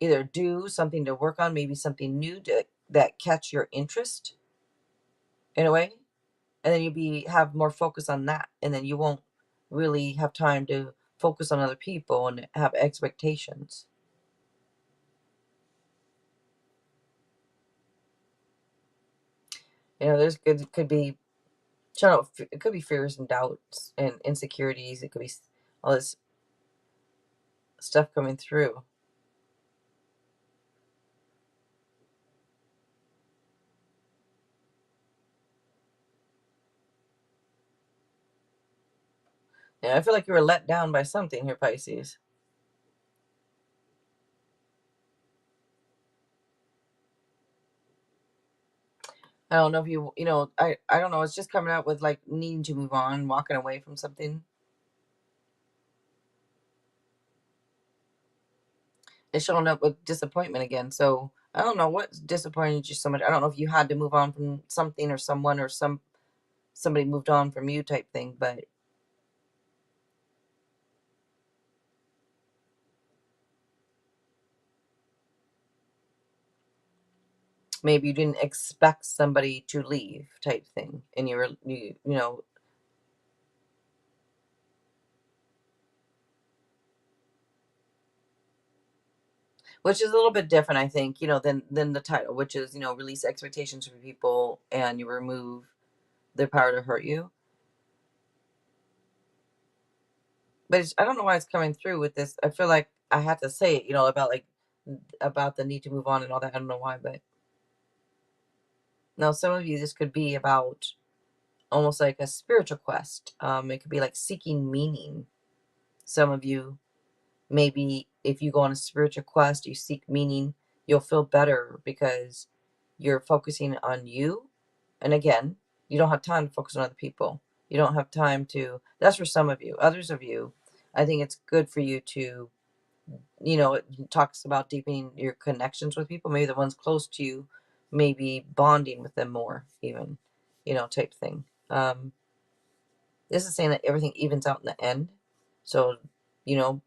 either do, something to work on, maybe something new that catch your interest. in a way. And then have more focus on that. And then you won't really have time to focus on other people and have expectations. There's could be, it could be fears and doubts and insecurities. It could be all this stuff coming through. Yeah, I feel like you were let down by something here, Pisces. I don't know if I don't know. It's just coming out with like needing to move on, walking away from something. It's showing up with disappointment again. So I don't know what disappointed you so much. I don't know if you had to move on from something or someone, or somebody moved on from you type thing, but maybe you didn't expect somebody to leave type thing, and you which is a little bit different, I think, than the title, which is, release expectations for people and you remove their power to hurt you. But I don't know why it's coming through with this. I feel like I had to say it, about the need to move on and all that. I don't know why, but now some of you, this could be about almost like a spiritual quest. It could be like seeking meaning. Some of you, maybe if you go on a spiritual quest, you seek meaning, you'll feel better because you're focusing on you. And again, you don't have time to focus on other people. You don't have time to, that's for some of you. Others of you, I think it's good for you to, it talks about deepening your connections with people, maybe the ones close to you, maybe bonding with them more, even, type thing. This is saying that everything evens out in the end. So, you know,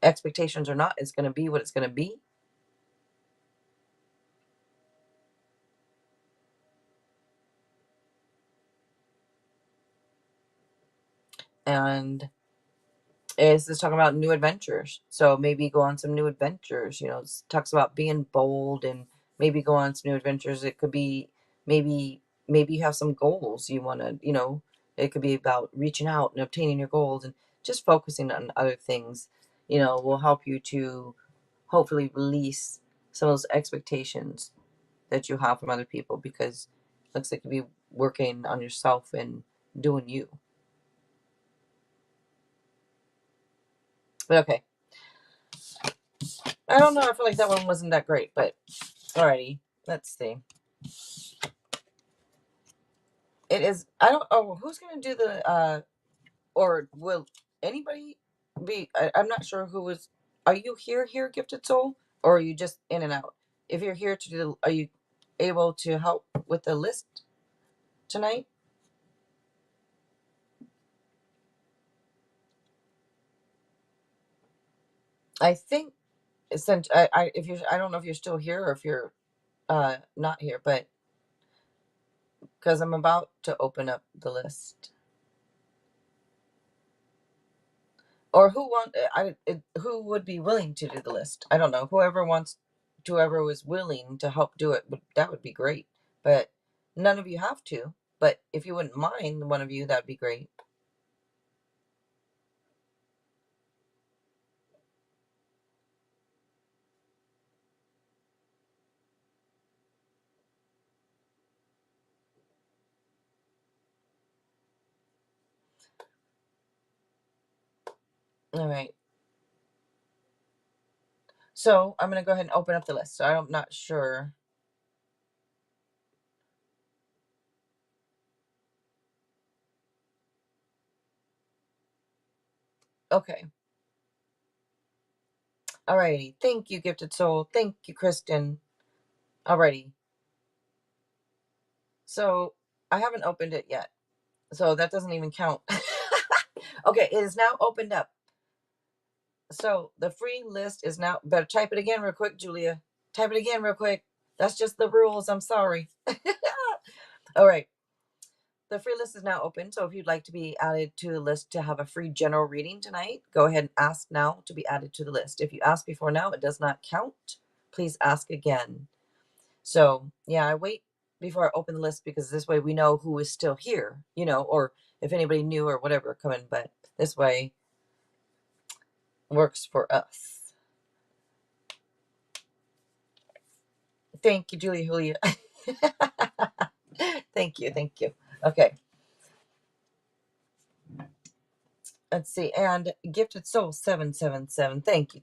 expectations or not, it's going to be what it's going to be. And it's talking about new adventures. So maybe go on some new adventures. It talks about being bold and maybe go on some new adventures. It could be maybe you have some goals you want to, it could be about reaching out and obtaining your goals, and just focusing on other things, will help you to hopefully release some of those expectations that you have from other people, because it looks like you'll be working on yourself and doing you. But okay. I don't know. I feel like that one wasn't that great, but alrighty. Let's see. It is. I don't. Oh, who's gonna do the? Or will anybody be? I'm not sure who was. Are you here, gifted soul, or are you just in and out? If you're here to do, are you able to help with the list tonight? I think since if you, I don't know if you're still here or if you're not here, but because I'm about to open up the list. Or who would be willing to do the list? I don't know. Whoever was willing to help do it, that would be great. But none of you have to. But if you wouldn't mind, one of you, that'd be great. All right. So I'm gonna go ahead and open up the list. So I'm not sure. Okay. Alrighty. Thank you, gifted soul. Thank you, Kristen. Alrighty. So I haven't opened it yet. So that doesn't even count. Okay, it is now opened up. So the free list is now, better type it again real quick, Julia. Type it again real quick. That's just the rules. I'm sorry. All right. the free list is now open. So if you'd like to be added to the list to have a free general reading tonight, go ahead and ask now to be added to the list. If you ask before now, it does not count. Please ask again. So yeah, I wait before I open the list because this way we know who is still here, you know, or if anybody new or whatever come in, but this way works for us. Thank you, Julia. Thank you. Okay. Let's see. And Gifted Soul 777. Thank you.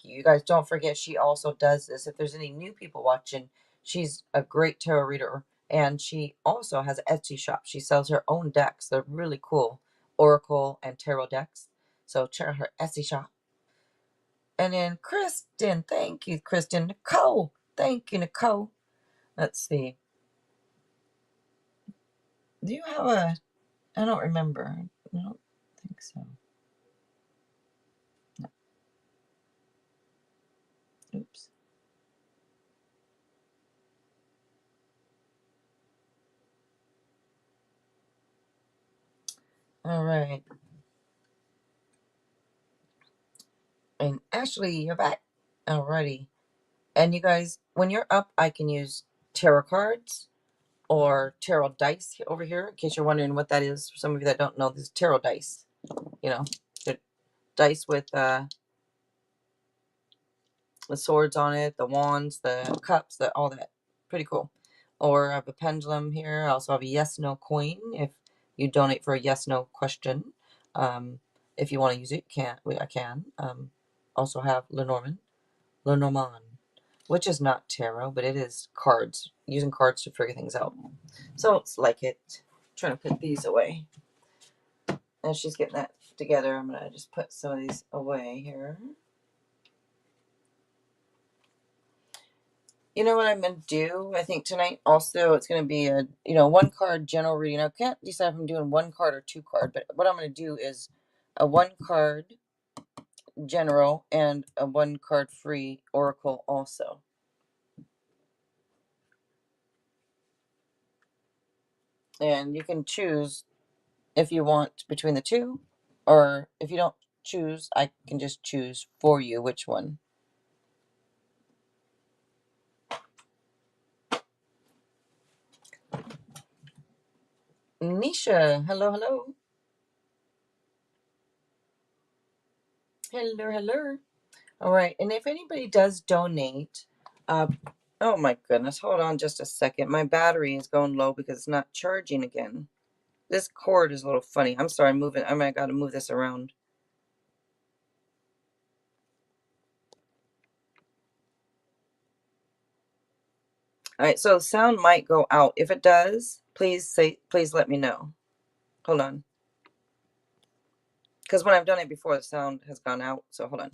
You guys don't forget she also does this. If there's any new people watching, she's a great tarot reader. And she also has an Etsy shop. She sells her own decks. They're really cool. Oracle and tarot decks. So check out her Etsy shop. And then Kristen. Thank you, Kristen. Nicole. Thank you, Nicole. Let's see. Do you have a... I don't remember. I don't think so. No. Oops. All right. And Ashley, you're back. Alrighty. And you guys, when you're up, I can use tarot cards or tarot dice over here, in case you're wondering what that is. For some of you that don't know, this is tarot dice. You know, the dice with the swords on it, the wands, the cups, all that. Pretty cool. Or I have a pendulum here. I also have a yes/no coin if you donate for a yes/no question. If you want to use it, I can. Also have Lenormand, which is not tarot, but it is cards, using cards to figure things out. So it's like it. I'm trying to put these away. As she's getting that together, I'm going to just put some of these away here. You know what I'm going to do? I think tonight also it's going to be a, one card general reading. I can't decide if I'm doing one card or two card, but what I'm going to do is a one card general and a one card free oracle also. And you can choose if you want between the two, or if you don't choose, I can just choose for you which one. Nisha, hello. Hello. All right, and if anybody does donate, oh my goodness, hold on just a second. My battery is going low because it's not charging again. This cord is a little funny. I'm sorry, I got to move this around. All right, so sound might go out. If it does, please let me know. Hold on. Because when I've done it before, the sound has gone out. So hold on.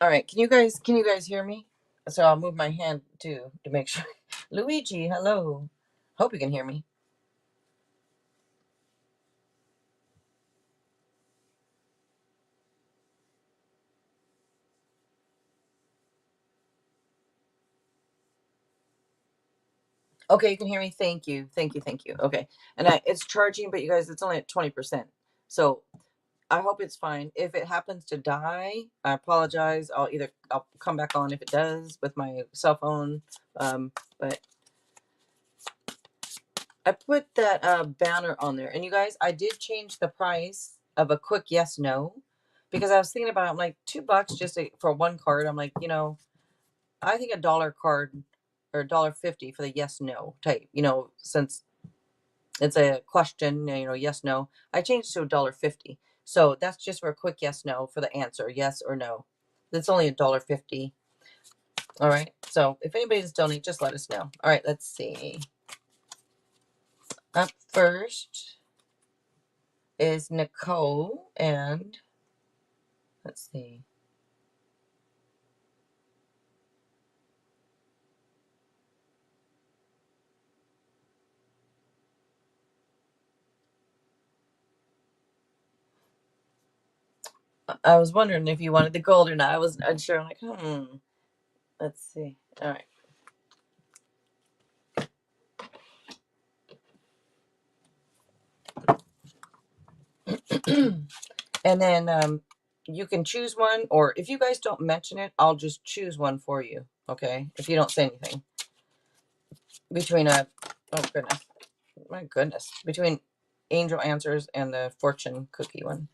All right, can you guys hear me? So I'll move my hand too to make sure. Luigi, hello. Hope you can hear me. Okay, you can hear me. Thank you. Okay, and it's charging, but you guys, it's only at 20%. So I hope it's fine. If it happens to die, I apologize. I'll come back on if it does with my cell phone. But I put that banner on there, and you guys, I did change the price of a quick yes/no because I was thinking about it. I'm like $2 just for one card. I'm like, I think $1 card or $1.50 for the yes/no type. Since it's a question, yes/no. I changed to $1.50. So that's just for a quick yes/no for the answer, yes or no. That's only $1.50. All right. So if anybody's donating, just let us know. All right. Let's see. Up first is Nicole, and let's see. I was wondering if you wanted the gold or not. I was unsure. I'm like, let's see. All right. And then you can choose one, or if you guys don't mention it, I'll just choose one for you. Okay. If you don't say anything between oh goodness, my goodness, between angel answers and the fortune cookie one.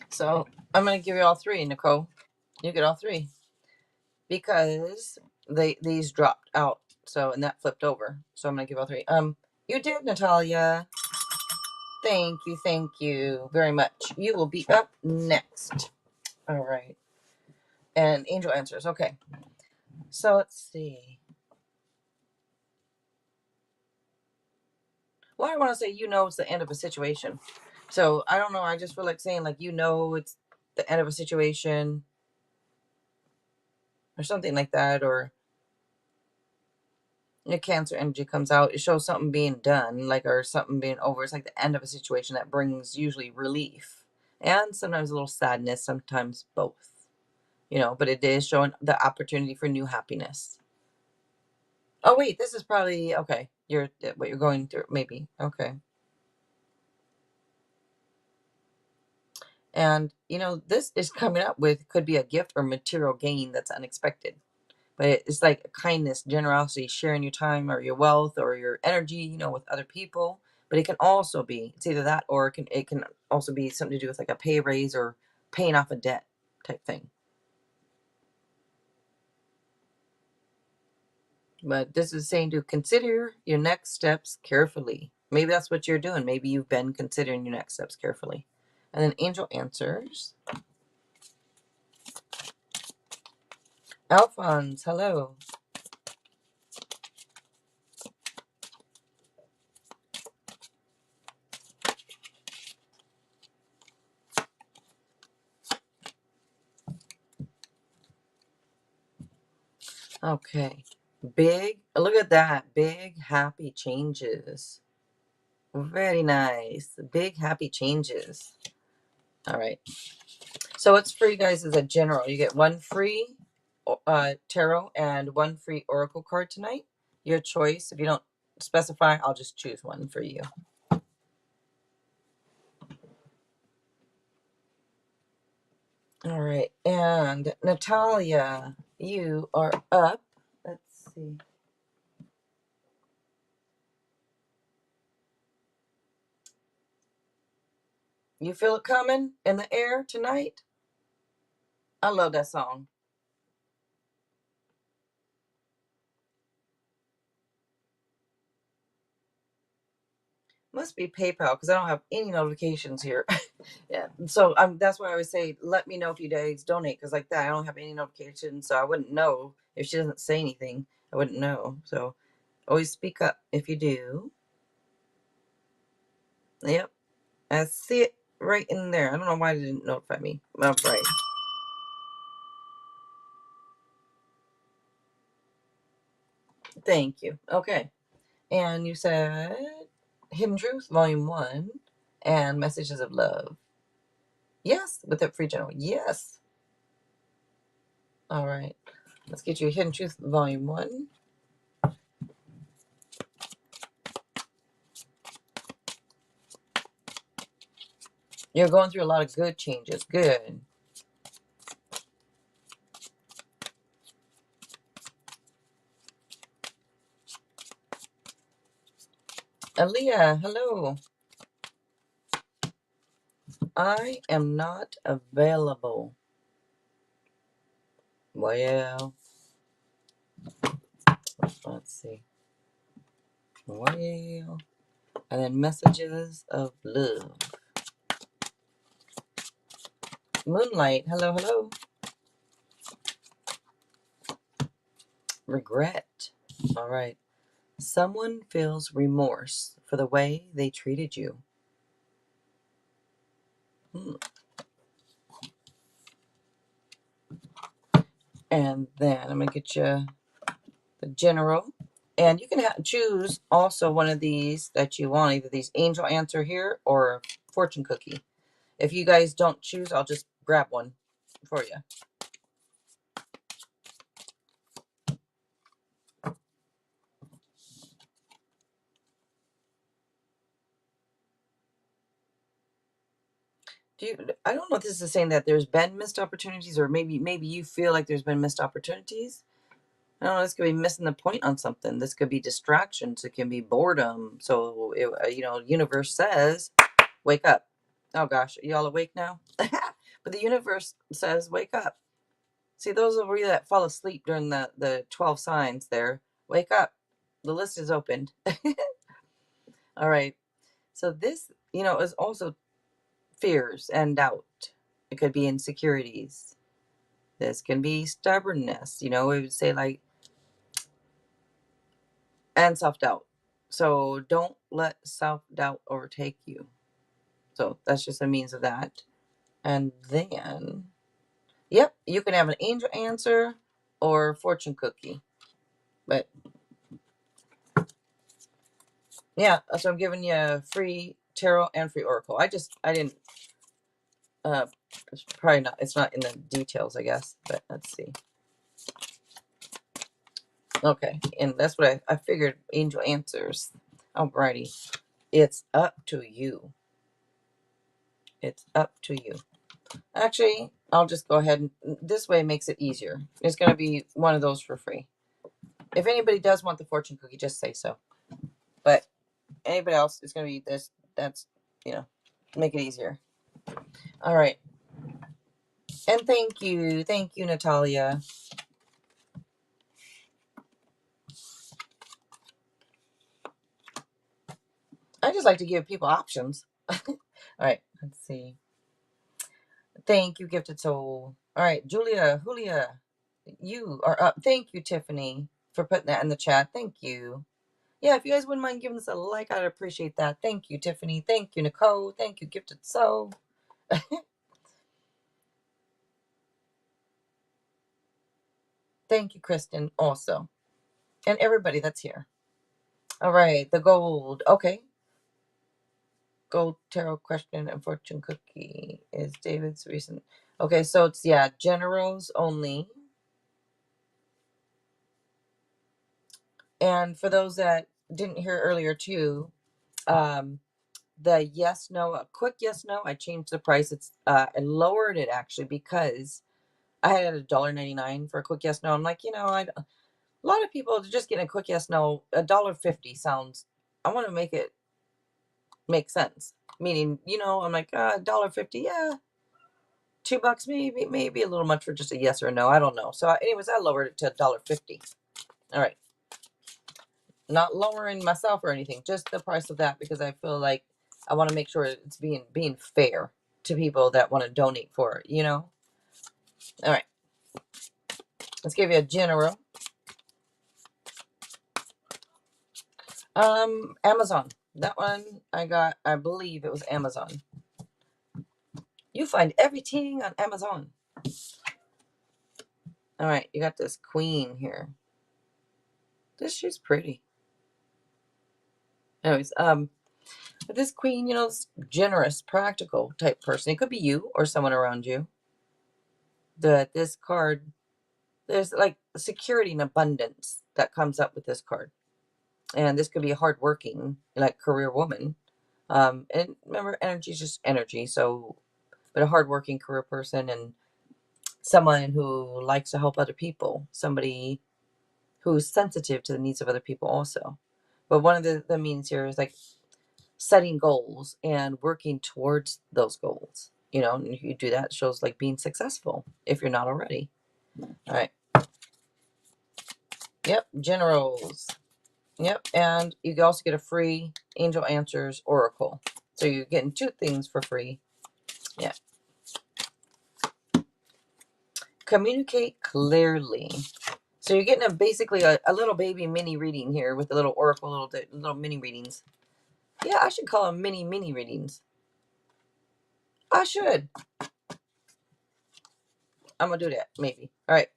So I'm going to give you all three, Nicole. You get all three because these dropped out. So, and that flipped over. So I'm going to give all three. You did, Natalia. Thank you very much. You will be up next. All right. And angel answers. Okay. So let's see. Well, I want to say, it's the end of a situation. So I don't know. I just feel like saying, like, it's the end of a situation or something like that. Or the Cancer energy comes out. It shows something being done, like, or something being over. It's like the end of a situation that brings usually relief and sometimes a little sadness, sometimes both, but it is showing the opportunity for new happiness. Oh, wait, this is probably, okay. What you're going through, maybe. Okay. And, this is coming up with, could be a gift or material gain that's unexpected. But it's like kindness, generosity, sharing your time or your wealth or your energy, with other people. But it can also be, it's either that or it can also be something to do with like a pay raise or paying off a debt type thing. But this is saying to consider your next steps carefully. Maybe that's what you're doing. Maybe you've been considering your next steps carefully. And then angel answers. Alphonse, hello. Okay. Look at that. Big happy changes. Very nice. Big happy changes. All right. So what's for you guys is a general. You get one free tarot and one free oracle card tonight. Your choice. If you don't specify, I'll just choose one for you. All right. And Natalia, you are up. Let's see. You feel it coming in the air tonight? I love that song. Must be PayPal because I don't have any notifications here. Yeah, so that's why I always say, let me know if you guys donate, because like that, I don't have any notifications, so I wouldn't know if she doesn't say anything. I wouldn't know. So always speak up if you do. Yep, I see it right in there. I don't know why they didn't notify me. All right. Thank you. Okay, and you said Hidden Truth, Volume 1, and Messages of Love. Yes, with the free general. Yes. All right. Let's get you Hidden Truth, Volume 1. You're going through a lot of good changes. Good. Aaliyah, hello. I am not available. Well, let's see. Well, and then Messages of Love. Moonlight, hello, hello. Regret. All right. Someone feels remorse for the way they treated you. And then I'm going to get you the general. And you can choose also one of these that you want, either these angel answer here or fortune cookie. If you guys don't choose, I'll just grab one for you. I don't know if this is saying that there's been missed opportunities, or maybe you feel like there's been missed opportunities. I don't know, this could be missing the point on something. This could be distractions. It can be boredom. So, universe says, wake up. Oh gosh, are y'all awake now? But the universe says, wake up. See, those of you that fall asleep during the 12 signs there, wake up. The list is opened. All right. So this, is also fears and doubt. It could be insecurities. This can be stubbornness. We would say like, and self-doubt. So don't let self-doubt overtake you. So that's just a means of that. And then, yep, you can have an angel answer or fortune cookie. But yeah, so I'm giving you free tarot and free oracle. I didn't, it's probably not, it's not in the details, I guess, but let's see. Okay, and that's what I figured, angel answers. Alrighty, it's up to you. It's up to you. Actually, I'll just go ahead and this way makes it easier. It's going to be one of those for free. If anybody does want the fortune cookie, just say so. But anybody else, it's going to be this. That's, make it easier. All right. And thank you, Natalia. I just like to give people options. All right, let's see. Thank you, Gifted Soul. All right, Julia, you are up. Thank you, Tiffany, for putting that in the chat. Thank you. Yeah, if you guys wouldn't mind giving us a like, I'd appreciate that. Thank you, Tiffany. Thank you, Nicole. Thank you, Gifted Soul. Thank you, Kristen, also. And everybody that's here. All right, the gold. Okay. Gold tarot question and fortune cookie is David's recent. Okay, so it's, generals only. And for those that didn't hear earlier too, the yes, no, a quick yes, no, I changed the price. It's I lowered it actually because I had it $1.99 for a quick yes, no. I'm like, a lot of people are just getting a quick yes, no. $1.50 sounds, I want to make it make sense. Meaning, I'm like, $1.50, yeah. $2 maybe a little much for just a yes or a no. I don't know. So anyways, I lowered it to $1.50. All right. Not lowering myself or anything, just the price of that, because I feel like I want to make sure it's being fair to people that want to donate for it, All right. Let's give you a general. Amazon. That one I believe it was Amazon. You find everything on Amazon. All right, you got this queen here. She's pretty. Anyways, this queen, this generous, practical type person. It could be you or someone around you. This card, there's like security and abundance that comes up with this card. And this could be a hardworking, like career woman. And remember, energy is just energy. So, but a hardworking career person and someone who likes to help other people. Somebody who's sensitive to the needs of other people also. But one of the means here is like setting goals and working towards those goals. And if you do that, it shows like being successful if you're not already. All right. Yep. Generals. Yep. And you can also get a free Angel Answers Oracle. So you're getting two things for free. Yeah. Communicate clearly. So you're getting basically a little baby mini reading here with a little oracle, little mini readings. Yeah, I should call them mini readings. I should. I'm going to do that, maybe. All right.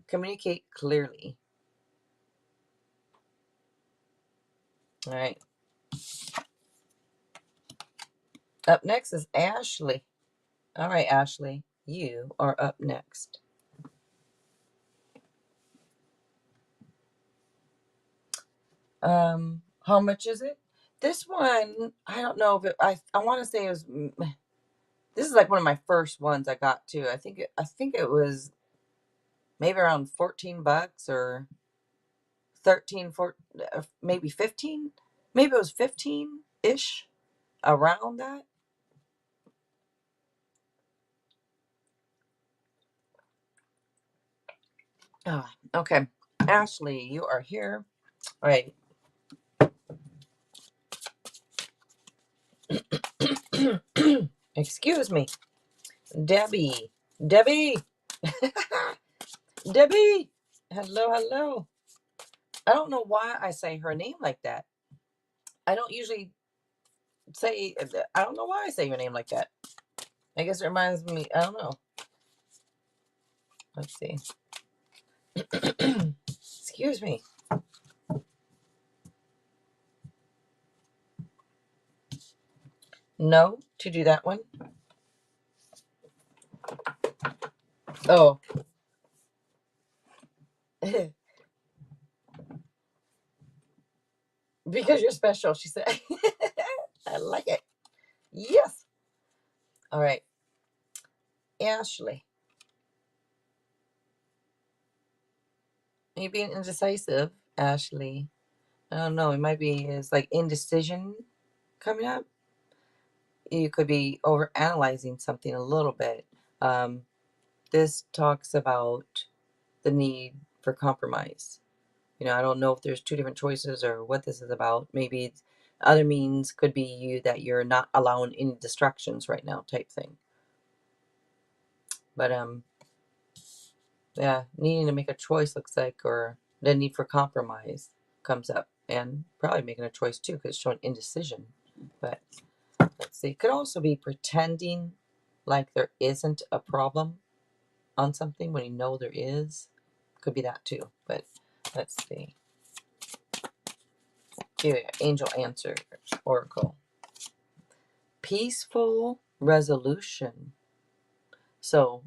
Communicate clearly. All right. Up next is Ashley. All right, Ashley, you are up next. How much is it? This one, I don't know if it, I want to say it was, this is like one of my first ones I got too. I think it was maybe around $14 or 13, 14, maybe 15. Maybe it was 15-ish, around that. Oh, okay. Ashley, you are here. All right. Excuse me. Debbie. Debbie. Debbie. Hello, hello. I don't know why I say her name like that. I don't usually say, I don't know why I say your name like that. I guess it reminds me, I don't know. Let's see. Excuse me. No, to do that one. Oh. Because you're special, she said. I like it. Yes. All right. Ashley. Are you being indecisive, Ashley? I don't know. It might be it's like indecision coming up. You could be over analyzing something a little bit. This talks about the need for compromise. I don't know if there's two different choices or what this is about. Maybe other means could be you that you're not allowing any distractions right now, type thing. But yeah, needing to make a choice looks like, or the need for compromise comes up, and probably making a choice too because it's showing indecision. But let's see, could also be pretending like there isn't a problem on something when you know there is. Could be that too. But let's see. Here, angel answer oracle. Peaceful resolution. So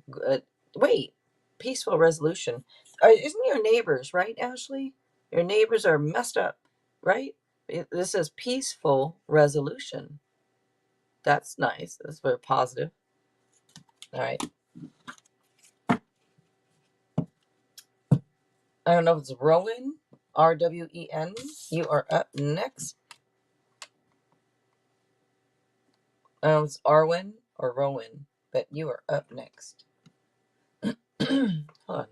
wait, peaceful resolution. Isn't your neighbors, right, Ashley? Your neighbors are messed up, right? This is peaceful resolution. That's nice. That's very positive. All right. I don't know if it's Rowan, RWEN. You are up next. I don't know if it's Arwen or Rowan, but you are up next. Hold on.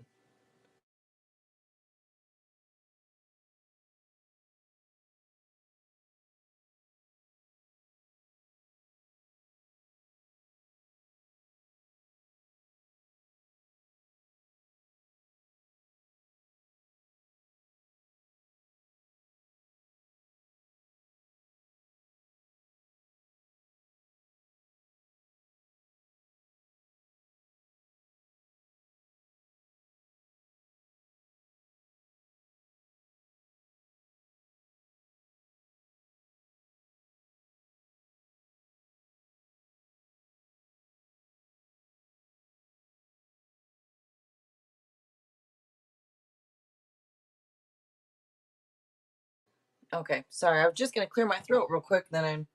Okay, sorry. I was just going to clear my throat real quick. Then I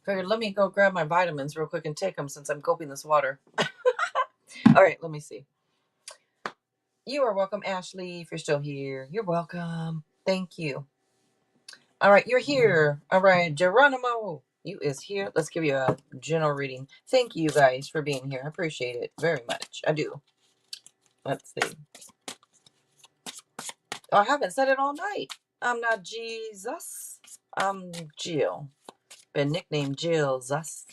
figured let me go grab my vitamins real quick and take them since I'm gulping this water. All right, let me see. You are welcome, Ashley, if you're still here. You're welcome. Thank you. All right, you're here. All right, Geronimo, you is here. Let's give you a general reading. Thank you guys for being here. I appreciate it very much. I do. Let's see. Oh, I haven't said it all night. I'm not Jesus. I'm Jill. Been nicknamed Jill Zus.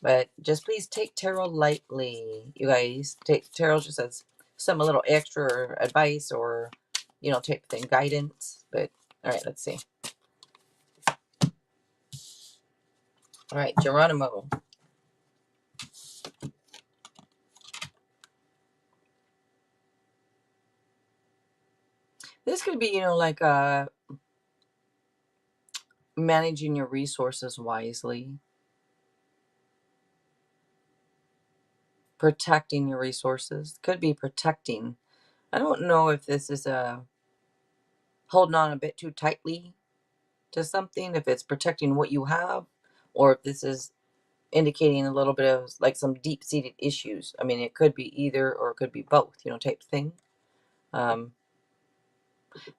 But just please take tarot lightly, you guys. Take tarot just as some a little extra advice or, you know, type thing, guidance. But all right, let's see. All right, Geronimo. This could be, you know, like managing your resources wisely, protecting your resources. Could be protecting. I don't know if this is holding on a bit too tightly to something, if it's protecting what you have, or if this is indicating a little bit of like some deep-seated issues. I mean, it could be either or it could be both, you know, type thing.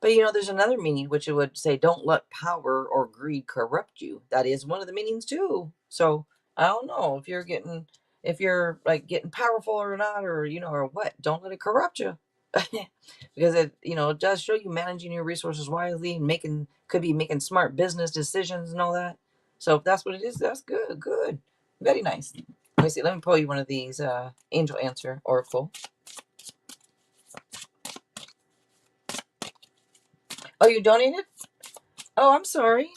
But you know, there's another meaning which it would say, don't let power or greed corrupt you. That is one of the meanings too. So I don't know if you're like getting powerful or not, or you know, or what. Don't let it corrupt you. Because it, you know, it does show you managing your resources wisely and could be making smart business decisions and all that. So if that's what it is, that's good. Good. Very nice. Let me see. Let me pull you one of these angel answer oracle. Oh, you donated? Oh, I'm sorry.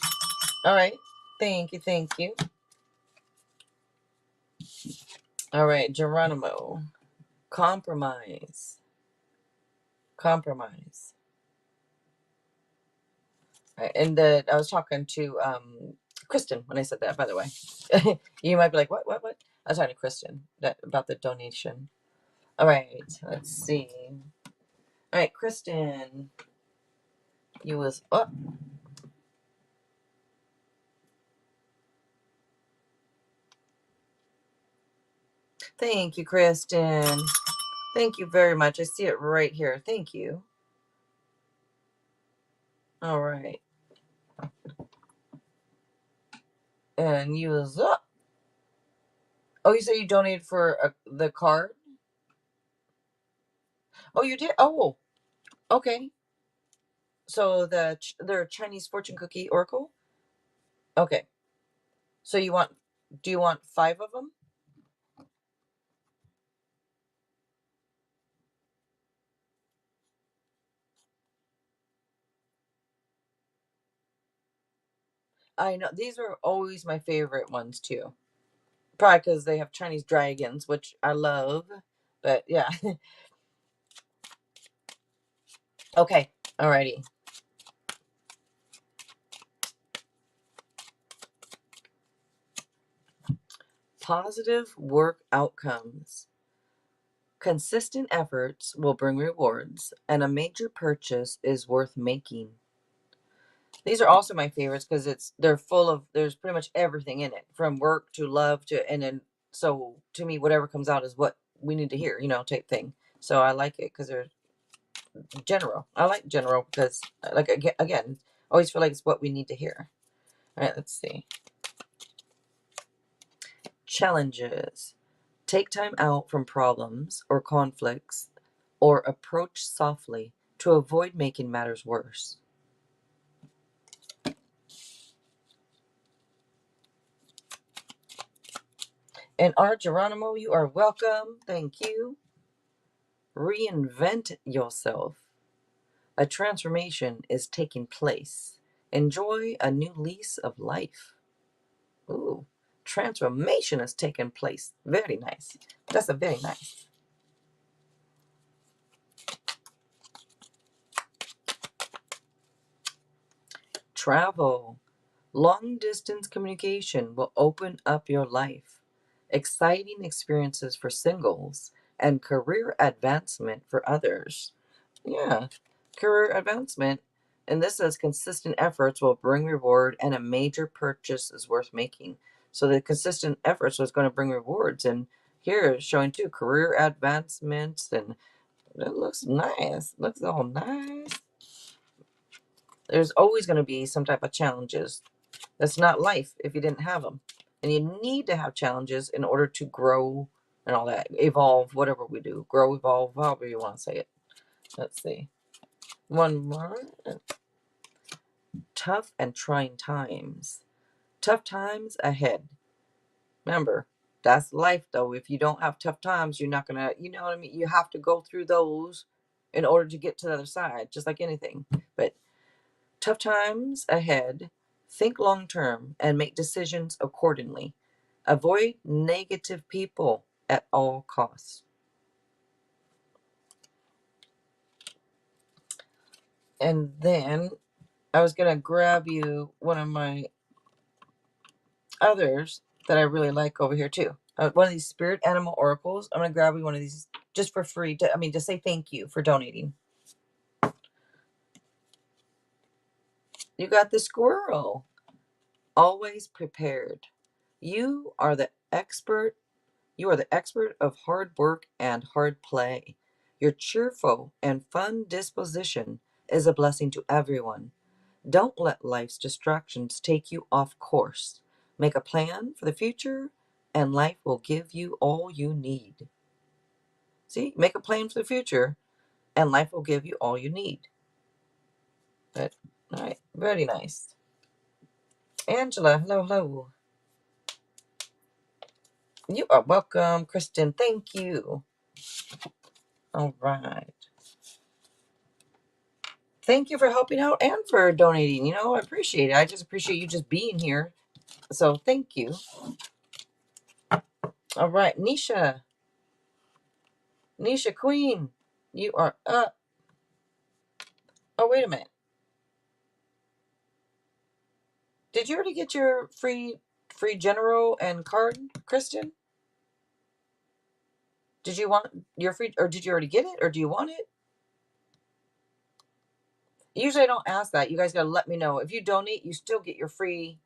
All right. Thank you. Thank you. All right. Geronimo. Compromise. Compromise. All right, and I was talking to Kristen when I said that, by the way. You might be like, what? I was talking to Kristen about the donation. All right. Let's see. All right, Kristen. You was up. Thank you, Kristen. Thank you very much. I see it right here. Thank you. All right. And you was up. Oh, you said you donated for the card? Oh, you did? Oh, okay. So their Chinese fortune cookie oracle? Okay. So do you want 5 of them? I know. These are always my favorite ones too. Probably because they have Chinese dragons, which I love. But yeah. Okay. Alrighty. Positive work outcomes. Consistent efforts will bring rewards, and a major purchase is worth making. These are also my favorites because they're full of there's pretty much everything in it, from work to love to, and then so to me whatever comes out is what we need to hear, you know, type thing. So I like it because they're general. I like general because like again, I always feel like it's what we need to hear. All right, let's see. Challenges. Take time out from problems or conflicts or approach softly to avoid making matters worse. And Art Geronimo, you are welcome. Thank you. Reinvent yourself. A transformation is taking place. Enjoy a new lease of life. Ooh, transformation is taking place. Very nice. That's a very nice. Travel. Long distance communication will open up your life. Exciting experiences for singles and career advancement for others. Yeah, career advancement. And this says consistent efforts will bring reward and a major purchase is worth making. So the consistent efforts was going to bring rewards. And here it's showing too career advancements, and it looks nice. Looks all nice. There's always going to be some type of challenges. That's not life if you didn't have them. And you need to have challenges in order to grow and all that. Evolve, whatever we do. Grow, evolve, however you want to say it. Let's see. One more. Tough and trying times. Tough times ahead. Remember, That's life, though. If you don't have tough times, you're not gonna, you know what I mean? You have to go through those in order to get to the other side, just like anything. But tough times ahead, think long term and make decisions accordingly. Avoid negative people at all costs. And then I was gonna grab you one of my others that I really like over here too. One of these spirit animal oracles. I'm gonna grab you one of these just for free. To say thank you for donating. You got the squirrel. Always prepared. You are the expert. You are the expert of hard work and hard play. Your cheerful and fun disposition is a blessing to everyone. Don't let life's distractions take you off course. Make a plan for the future, and life will give you all you need. See, make a plan for the future, and life will give you all you need. But, all right, very nice. Angela, hello, hello. You are welcome, Kristen. Thank you. All right. Thank you for helping out and for donating. I appreciate it. I just appreciate you just being here. So thank you. All right, Nisha. Nisha Queen, you are up. Oh, wait a minute. Did you already get your free general and card, Kristen? Did you want your free, or did you already get it, or do you want it? Usually I don't ask that. You guys got to let me know. If you donate, you still get your free,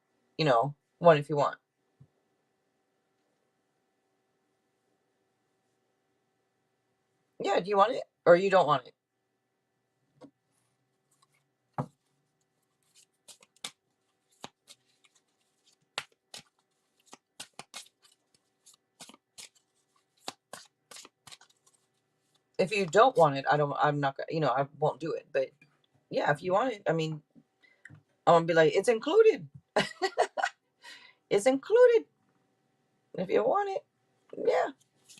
one if you want. Yeah, do you want it, or you don't want it? If you don't want it, I'm not gonna, I won't do it. But yeah, if you want it, I'm gonna be like, it's included. It's included. If you want it, yeah.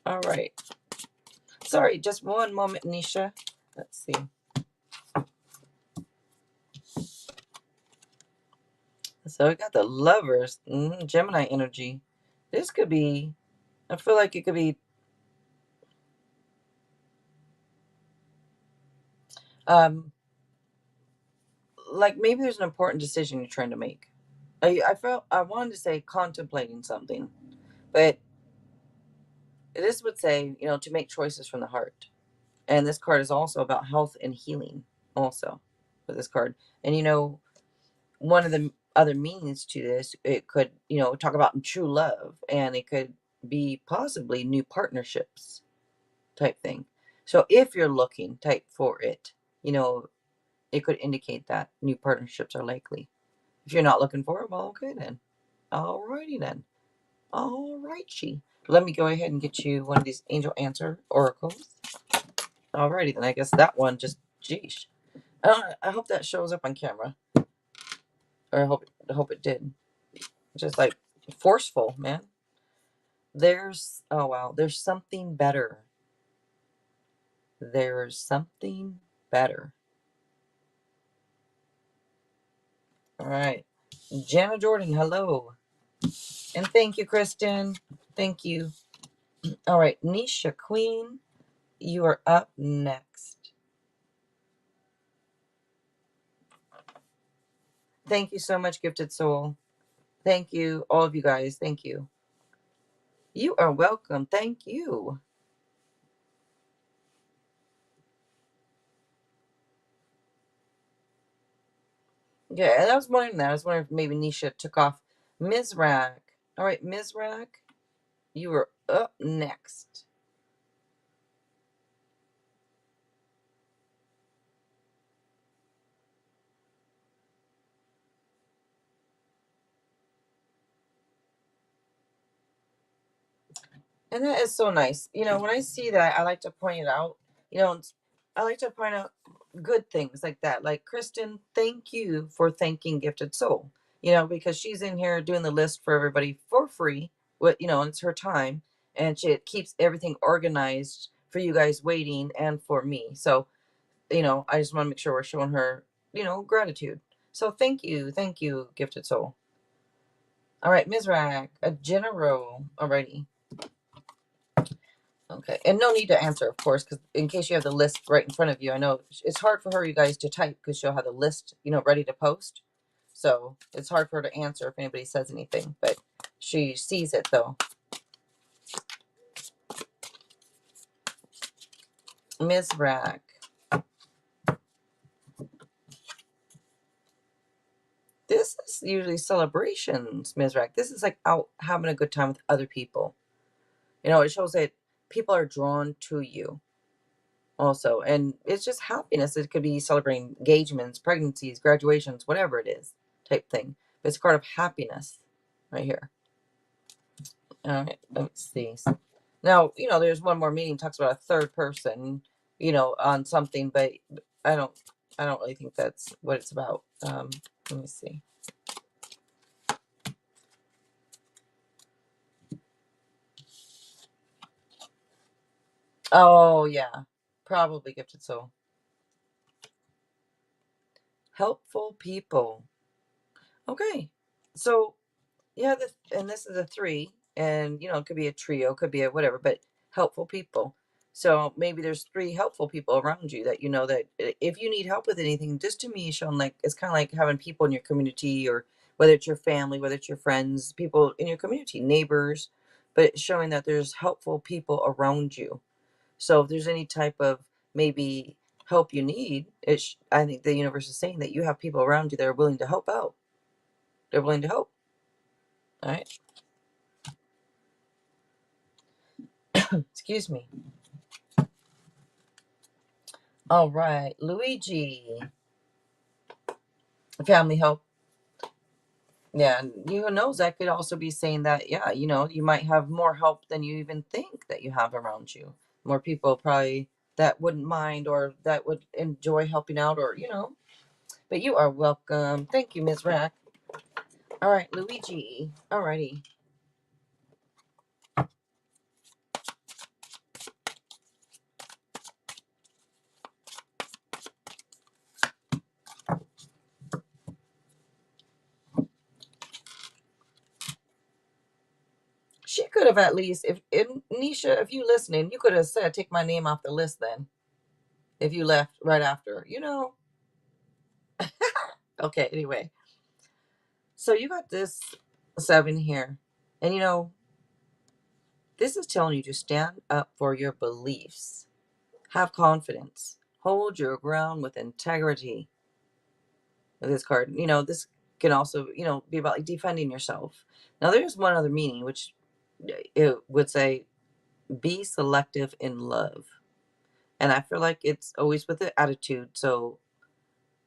All right. Sorry, just one moment, Nisha. Let's see. So we got the lovers, Gemini energy. This could be, I feel like it could be, like maybe there's an important decision you're trying to make. I wanted to say contemplating something, but this would say, to make choices from the heart. And this card is also about health and healing, also, with this card. And, one of the other meanings to this, it could, talk about true love, and it could be possibly new partnerships type thing. So if you're looking type for it, it could indicate that new partnerships are likely. If you're not looking for it, well, okay then. Alrighty then. Alrighty. Let me go ahead and get you one of these angel answer oracles. Alrighty then. I guess that one just, geesh. I hope that shows up on camera. Or I hope it did. Just like forceful, man. Oh wow, there's something better. There's something better. All right. Jana Jordan, hello. And thank you, Kristen. Thank you. All right, Nisha Queen, you are up next. Thank you so much, Gifted Soul. Thank you, all of you guys. Thank you. You are welcome. Thank you. Yeah, and I was wondering that. I was wondering if maybe Nisha took off. Mizrak. All right, Mizrak, you are up next. And that is so nice. When I see that, I like to point it out. I like to point out good things like that. Like, Kristen, thank you for thanking Gifted Soul. Because she's in here doing the list for everybody for free. what, you know, and it's her time, and she keeps everything organized for you guys waiting and for me. So, you know, I just want to make sure we're showing her, you know, gratitude. So thank you, gifted soul. All right, Mizrak, a general. Alrighty. Okay, and no need to answer, of course, because in case you have the list right in front of you, I know it's hard for her, you guys, to type because she'll have the list, you know, ready to post. So it's hard for her to answer if anybody says anything, but she sees it though. Mizrak. This is usually celebrations, Mizrak. This is like out having a good time with other people. You know, it shows that people are drawn to you also. And it's just happiness. It could be celebrating engagements, pregnancies, graduations, whatever it is, type thing. But it's a card of happiness right here. All right, let's see. Now, you know, there's one more meaning, talks about a third person, you know, on something, but I don't really think that's what it's about. Let me see. Oh, yeah. Probably gifted soul. Helpful people. Okay. So, yeah, and this is a 3, and, you know, it could be a trio, could be a whatever, but helpful people. So maybe there's 3 helpful people around you that you know that if you need help with anything, just to me, showing like it's kind of like having people in your community, or whether it's your family, whether it's your friends, people in your community, neighbors, but it's showing that there's helpful people around you. So if there's any type of maybe help you need, I think the universe is saying that you have people around you that are willing to help out. They're willing to help. All right. Excuse me. All right, Luigi. Family help. Yeah, and who knows? That could also be saying that, yeah, you know, you might have more help than you even think that you have around you. More people probably that wouldn't mind or that would enjoy helping out, or, you know. But you are welcome. Thank you, Ms. Rack. All right, Luigi. All righty. She could have at least, if Nisha, if you listening, you could have said, take my name off the list then. If you left right after, you know. Okay, anyway. So you got this 7 here. And you know, this is telling you to stand up for your beliefs. Have confidence. Hold your ground with integrity. With this card, you know, this can also, you know, be about like defending yourself. Now, there's one other meaning, which it would say, be selective in love. And I feel like it's always with the attitude. So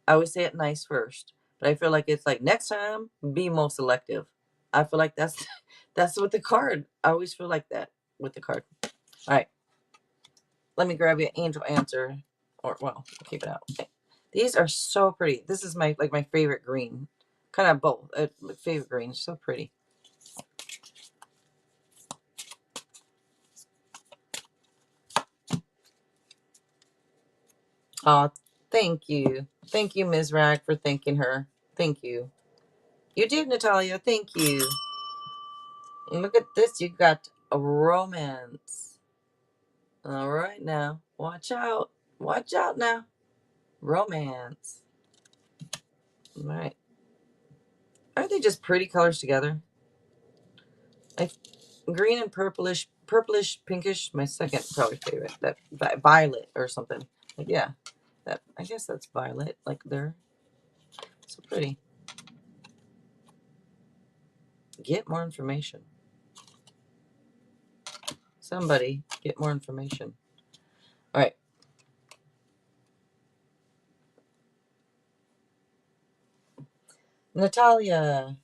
I always say it nice first, but I feel like it's like next time, be more selective. I feel like that's that's with the card. I always feel like that with the card. All right, let me grab you an angel answer, or well, keep it out. Okay. These are so pretty. This is my like my favorite green, kind of both. Favorite green, so pretty. Oh, thank you, Ms. Rag, for thanking her. Thank you. You did, Natalia. Thank you. And look at this. You got a romance. All right now. Watch out. Watch out now. Romance. All right. Aren't they just pretty colors together? Like green and purplish, pinkish. My second probably favorite. That violet or something. Like, yeah. That, I guess that's violet. Like they're so pretty. Get more information. Somebody get more information. All right. Natalia,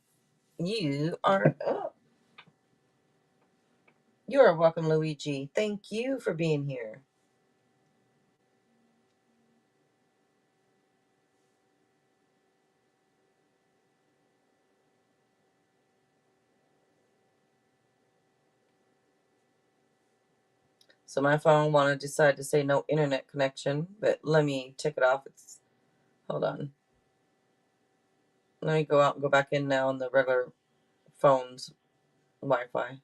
you are up. You are welcome, Luigi. Thank you for being here. So my phone wanted to decide to say no internet connection, but let me take it off. Hold on. Let me go out and go back in now on the regular phone's Wi-Fi.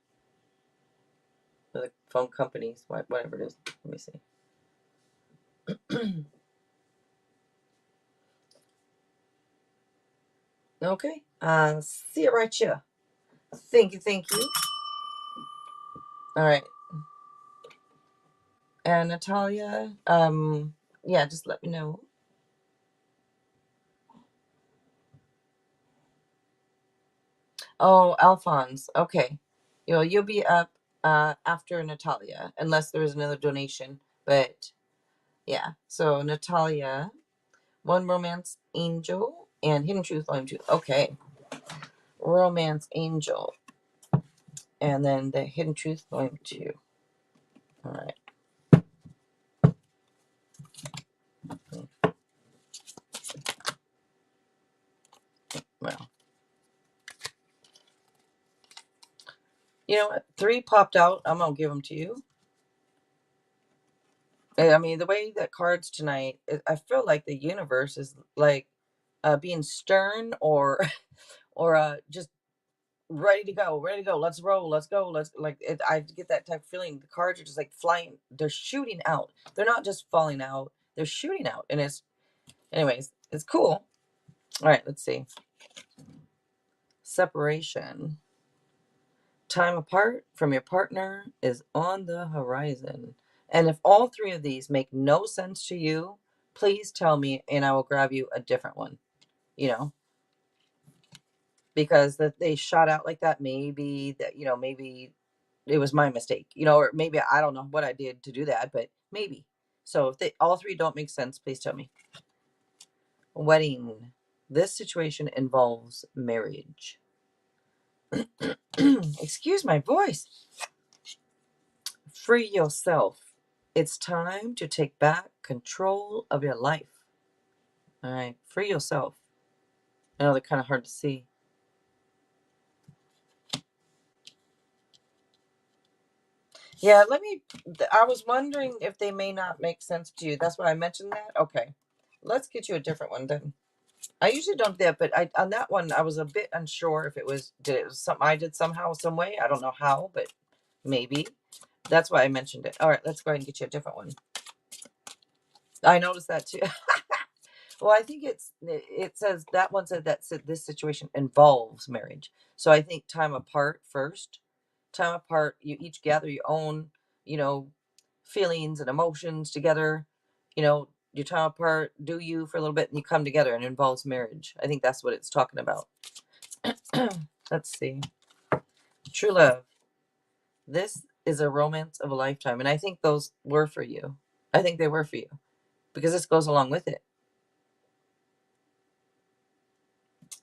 The phone company's, whatever it is. Let me see. Okay. See it right here. Thank you, thank you. All right. And Natalia, yeah, just let me know. Oh, Alphonse. Okay. You'll be up after Natalia, unless there's another donation. But yeah. So Natalia, one romance angel and hidden truth volume 2. Okay. Romance angel. And then the hidden truth volume 2. All right. Well. You know what? 3 popped out. I'm gonna give them to you. I mean, the way that cards tonight, I feel like the universe is like being stern or or just ready to go, ready to go. Let's roll, let's go, let's like. I get that type of feeling. The cards are just like flying. They're shooting out. They're not just falling out. They're shooting out, and anyways, it's cool. All right, let's see. Separation. Time apart from your partner is on the horizon. And if all 3 of these make no sense to you, please tell me and I will grab you a different one, because that they shot out like that. Maybe that, maybe it was my mistake, or maybe I don't know what I did to do that, but maybe. So if all 3 don't make sense, please tell me. Wedding. This situation involves marriage. Excuse my voice. Free yourself. It's time to take back control of your life. All right, free yourself. I know they're kind of hard to see. Yeah, I was wondering if they may not make sense to you. That's why I mentioned that. Okay, let's get you a different one then. I usually don't do that, but on that one, I was a bit unsure if it was something I did somehow, some way. I don't know how, but maybe. That's why I mentioned it. All right, let's go ahead and get you a different one. I noticed that too. Well, I think it says that one said that this situation involves marriage. So I think time apart first. Time apart, you each gather your own, feelings and emotions together. You time apart, do you for a little bit, and you come together, and it involves marriage. I think that's what it's talking about. Let's see. True love. This is a romance of a lifetime, and I think those were for you. I think they were for you because this goes along with it.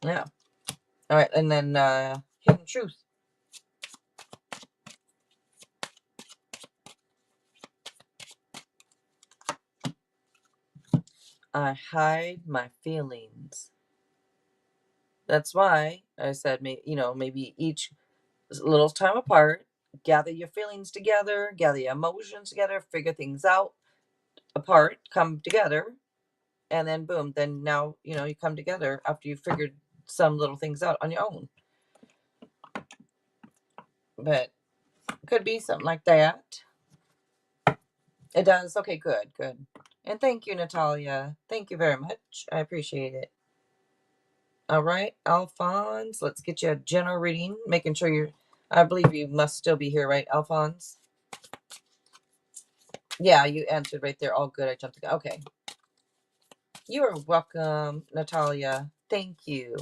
Yeah. All right, and then hidden truth. I hide my feelings. That's why I said, maybe each little time apart, gather your feelings together, gather your emotions together, figure things out apart, come together, and then boom, then now, you come together after you figured some little things out on your own. But could be something like that. It does. Okay, good, good. And thank you, Natalia. Thank you very much. I appreciate it. All right, Alphonse, let's get you a general reading, making sure I believe you must still be here, right, Alphonse? Yeah, you answered right there. All good. I jumped. Okay. You are welcome, Natalia. Thank you.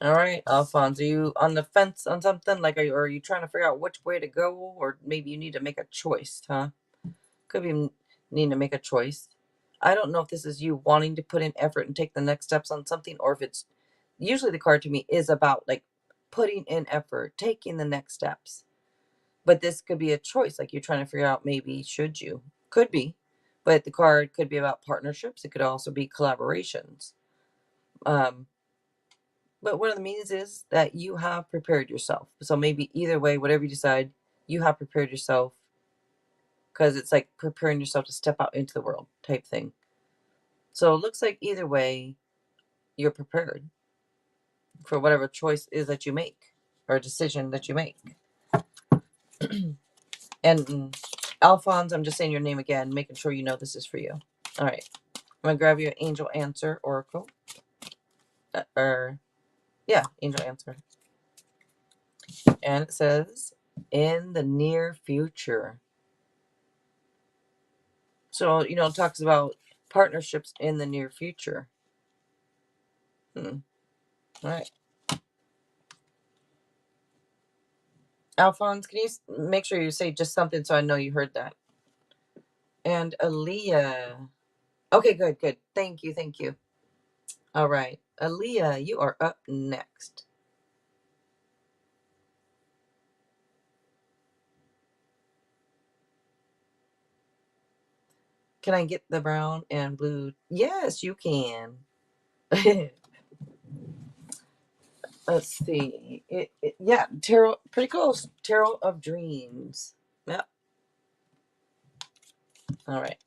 All right, Alphonse, are you on the fence on something? Like, are you trying to figure out which way to go, or maybe you need to make a choice, huh? Could be needing to make a choice. I don't know if this is you wanting to put in effort and take the next steps on something, or if it's usually the card to me is about like putting in effort, taking the next steps. But this could be a choice, like you're trying to figure out maybe should you. Could be. But the card could be about partnerships. It could also be collaborations. But one of the meanings is that you have prepared yourself. So maybe either way, whatever you decide, you have prepared yourself, because it's like preparing yourself to step out into the world type thing. So it looks like either way, you're prepared for whatever choice is that you make or decision that you make. And Alphonse, I'm just saying your name again, making sure you know this is for you. All right. I'm going to grab you an angel answer oracle. Angel answer. And it says, in the near future. So, it talks about partnerships in the near future. All right. Alphonse, can you make sure you say just something so I know you heard that? And Aaliyah. Okay, good. Thank you. All right. Aaliyah, you are up next. Can I get the brown and blue? Yes, you can. Let's see. Yeah, tarot, pretty close. Tarot of Dreams. Yep. All right.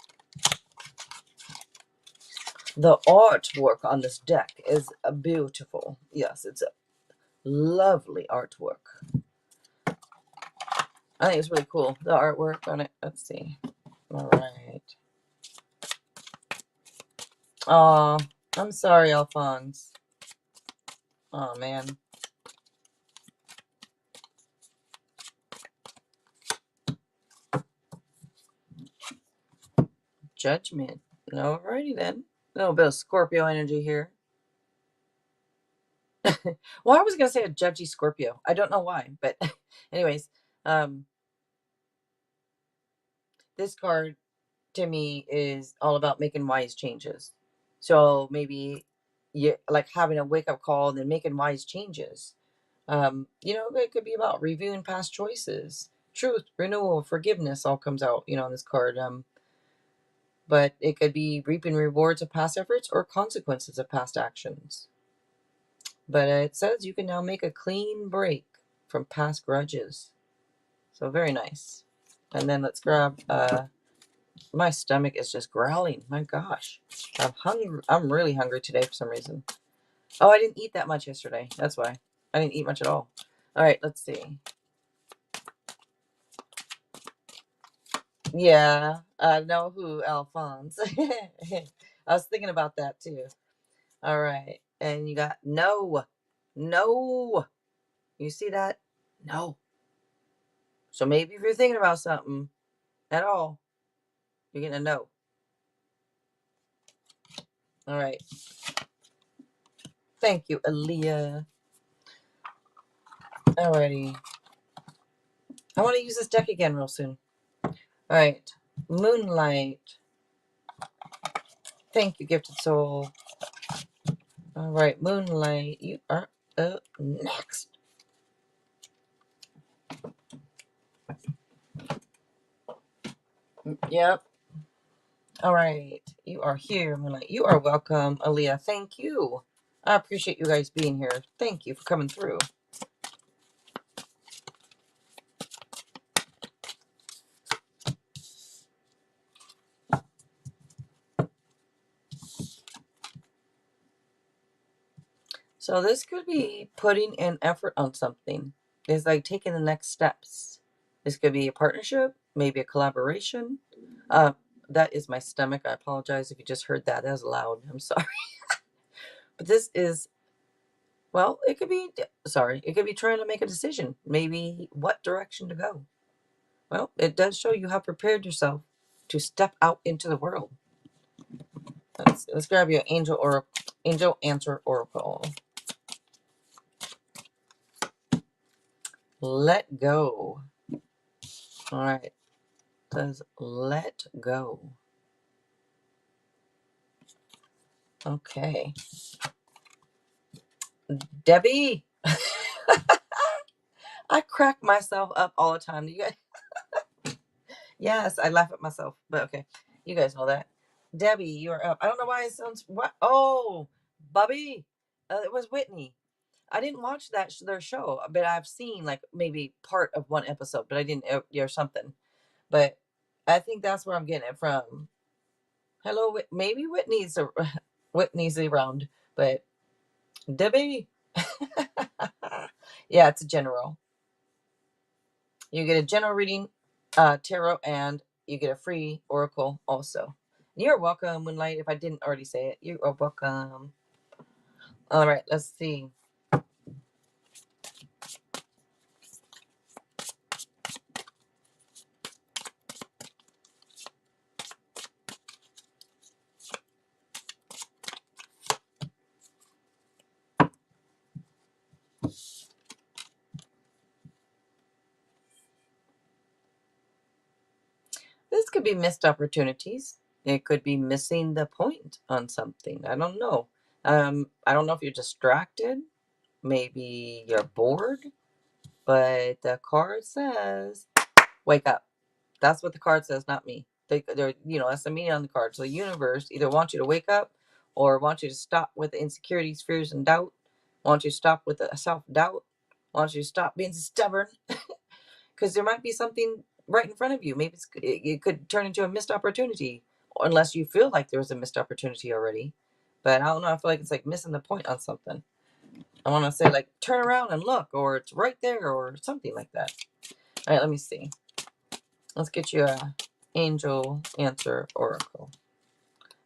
The artwork on this deck is beautiful. Yes, it's a lovely artwork. I think it's really cool, the artwork on it. Let's see. All right. Aw, I'm sorry, Alphonse. Oh, man. Judgment. Alrighty then. A little bit of Scorpio energy here. Well, I was going to say a judgy Scorpio. I don't know why, but anyways, this card to me is all about making wise changes. So maybe you like having a wake up call and then making wise changes. It could be about reviewing past choices, truth, renewal, forgiveness all comes out, on this card. But it could be reaping rewards of past efforts or consequences of past actions. But it says you can now make a clean break from past grudges. So very nice. And then let's grab, my stomach is just growling. My gosh. I'm hungry. I'm really hungry today for some reason. Oh, I didn't eat that much yesterday. That's why. I didn't eat much at all. All right, let's see. Yeah, I know who, Alphonse. I was thinking about that too. All right. And you got no. No. You see that? No. So maybe if you're thinking about something at all, you're getting a no. All right. Thank you, Aaliyah. Alrighty. I want to use this deck again real soon. All right. Moonlight. Thank you, Gifted Soul. All right. Moonlight, you are up next. Yep. All right. You are here, Moonlight. You are welcome, Aaliyah. Thank you. I appreciate you guys being here. Thank you for coming through. So this could be putting an effort on something. It's like taking the next steps. This could be a partnership, maybe a collaboration. That is my stomach. I apologize if you just heard that. That was loud. I'm sorry. But this is, well, it could be, sorry, it could be trying to make a decision. Maybe what direction to go. Well, it does show you have prepared yourself to step out into the world. Let's grab you an angel answer oracle. Let go. All right. It says let go. Okay. Debbie. I crack myself up all the time. Do you guys? Yes, I laugh at myself. But okay. You guys know that. Debbie, you're up. I don't know why it sounds what. Oh, Bubby. It was Whitney. I didn't watch their show, but I've seen like maybe part of one episode, but I didn't or something. But I think that's where I'm getting it from. Hello, maybe Whitney's around, but Debbie. Yeah, it's a general. You get a general reading, tarot, and you get a free oracle also. You're welcome, Moonlight. If I didn't already say it, you are welcome. All right, let's see. This could be missed opportunities. It could be missing the point on something. I don't know. I don't know if you're distracted. Maybe you're bored. But the card says, wake up. That's what the card says, not me. They're, that's the meaning on the card. So the universe either wants you to wake up or wants you to stop with the insecurities, fears, and doubt. Wants you to stop with the self-doubt. Wants you to stop being stubborn. Because there might be something right in front of you. Maybe it could turn into a missed opportunity, unless you feel like there was a missed opportunity already. But I don't know. I feel like it's like missing the point on something. I want to say like turn around and look, or it's right there, or something like that. All right, let me see. Let's get you a angel answer oracle.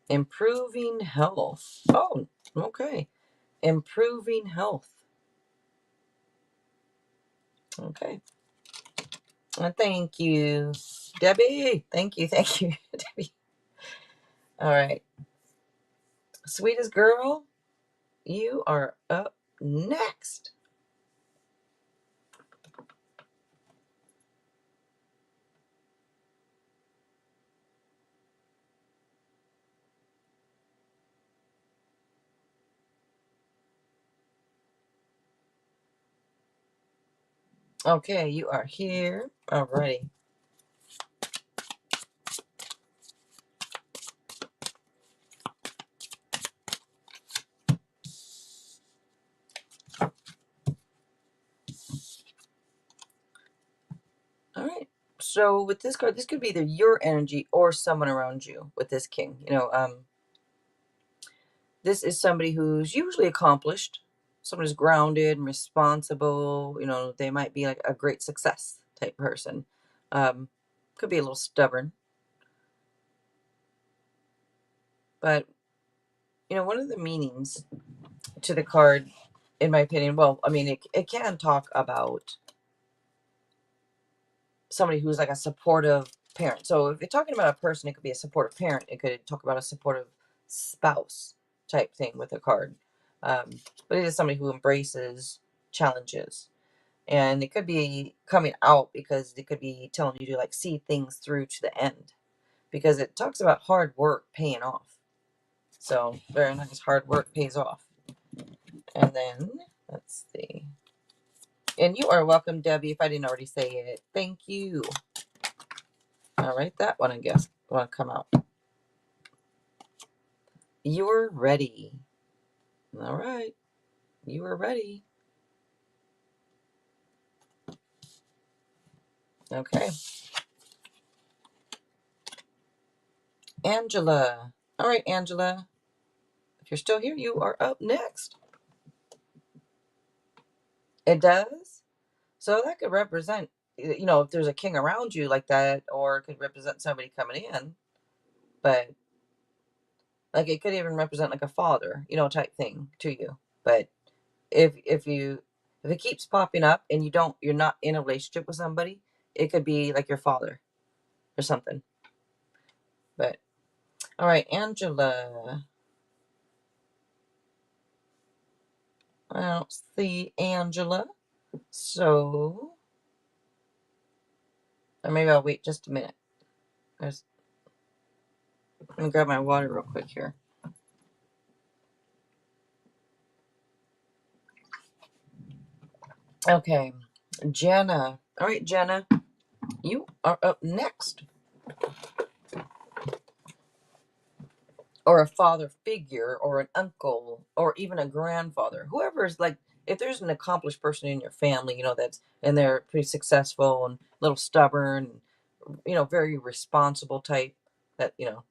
Improving health. Oh, okay. Improving health. Okay. Thank you, Debbie. Thank you, Debbie. All right. Sweetest girl, you are up next. Okay, you are here. Alrighty. All right. So with this card, this could be either your energy or someone around you with this king. This is somebody who's usually accomplished, someone who's grounded and responsible. They might be like a great success type person. Could be a little stubborn. But, one of the meanings to the card, in my opinion, well, I mean, it can talk about somebody who's like a supportive parent. So if you're talking about a person, it could be a supportive parent. It could talk about a supportive spouse type thing with a card. But it is somebody who embraces challenges. And it could be coming out because it could be telling you to like see things through to the end, because it talks about hard work paying off. So very nice. Hard work pays off. And then let's see. And you are welcome, Debbie, if I didn't already say it. Thank you. All right, that one, I guess, want to come out. You're ready. All right. You are ready. Okay. Angela. All right, Angela. If you're still here, you are up next. It does. So that could represent, if there's a king around you like that, or it could represent somebody coming in. But like it could even represent like a father, type thing to you. But if it keeps popping up and you're not in a relationship with somebody, it could be like your father or something. But all right, Angela. I don't see Angela. So, or maybe I'll wait just a minute. Let me grab my water real quick here. Okay, Jenna. All right, Jenna, you are up next. Or a father figure, or an uncle, or even a grandfather. Whoever is like if there's an accomplished person in your family, you know, and they're pretty successful and a little stubborn, you know, very responsible type, that, you know,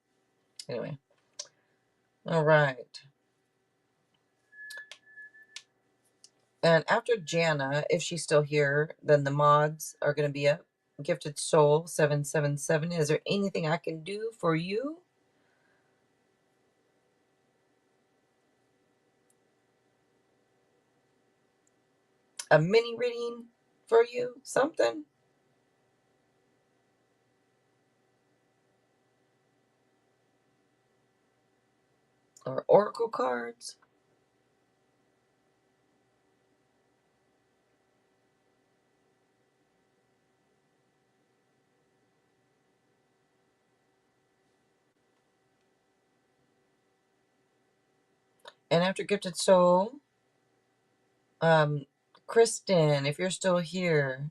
anyway. All right. And after Jana, if she's still here, then the mods are going to be up. Gifted Soul 777. Is there anything I can do for you? A mini reading for you? Something? Or oracle cards? And after Gifted Soul, Kristen, if you're still here,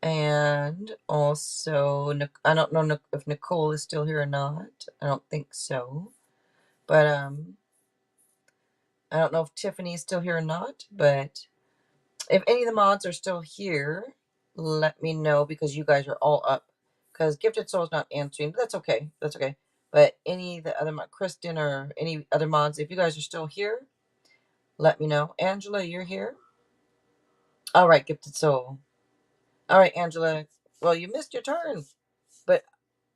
and also I don't know if Nicole is still here or not. I don't think so, but I don't know if Tiffany is still here or not. But if any of the mods are still here, let me know, because you guys are all up. Because Gifted Soul is not answering, but that's okay. That's okay. But any of the other Kristen or any other mods, if you guys are still here, let me know. Angela, you're here. All right, Gifted Soul. All right, Angela. Well, you missed your turn, but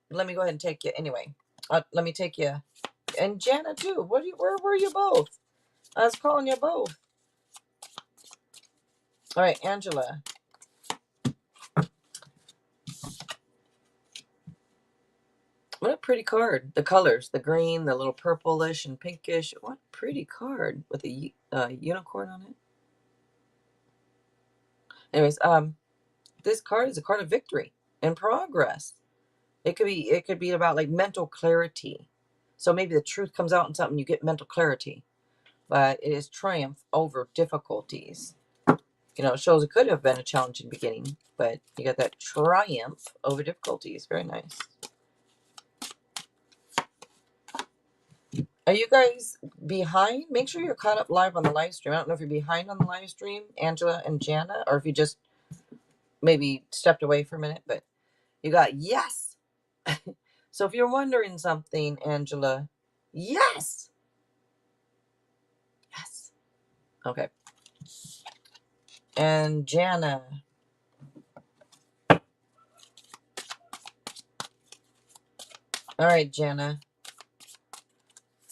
let me go ahead and take you anyway. Let me take you, and Jana too. Where were you both? I was calling you both. All right, Angela. What a pretty card. The colors, the green, the little purplish and pinkish. What a pretty card with a unicorn on it. Anyways, this card is a card of victory and progress. It could be about like mental clarity. So maybe the truth comes out in something, you get mental clarity. But it is triumph over difficulties. You know, it shows it could have been a challenging beginning, but you got that triumph over difficulties. Very nice. Are you guys behind? Make sure you're caught up live on the live stream. I don't know if you're behind on the live stream, Angela and Jana, or if you just maybe stepped away for a minute, but you got yes. So if you're wondering something, Angela, yes. Yes. Okay. And Jana. All right, Jana.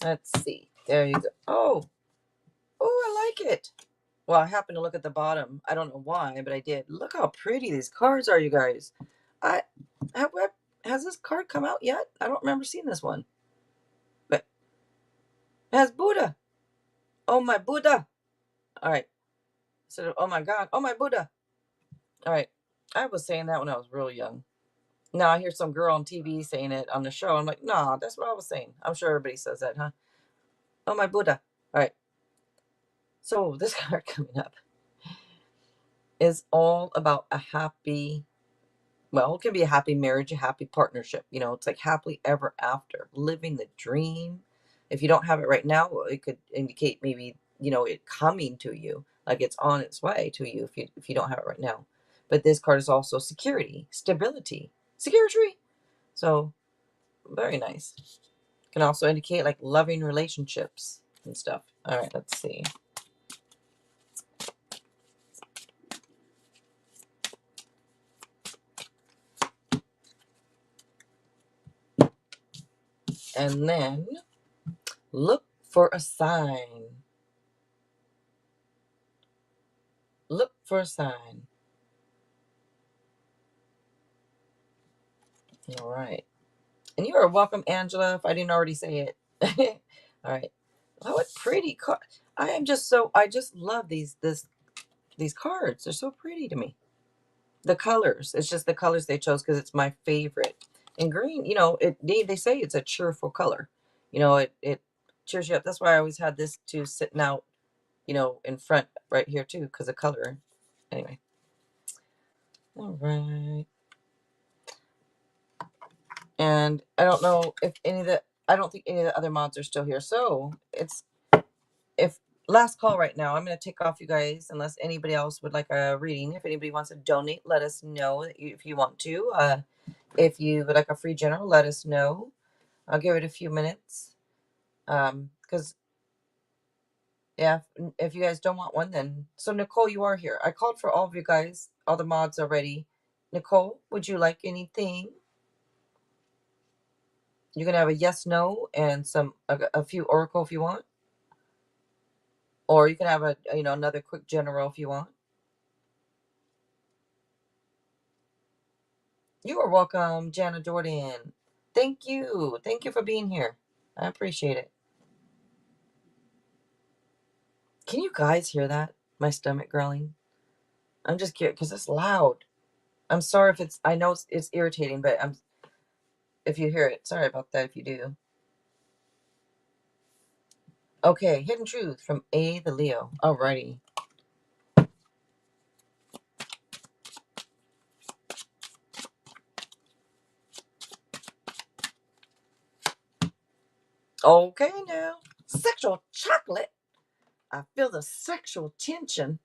Let's see. There you go. Oh, I like it. Well, I happened to look at the bottom. I don't know why, but I did. Look how pretty these cards are, you guys. I have, has this card come out yet? I don't remember seeing this one. But it has Buddha. Oh, my Buddha. All right. So, oh my God. Oh, my Buddha. All right. I was saying that when I was real young. Now I hear some girl on TV saying it on the show. I'm like, nah, that's what I was saying. I'm sure everybody says that, huh? Oh, my Buddha. All right. So this card coming up is all about a happy, well, it can be a happy marriage, a happy partnership. You know, it's like happily ever after, living the dream. If you don't have it right now, it could indicate maybe, you know, it coming to you, like it's on its way to you if you don't have it right now. But this card is also security, stability, security. So very nice. Can also indicate like loving relationships and stuff. All right, let's see. And then look for a sign. Look for a sign. All right. And you are welcome, Angela, if I didn't already say it. All right. Oh, what pretty card. I just love these cards. They're so pretty to me. The colors. It's just the colors they chose because it's my favorite. And green, you know, they say it's a cheerful color. You know, it cheers you up. That's why I always had this two sitting out, you know, in front right here too, because of color. Anyway. All right. And I don't know if I don't think any of the other mods are still here. So it's, if last call right now. I'm going to take off, you guys, unless anybody else would like a reading. If anybody wants to donate, let us know if you want to. If you would like a free general, let us know. I'll give it a few minutes. Because, yeah, if you guys don't want one, then... So, Nicole, you are here. I called for all of you guys, all the mods already. Nicole, would you like anything? You can have a yes, no, and a few oracle if you want. Or you can have another quick general if you want. You are welcome, Jana Jordan. Thank you. Thank you for being here. I appreciate it. Can you guys hear that? My stomach growling? I'm just curious because it's loud. I'm sorry if I know it's irritating, but if you hear it, sorry about that if you do. Okay, Hidden Truth from A the Leo. Alrighty. Okay now. Sexual chocolate. I feel the sexual tension.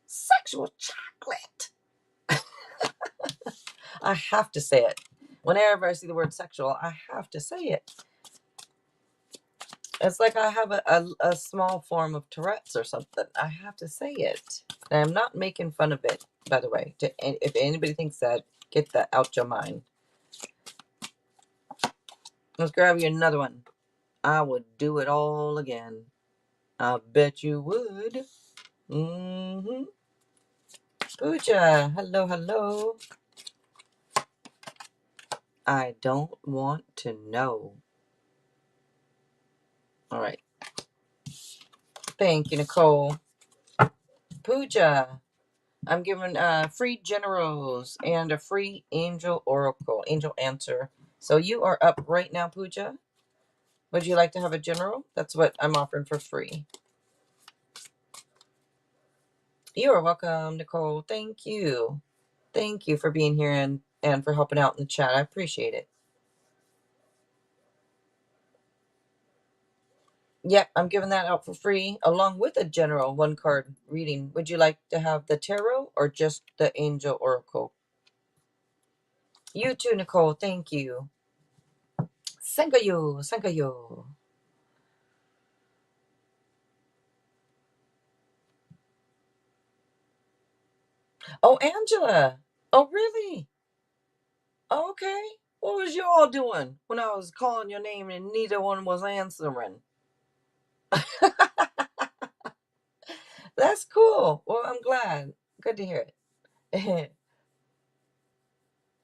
Sexual chocolate. I have to say it. Whenever I see the word sexual, I have to say it. It's like I have a small form of Tourette's or something. I have to say it. And I'm not making fun of it, by the way. If anybody thinks that, get that out your mind. Let's grab you another one. I would do it all again. I bet you would. Mm-hmm. Pooja, hello, hello. I don't want to know. All right. Thank you, Nicole. Pooja, I'm giving free generals and a free angel oracle, angel answer. So you are up right now, Pooja. Would you like to have a general? That's what I'm offering for free. You are welcome, Nicole. Thank you. Thank you for being here and for helping out in the chat. I appreciate it. Yep, I'm giving that out for free along with a general one card reading. Would you like to have the tarot or just the angel oracle? You too, Nicole. Thank you. Sankayo, Sankayo. Oh, Angela. Oh, really? Okay. What was you all doing when I was calling your name and neither one was answering? That's cool. Well, I'm glad. Good to hear it.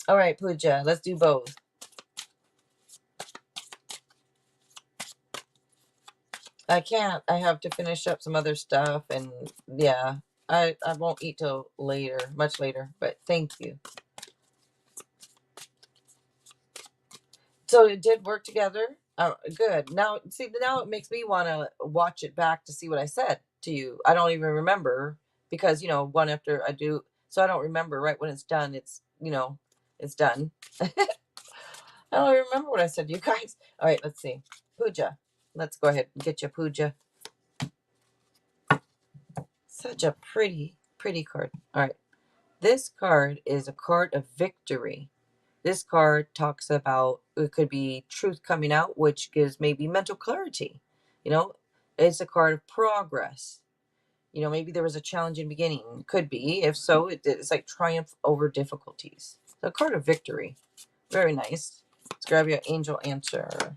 All right, Pooja, let's do both. I can't. I have to finish up some other stuff, and yeah, I won't eat till later, much later. But thank you. So it did work together. Good. Now, see, now it makes me want to watch it back to see what I said to you. I don't even remember because one after I do, so I don't remember. Right when it's done, it's done. I don't even remember what I said to you guys. All right, let's see. Pooja. Let's go ahead and get you Pooja. Such a pretty, pretty card. All right. This card is a card of victory. This card talks about, it could be truth coming out, which gives maybe mental clarity. It's a card of progress. Maybe there was a challenging beginning. Could be. If so, it's like triumph over difficulties. So a card of victory. Very nice. Let's grab your angel answer.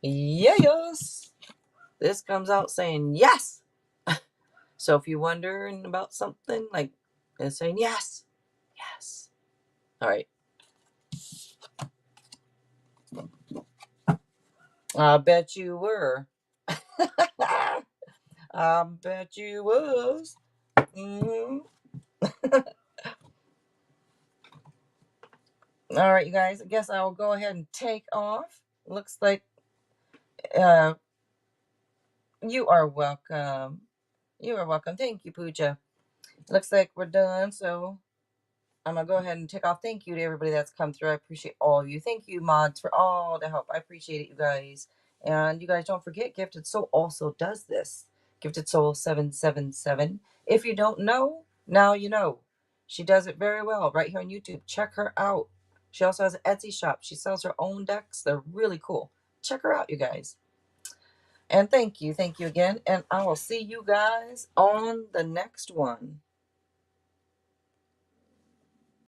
Yes. This comes out saying yes. So if you're wondering about something, like it's saying yes. Yes. All right. I bet you were. I bet you was. Mm-hmm. All right, you guys. I guess I will go ahead and take off. Looks like you are welcome. You are welcome. Thank you, Pooja. Looks like we're done. So I'm going to go ahead and take off. Thank you to everybody that's come through. I appreciate all of you. Thank you, mods, for all the help. I appreciate it, you guys. And you guys don't forget, Gifted Soul also does this. Gifted Soul 777. If you don't know, now you know. She does it very well right here on YouTube. Check her out. She also has an Etsy shop. She sells her own decks. They're really cool. Check her out, you guys. And thank you again. And I will see you guys on the next one.